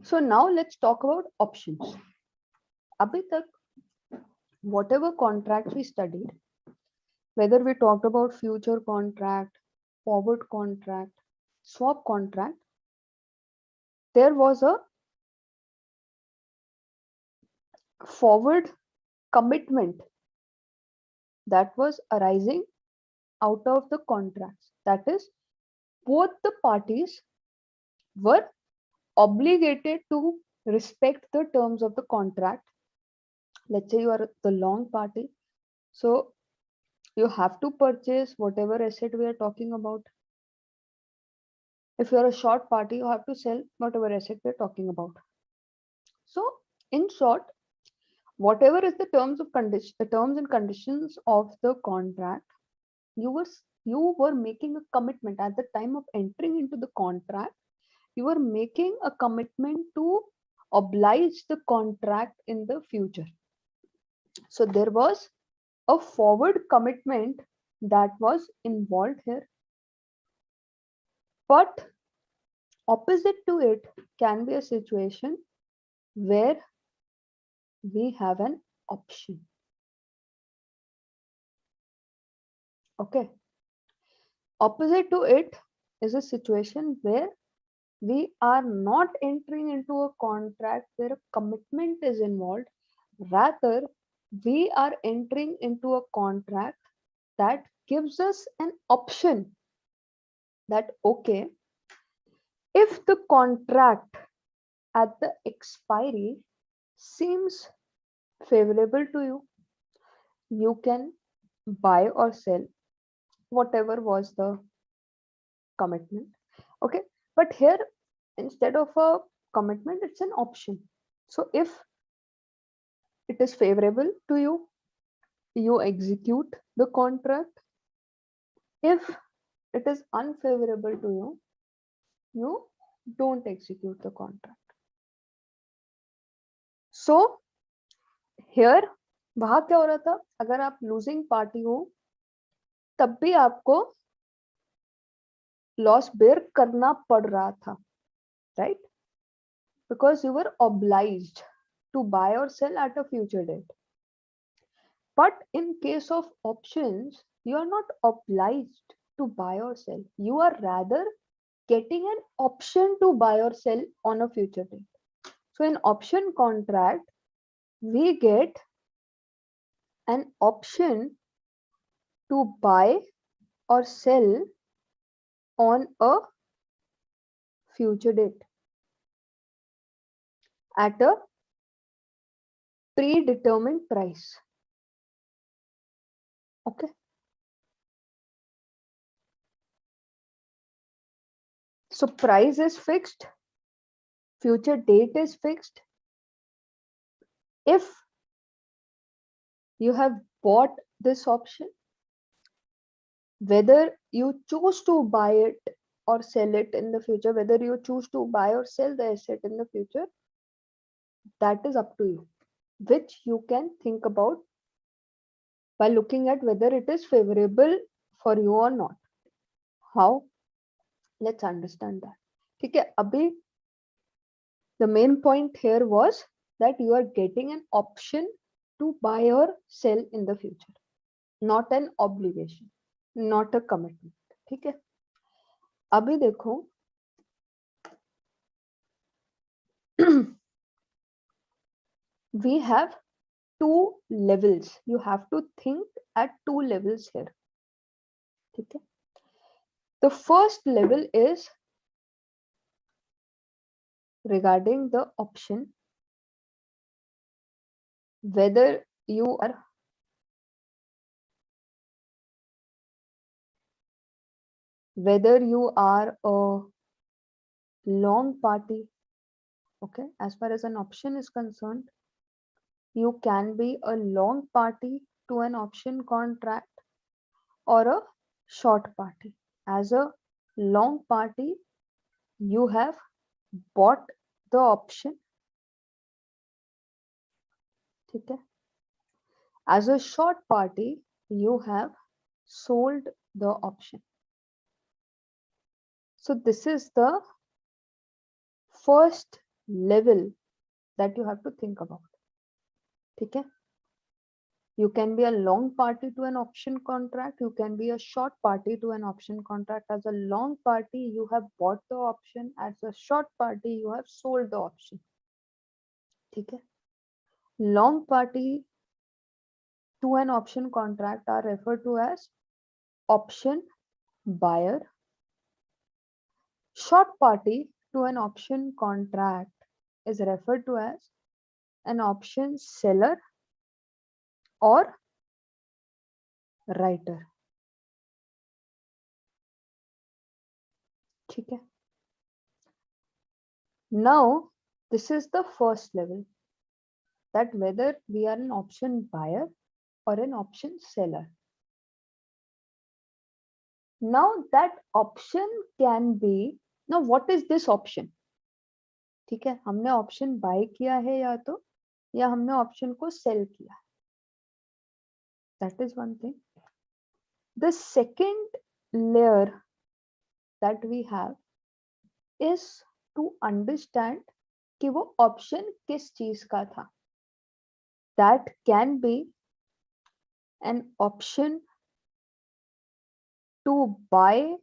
So now let's talk about options. अभी तक whatever contracts we studied, whether we talked about future contract, forward contract, swap contract, there was a forward commitment that was arising out of the contracts. That is, both the parties were obligated to respect the terms of the contract. Let's say you are the long party, so you have to purchase whatever asset we are talking about. If you are a short party, you have to sell whatever asset we are talking about. So in short, whatever is the terms and conditions of the contract, you were making a commitment at the time of entering into the contract. You were making a commitment to oblige the contract in the future. So there was a forward commitment that was involved here. But opposite to it can be a situation where we have an option. Okay. Opposite to it is a situation where we are not entering into a contract where a commitment is involved. Rather, we are entering into a contract that gives us an option that, okay, if the contract at the expiry seems favorable to you, you can buy or sell whatever was the commitment. Okay, but here instead of a commitment, it's an option. So if it is favorable to you, you execute the contract. If it is unfavorable to you, you don't execute the contract. So here वहां क्या हो रहा था, अगर आप losing party हो तब भी आपको लॉस बेयर करना पड़ रहा था, right? Because you were obliged to buy or sell at a future date. But in case of options, you are not obliged to buy or sell. You are rather getting an option to buy or sell on a future date. So in option contract, we get an option to buy or sell on a future date at a predetermined price. Okay. So price is fixed, future date is fixed. If you have bought this option, whether you choose to buy it or sell it in the future, whether you choose to buy or sell the asset in the future, that is up to you, which you can think about by looking at whether it is favorable for you or not. How? Let's understand that. Okay, abhi the main point here was that you are getting an option to buy or sell in the future, not an obligation, not a commitment. ठीक है, अभी देखो we have two levels. You have to think at two levels here. ठीक है, the first level is regarding the option, whether you are a long party. Okay, as far as an option is concerned, you can be a long party to an option contract or a short party. As a long party, you have bought the option. ठीक है, as a short party, you have sold the option. So this is the first level that you have to think about. ठीक है, You can be a long party to an option contract. You can be a short party to an option contract. As a long party, you have bought the option. As a short party, you have sold the option. ठीक है? Long party to an option contract are referred to as option buyer. Short party to an option contract is referred to as an option seller or writer. ठीक है? Now, this is the first level, that whether we are an option buyer or an option seller. Now that option can be, now what is this option? ठीक है, हमने option buy किया है या हमने option को sell किया. That is one thing. The second layer that we have is to understand कि वो option किस चीज का था. That can be an option to buy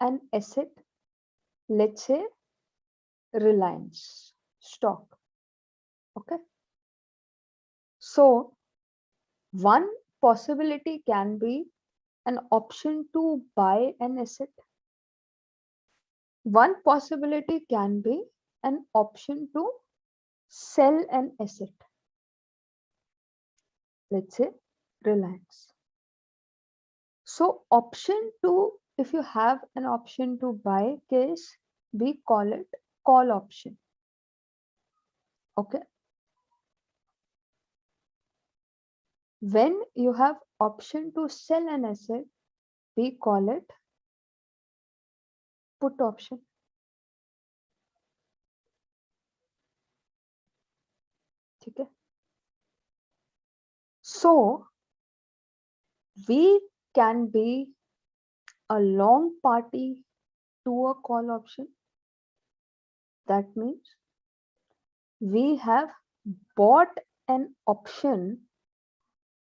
an asset, let's say Reliance stock. Okay. So one possibility can be an option to buy an asset. One possibility can be an option to sell an asset, let's say Reliance. So option to, if you have an option to buy case, we call it call option. Okay. When you have option to sell an asset, we call it put option. ठीक है? So we can be a long party to a call option. That means we have bought an option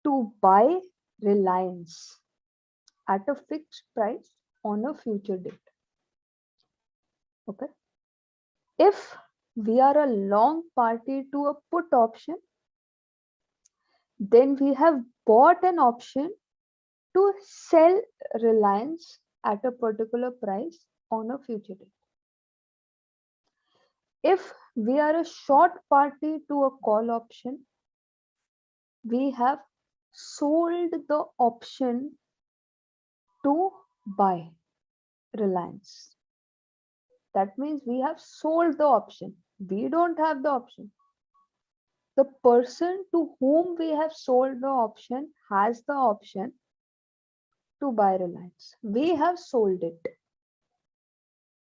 to buy Reliance at a fixed price on a future date. Okay. If we are a long party to a put option, then we have bought an option to sell Reliance at a particular price on a future date. If we are a short party to a call option, we have sold the option to buy Reliance. That means we have sold the option. We don't have the option. The person to whom we have sold the option has the option to buy Reliance. We have sold it.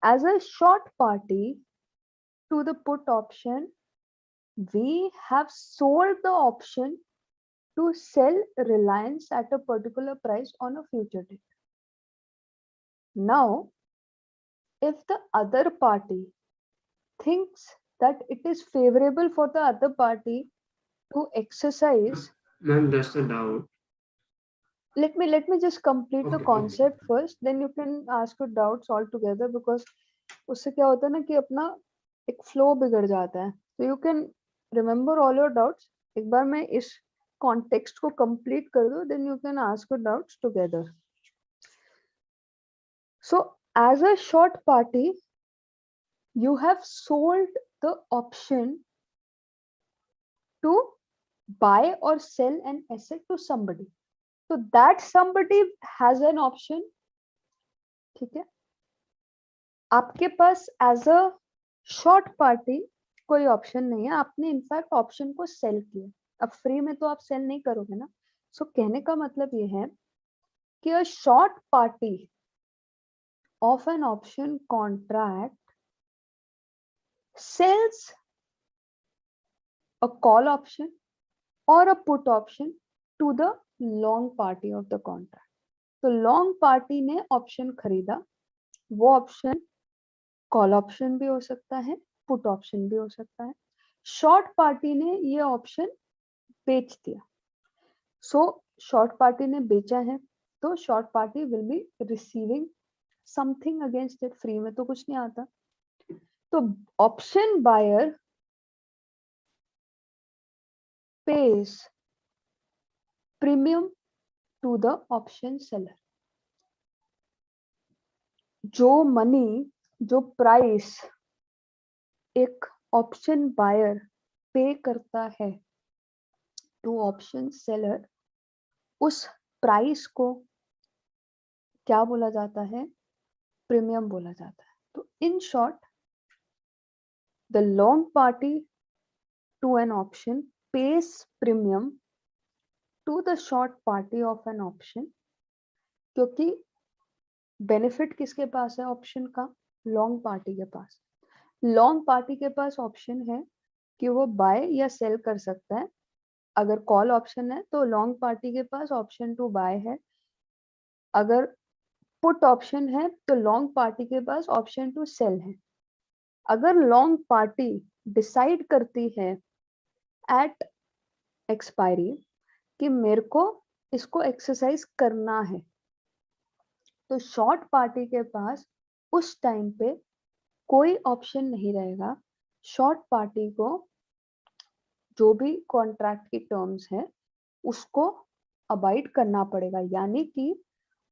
As a short party to the put option, we have sold the option to sell Reliance at a particular price on a future date. Now, if the other party thinks that it is favorable for the other party to exercise, Ma'am, just a doubt. let me just complete the Okay, concept first, then you can ask your doubts all together, because उससे क्या होता है ना कि अपना एक flow बिगड़ जाता है. So you can remember all your doubts. एक बार मैं इस context को complete कर दूं, then you can ask your doubts together. So as a short party, you have sold the option to buy or sell an asset to somebody. So that somebody has an option. ठीक है? आपके पास as a short party कोई option नहीं है. आपने in fact option को sell किया. अब फ्री में तो आप सेल नहीं करोगे ना. सो कहने का मतलब ये है कि a short party of an option contract sells a call option or a put option to the long party of the contract. तो long party ने option खरीदा. वो option call option भी हो सकता है, put option भी हो सकता है. Short party ने ये option बेच दिया, सो शॉर्ट पार्टी ने बेचा है, तो short party will be receiving something against it, free में तो कुछ नहीं आता। तो option buyer pays premium to the option seller। जो मनी, जो प्राइस एक ऑप्शन बायर पे करता है टू ऑप्शन सेलर, उस प्राइस को क्या बोला जाता है? प्रीमियम बोला जाता है। तो in short, the long party to an option pays premium to the short party of an option, क्योंकि बेनिफिट किसके पास है ऑप्शन का? लॉन्ग पार्टी के पास। लॉन्ग पार्टी के पास ऑप्शन है कि वो बाय या सेल कर सकता है। अगर कॉल ऑप्शन है तो लॉन्ग पार्टी के पास ऑप्शन टू बाय है। अगर पुट ऑप्शन है तो लॉन्ग पार्टी के पास ऑप्शन टू सेल है। अगर लॉन्ग पार्टी डिसाइड करती है एट एक्सपायरी कि मेरे को इसको एक्सरसाइज करना है, तो शॉर्ट पार्टी के पास उस टाइम पे कोई ऑप्शन नहीं रहेगा। शॉर्ट पार्टी को जो भी कॉन्ट्रैक्ट की टर्म्स है उसको अबाइड करना पड़ेगा। यानी कि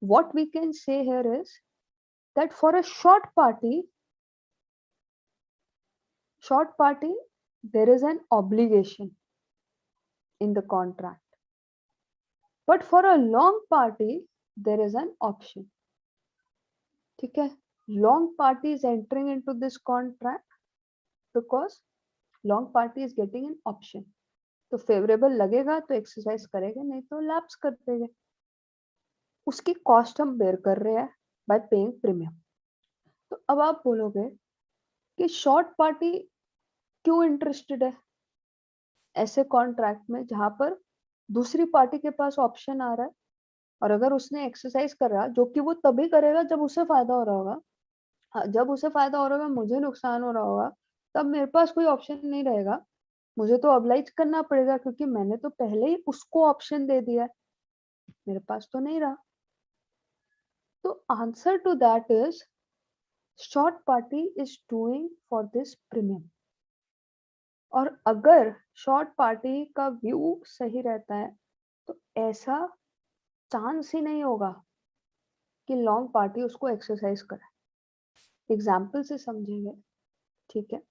what we can say here is that for a short party there is an obligation in the contract, but for a long party there is an option। ठीक है, long party is entering into this contract because long party is getting an option। तो favourable लगेगा तो exercise करेगा, नहीं तो lapse कर देगा। उसकी कॉस्ट हम बेयर कर रहे हैं बाय पेइंग प्रीमियम। तो अब आप बोलोगे कि शॉर्ट पार्टी क्यों इंटरेस्टेड है ऐसे कॉन्ट्रैक्ट में जहां पर दूसरी पार्टी के पास ऑप्शन आ रहा है, और अगर उसने एक्सरसाइज कर रहा, जो कि वो तभी करेगा जब उसे फायदा हो रहा होगा। हाँ, जब उसे फायदा हो रहा होगा, मुझे नुकसान हो रहा होगा, तब मेरे पास कोई ऑप्शन नहीं रहेगा, मुझे तो ऑब्लाइज करना पड़ेगा क्योंकि मैंने तो पहले ही उसको ऑप्शन दे दिया है, मेरे पास तो नहीं रहा। तो answer to that is short party is doing for this premium. और अगर शॉर्ट पार्टी का व्यू सही रहता है तो ऐसा चांस ही नहीं होगा कि लॉन्ग पार्टी उसको एक्सरसाइज करे। एग्जाम्पल से समझेंगे, ठीक है।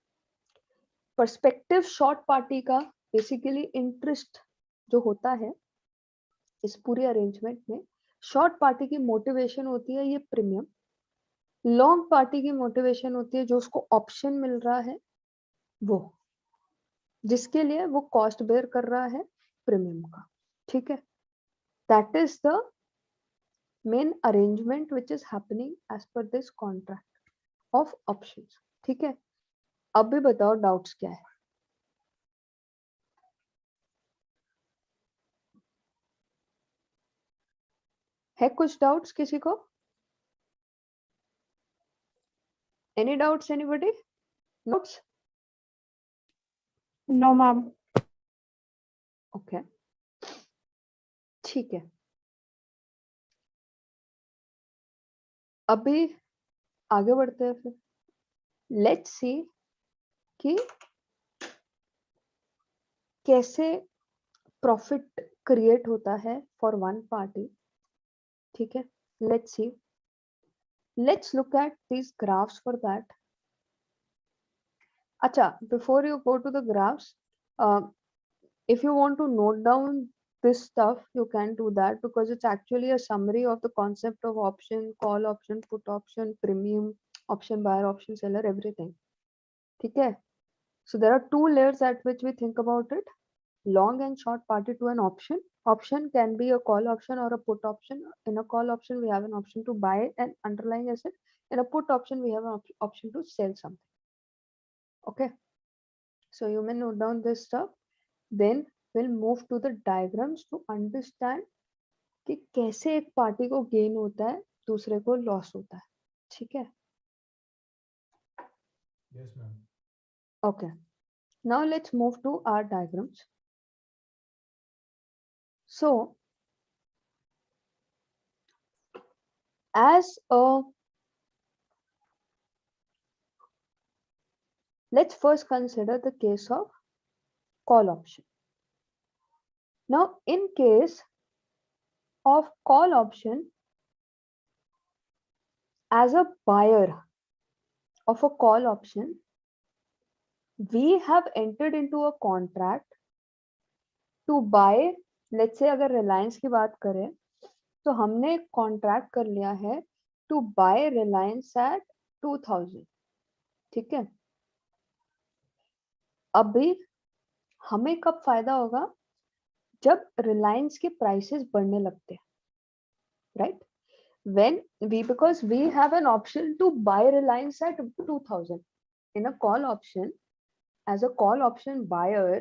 पर्सपेक्टिव शॉर्ट पार्टी का बेसिकली इंटरेस्ट जो होता है इस पूरी अरेंजमेंट में, शॉर्ट पार्टी की मोटिवेशन होती है ये प्रीमियम, लॉन्ग पार्टी की मोटिवेशन होती है जो उसको ऑप्शन मिल रहा है वो, जिसके लिए वो कॉस्ट बेयर कर रहा है प्रीमियम का। ठीक है, that is the main arrangement which is happening as per this contract of options. ठीक है, अब भी बताओ डाउट्स क्या है कुछ डाउट्स किसी को? Any doubts anybody? Doubts? No, ma'am. Okay, ठीक है। अभी आगे बढ़ते हैं फिर। लेट्स सी कि कैसे प्रॉफिट क्रिएट होता है फॉर वन पार्टी। ठीक है, let's see, let's look at these graphs for that. अच्छा, before you go to the graphs, if you want to note down this stuff you can do that, because it's actually a summary of the concept of option, call option, put option, premium, option buyer, option seller, everything. ठीक है, so there are two layers at which we think about it: long and short party to an option. Option can be a call option or a put option. In a call option we have an option to buy an underlying asset, in a put option we have an option to sell something. Okay, so you may note down this stuff, then we'll move to the diagrams to understand कि कैसे एक party को gain होता है दूसरे को loss होता है। ठीक है, Yes, ma'am. okay, now let's move to our diagrams. So as a, let's first consider the case of call option. Now, in case of call option, as a buyer of a call option, we have entered into a contract to buy, let's say अगर रिलायंस की बात करें तो हमने contract कर लिया है to bye Reliance eight 2000. ठीक है, अभी हमें कब फायदा होगा जब रिलायंस के प्राइसेस बढ़ने लगते हैं, right? when we, because we have an option to buy Reliance at 2000 in a call option. As a call option buyer,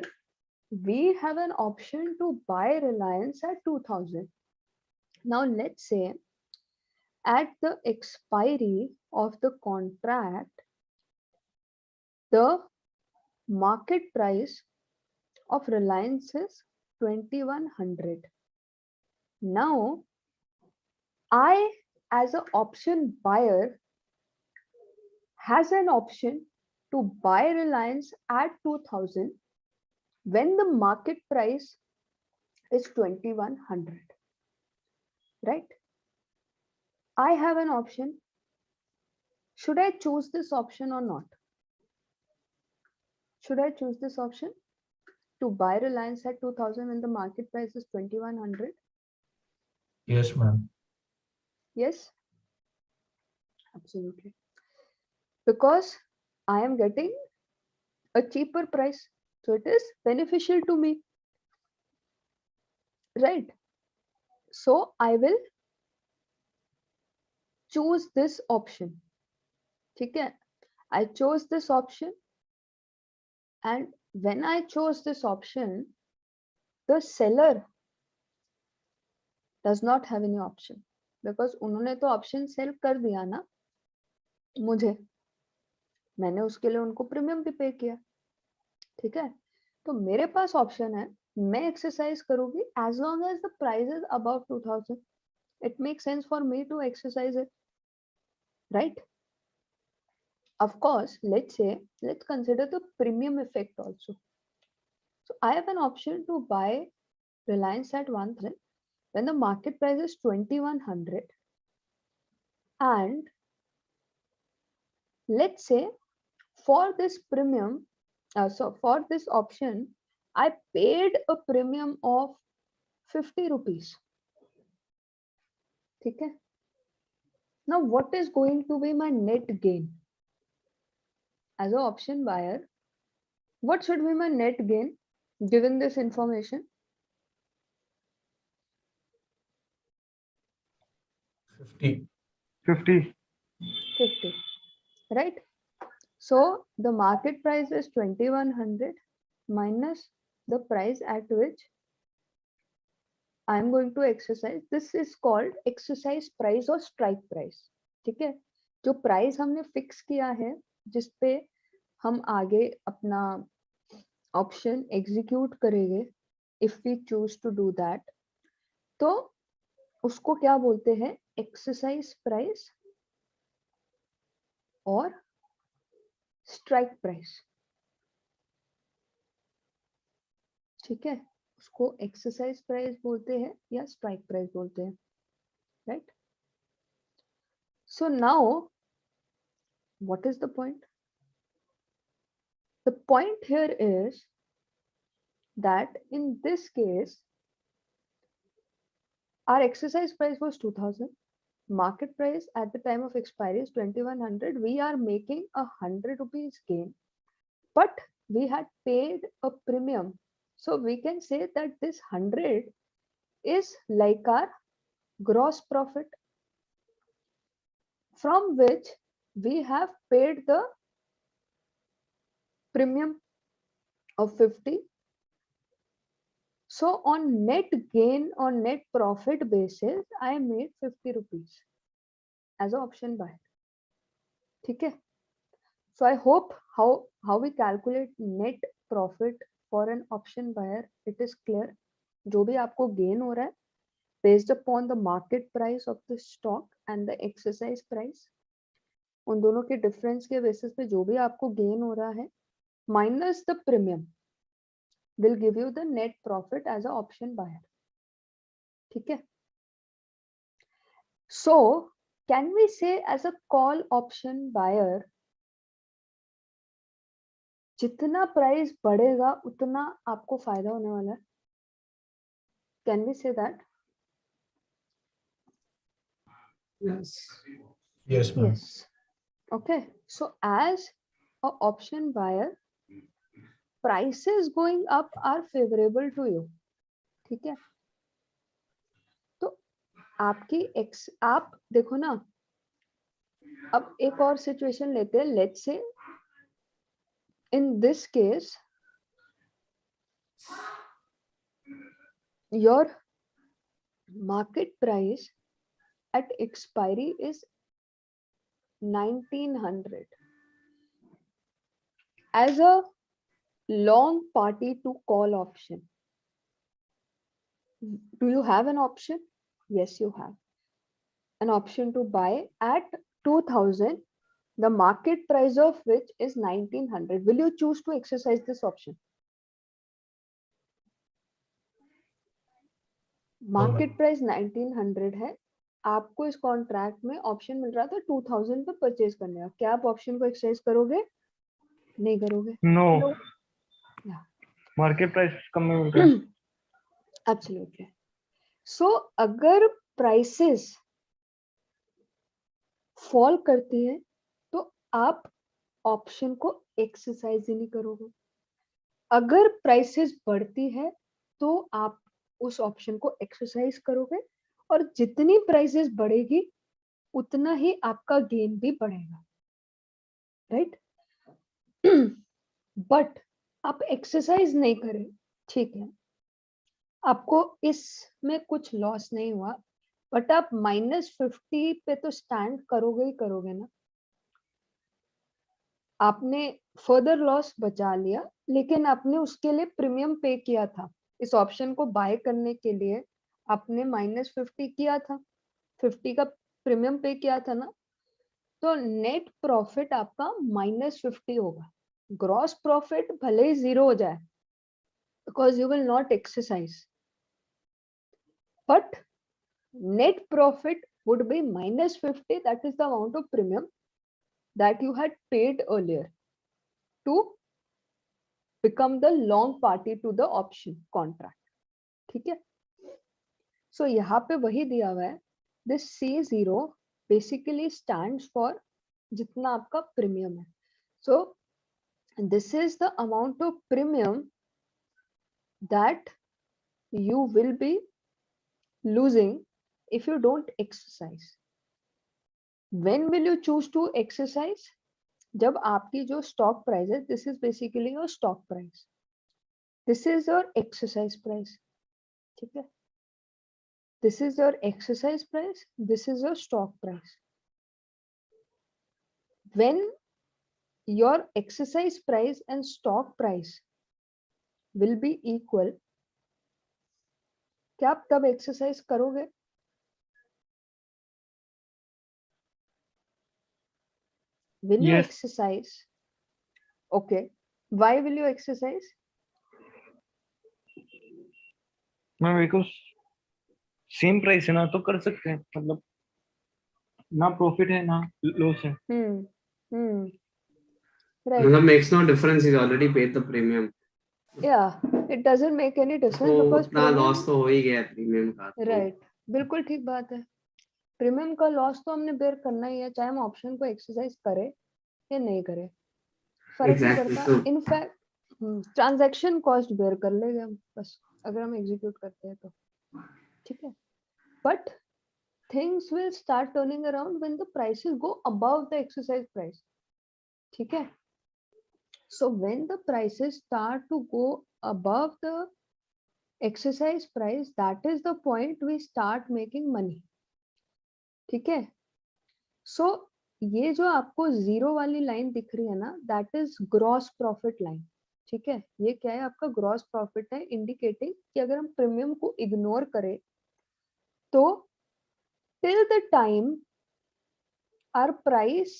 we have an option to buy Reliance at 2000. Now let's say at the expiry of the contract, the market price of Reliance is 2100. Now I, as an option buyer, has an option to buy Reliance at 2000 when the market price is 2100, right? I have an option. Should I choose this option or not? Should I choose this option to buy Reliance at 2000 when the market price is 2100? Yes, ma'am. Yes, absolutely. Because I am getting a cheaper price. So it is beneficial to me, right? So I will choose this option. Okay, I chose this option, and when I chose this option, the seller does not have any option because उन्होंने तो option sell कर दिया ना मुझे, मैंने उसके लिए उनको प्रीमियम भी पे किया. ठीक है, तो मेरे पास ऑप्शन है, मैं एक्सरसाइज करूंगी as long as the price is above 2000. It makes sense for me to exercise it, right? Of course, let's consider the premium effect also. So I have an option to buy Reliance at 1,000 when the market price is 2100, and let's say for this premium, so for this option, I paid a premium of 50 rupees. Okay. Now, what is going to be my net gain? As an option buyer, what should be my net gain given this information? 50. 50. 50, right? So the market price is 2100 minus the price at which I am going to exercise. This is called exercise price or strike price. ठीक है, जो price हमने fix किया है जिस पे हम आगे अपना ऑप्शन एग्जीक्यूट करेंगे, if we choose to do that, तो उसको क्या बोलते हैं? एक्सरसाइज प्राइस और स्ट्राइक प्राइस. ठीक है, उसको एक्सरसाइज प्राइस बोलते हैं या स्ट्राइक प्राइस बोलते हैं, right? So now what is the point? The point here is that in this case, our exercise price was 2000, market price at the time of expiry is 2100. We are making 100 rupees gain, but we had paid a premium. So we can say that this 100 is like our gross profit, from which we have paid the premium of 50. So on net gain or net profit basis, I made 50 rupees as an option buyer. ठीक है? So I hope how we calculate net profit for an option buyer, it is clear. जो भी आपको gain हो रहा है based upon the market price of the stock and the exercise price, उन दोनों के डिफरेंस के बेसिस पे जो भी आपको गेन हो रहा है minus the premium will give you the net profit as a option buyer. ठीक है. So can we say as a call option buyer, जितना प्राइस बढ़ेगा उतना आपको फायदा होने वाला है. Can we say that? Yes. Yes, ma'am. Yes. Okay. So as a option buyer, prices going up are favorable to you. ठीक है. तो आपकी आप देखो ना, अब एक और सिचुएशन लेते हैं. Let's say in this case your market price at expiry is 1900 as a long party to call option. Do you have an option? Yes, you have an option to buy at 2000, the market price of which is 1900. Will you choose to exercise this option? Market price 1900 है, आपको इस contract में option मिल रहा था 2000 पे purchase करने का. क्या आप ऑप्शन को एक्सरसाइज करोगे? नहीं करोगे. No, Yeah. मार्केट प्राइस कम में मिल रहा है. Absolutely. So अगर प्राइसेस फॉल करती है तो आप ऑप्शन को एक्सरसाइज ही नहीं करोगे. अगर प्राइसेस बढ़ती है तो आप उस ऑप्शन को एक्सरसाइज करोगे, और जितनी प्राइसेस बढ़ेगी उतना ही आपका गेन भी बढ़ेगा. राइट. बट आप एक्सरसाइज नहीं करें, ठीक है, आपको इसमें कुछ लॉस नहीं हुआ, बट आप -50 पे तो स्टैंड करोगे ही करोगे ना. आपने फर्दर लॉस बचा लिया, लेकिन आपने उसके लिए प्रीमियम पे किया था. इस ऑप्शन को बाय करने के लिए आपने -50 किया था, 50 का प्रीमियम पे किया था ना. तो नेट प्रॉफिट आपका -50 होगा. ग्रॉस प्रॉफिट भले ही 0 हो जाए because you will not exercise, but net profit would be -50. That is the amount of premium that you had paid earlier to become the long party to the option contract. ठीक है. सो यहाँ पे वही दिया हुआ है. This C0 basically stands for जितना आपका प्रीमियम है. So this is the amount of premium that you will be losing if you don't exercise. When will you choose to exercise? जब आपकी जो स्टॉक प्राइस है, this is basically your stock price, this is your exercise price. ठीक है. This is your exercise price, this is your stock price. When your exercise price and stock price will be equal, क्या आप तब exercise करोगे? Will you Yes. exercise? Okay. Why will you exercise? मैं because same price है ना, तो कर सकते हैं. मतलब ना प्रॉफिट है ना लॉस है. Right. मतलब makes no difference. He's already paid the premium. Yeah, it doesn't make any difference तो because उतना premium. लॉस तो हो ही गया प्रीमियम का. Right. बिल्कुल ठीक बात है. प्रीमियम का लॉस तो हमने बेयर करना ही है, चाहे हम ऑप्शन को एक्सरसाइज करें या नहीं करें, फर्क नहीं Exactly. पड़ता. इनफैक्ट ट्रांजैक्शन कॉस्ट बेयर कर लेंगे हम बस, अगर हम एग्जीक्यूट करते हैं तो. ठीक है. But things will start turning around when the prices go above the exercise price. ठीक है. So when the prices start to go above the exercise price, that is the point we start making money. ठीक है. सो ये जो आपको 0 वाली line दिख रही है ना, that is gross profit line. ठीक है, ये क्या है, आपका ग्रॉस प्रॉफिट है, इंडिकेटिंग कि अगर हम प्रीमियम को इग्नोर करें तो till the time our price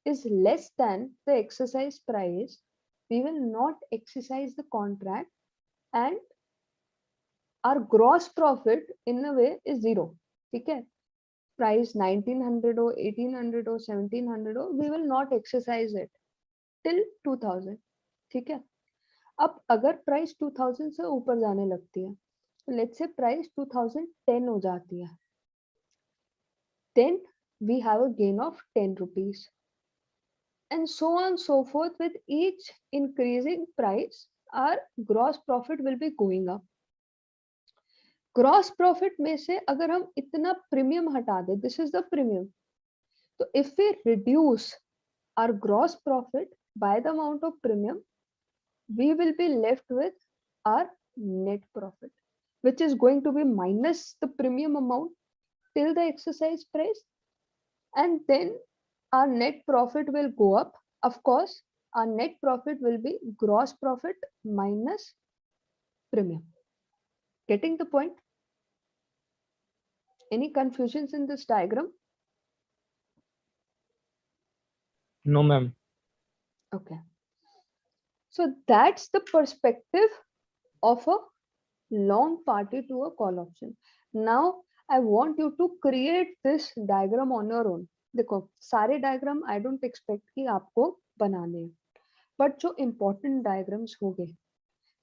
is less than the exercise price, we will not exercise the contract, and our gross profit in a way is zero. ठीक है, price 1900 हो, 1800 हो, 1700 हो, we will not exercise it till 2000. ठीक है, अब अगर price 2000 से ऊपर जाने लगती है, तो लेट्स से प्राइस 2010 हो जाती है, then we have a gain of 10 rupees, and so on so forth. With each increasing price, our gross profit will be going up. Gross profit में से अगर हम इतना प्रीमियम हटा दे, दिस इज द प्रीमियम, तो if we reduce our gross profit by the amount of premium, we will be left with our net profit, which is going to be minus the premium amount till the exercise price, and then our net profit will go up. Of course, our net profit will be gross profit minus premium. Getting the point? Any confusions in this diagram? No, ma'am. Okay. So that's the perspective of a long party to a call option. Now I want you to create this diagram on your own. देखो, सारे diagram I don't expect कि आपको बनाने हैं, but जो important diagrams हो गए,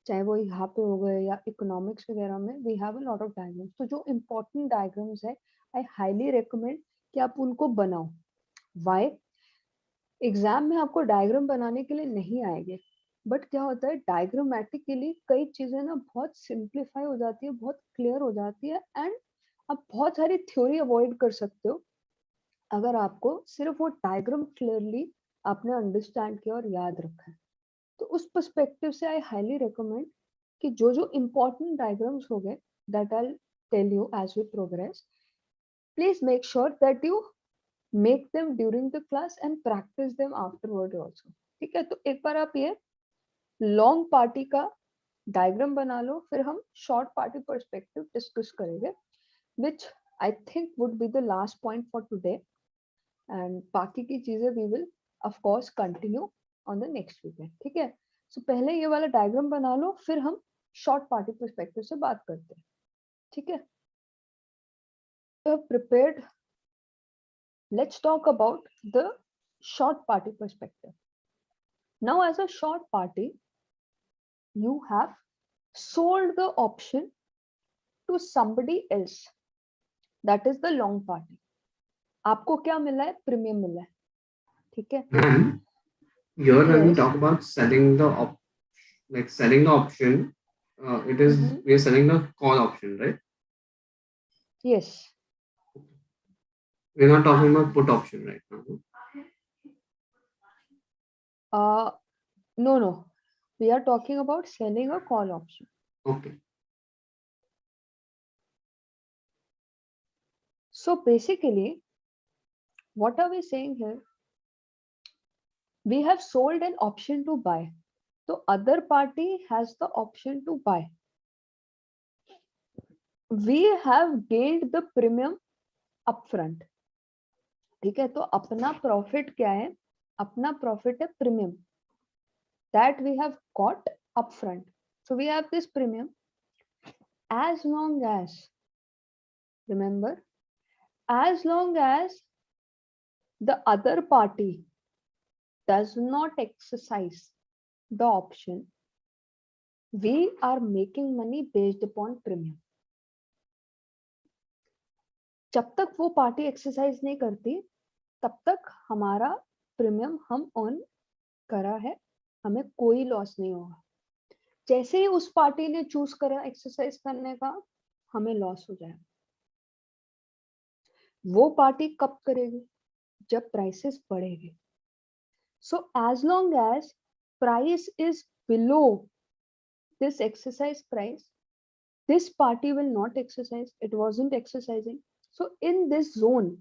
चाहे वो यहाँ पे हो गए या इकोनॉमिक्स वगैरह में, we have a lot of diagrams, तो जो इम्पोर्टेंट डायग्राम्स है, आई हाईली रिकमेंड कि आप उनको बनाओ. वाई? एग्जाम में आपको डायग्राम बनाने के लिए नहीं आएंगे, बट क्या होता है, डायग्रामेटिकली कई चीजें ना बहुत सिंप्लीफाई हो जाती है, बहुत क्लियर हो जाती है, एंड आप बहुत सारी थ्योरी अवॉइड कर सकते हो अगर आपको सिर्फ वो डायग्राम क्लियरली आपने अंडरस्टैंड किया और याद रखा है. तो उस पर्सपेक्टिव से आई हाईली रिकमेंड कि जो जो इम्पोर्टेंट डायग्राम्स हो गए, that I tell you as we progress, please make sure that you make them during the class and practise them afterward also. ठीक है, तो एक बार आप ये लॉन्ग पार्टी का डायग्राम बना लो, फिर हम शॉर्ट पार्टी पर्सपेक्टिव डिस्कस करेंगे, which I think would be the last point for today, and बाकी की चीजें we will of course continue on the next weekend. ठीक है, so पहले ये वाला डायग्राम बना लो, फिर हम शॉर्ट पार्टी पर्सपेक्टिव से बात करते हैं. ठीक है, तो prepared, let's talk about the short party perspective. Now as a short party, you have sold the option to somebody else, that is the long party. आपको क्या मिला है? प्रीमियम मिला है. ठीक है, And here when we Yes. talk about selling the selling the option, it is we are selling the call option, right? yes, We're not talking about put option right now. no, we are talking about selling a call option. Okay. So basically, what are we saying here? We have sold an option to buy, so other party has the option to buy. We have gained the premium upfront. ठीक है, तो अपना profit क्या है? अपना profit है premium, that we have got upfront. So we have this premium, as long as, remember, as long as the other party does not exercise the option, we are making money based upon premium. जब तक वो party exercise नहीं करती, तब तक हमारा premium हम on करा है, हमें कोई लॉस नहीं होगा. जैसे ही उस पार्टी ने चूज करा एक्सरसाइज करने का, हमें लॉस हो जाएगा. वो पार्टी कब करेगी? जब प्राइसेस बढ़ेगी. So as long as price is below this exercise price, this party will not exercise. It wasn't exercising. So in this zone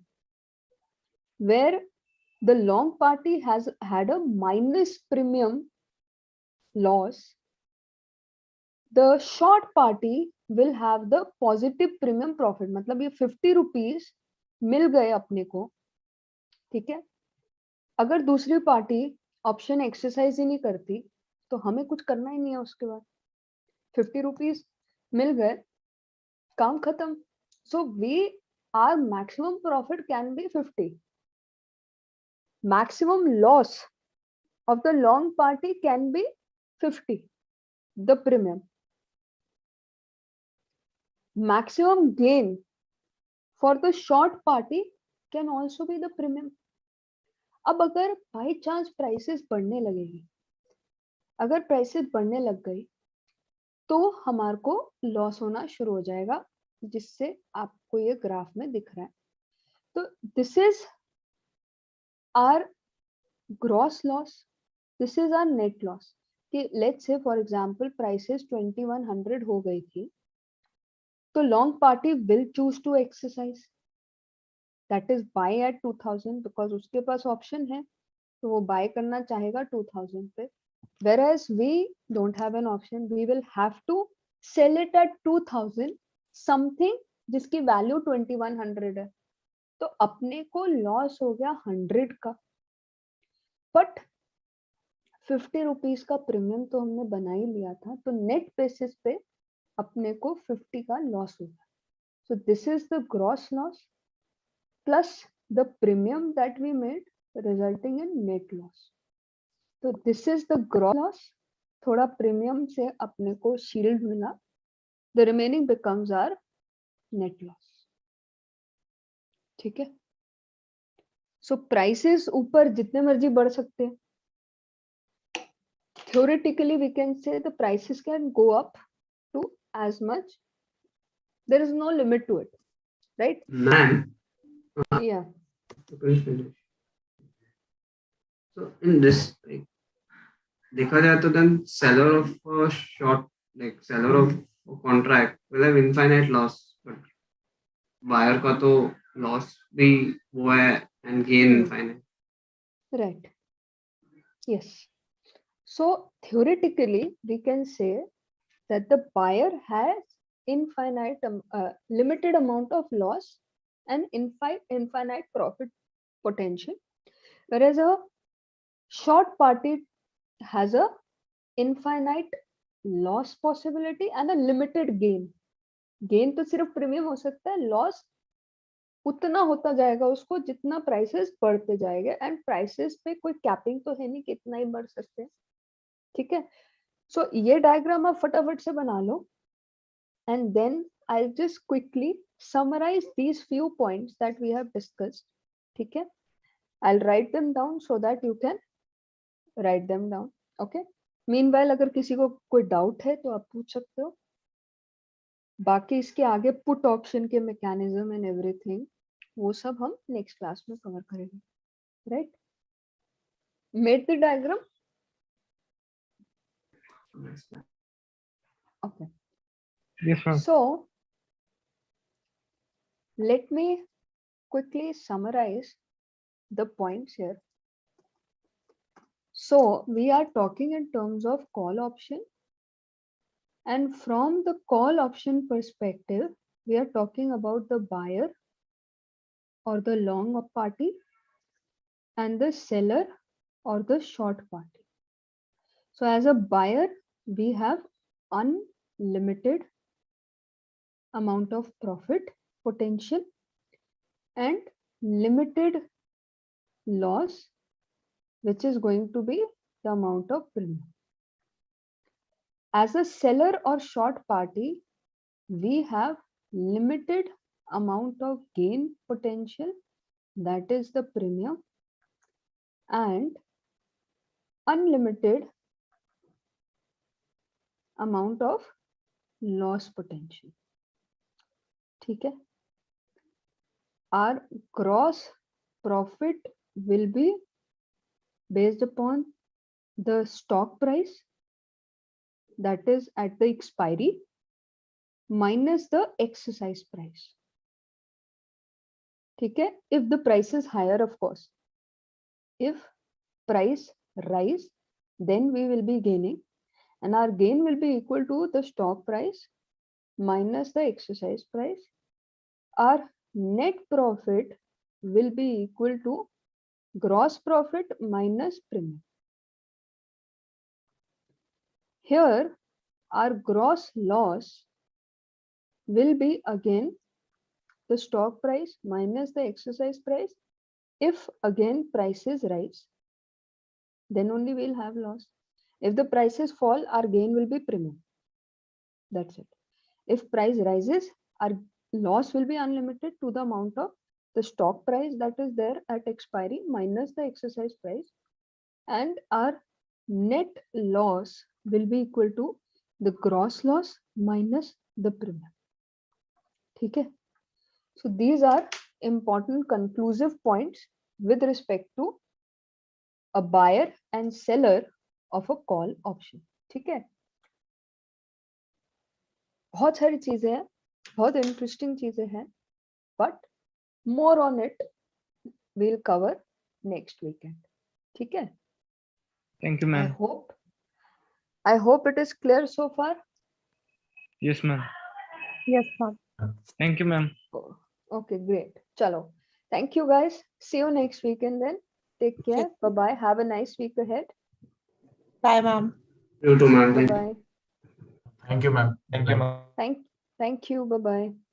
where the long party has had a minus premium loss, the short party will have the positive premium profit. मतलब ये 50 rupees मिल गए अपने को, ठीक है. अगर दूसरी party option exercise ही नहीं करती तो हमें कुछ करना ही नहीं है उसके बाद. 50 रुपीज मिल गए, काम खत्म. So our maximum profit can be 50. Maximum loss of the long party can be 50, the premium. Maximum gain for the short party can also be the premium. अब अगर बाई चांस प्राइसेस बढ़ने लगेगी, अगर prices बढ़ने लग गई तो हमारे को लॉस होना शुरू हो जाएगा, जिससे आपको ये ग्राफ में दिख रहा है. तो this is our gross loss, this is our net loss. कि let's say for example prices 2100 हो गई थी, तो long party will choose to exercise, that is buy at 2000, because उसके पास ऑप्शन है, तो वो बाय करना चाहेगा 2000 पे. Whereas we don't have an option, we will have to sell it at 2000 something जिसकी वैल्यू 2100 है. तो अपने को लॉस हो गया 100 का, बट 50 रुपीज का प्रीमियम तो हमने बना ही लिया था, तो नेट बेसिस पे अपने को 50 का लॉस हो गया. So this is the gross loss plus the premium that we made resulting in net loss. तो this is the gross loss, थोड़ा प्रीमियम से अपने को शील्ड मिला, the remaining becomes our net loss. ठीक है. सो प्राइसेस ऊपर जितने मर्जी बढ़ सकते हैं. theoretically we can say the prices can go up to as much, there is no limit to it, right? Ma'am, Yeah. please finish. So in this, like, देखा जाए तो then seller of a short, like seller of a contract will have infinite loss, but buyer का तो loss भी वो है and gain infinite. Right. Yes. So theoretically we can say that the buyer has infinite limited amount of loss and infinite profit potential, whereas a short party has a infinite loss possibility and a limited gain. Gain तो सिर्फ premium हो सकता है, loss उतना होता जाएगा उसको जितना प्राइसेस बढ़ते जाएंगे, एंड प्राइसेस पे कोई कैपिंग तो है नहीं कि इतना ही बढ़ सकते हैं. ठीक है. सो ये डायग्राम आप फटाफट से बना लो, and then I just quickly summarize these few points that we have discussed. ठीक है. I'll write them down so that you can write them down. Okay. Meanwhile अगर किसी को कोई डाउट है तो आप पूछ सकते हो. बाकी इसके आगे पुट ऑप्शन के मैकेनिज्म एंड एवरीथिंग वो सब हम नेक्स्ट क्लास में कवर करेंगे. Right. Made the diagram. Okay. Yes, ma'am. So let me quickly summarize the points here. So we are talking in terms of call option, and from the call option perspective we are talking about the buyer or the long party and the seller or the short party. So as a buyer we have unlimited amount of profit potential and limited loss, which is going to be the amount of premium. As a seller or short party, we have limited amount of gain potential, that is the premium, and unlimited amount of loss potential. ठीक है. Our gross profit will be based upon the stock price, that is at the expiry, minus the exercise price. ठीक है. If the price is higher, of course, if price rise, then we will be gaining. and our gain will be equal to the stock price minus the exercise price. Our net profit will be equal to gross profit minus premium. Here, our gross loss will be again the stock price minus the exercise price. If again prices rise, then only we'll have loss. If the prices fall, our gain will be premium. That's it. If price rises, our loss will be unlimited to the amount of the stock price that is there at expiry minus the exercise price, and our net loss will be equal to the gross loss minus the premium. Okay. So these are important conclusive points with respect to a buyer and seller of a call option. ठीक है, बहुत सारी चीजें हैं, बहुत interesting चीजें हैं, but more on it we'll cover next weekend. ठीक है. Thank you, ma'am. I hope it is clear so far. Yes, ma'am. Yes, ma'am. Thank you, ma'am. Okay, great. Chalo. Thank you guys. See you next weekend then. Take care. Bye bye. Have a nice week ahead. Bye, ma'am. You too, ma'am. Bye Thank you. bye. Thank you, ma'am. Thank you, ma'am. Thank you. Bye bye.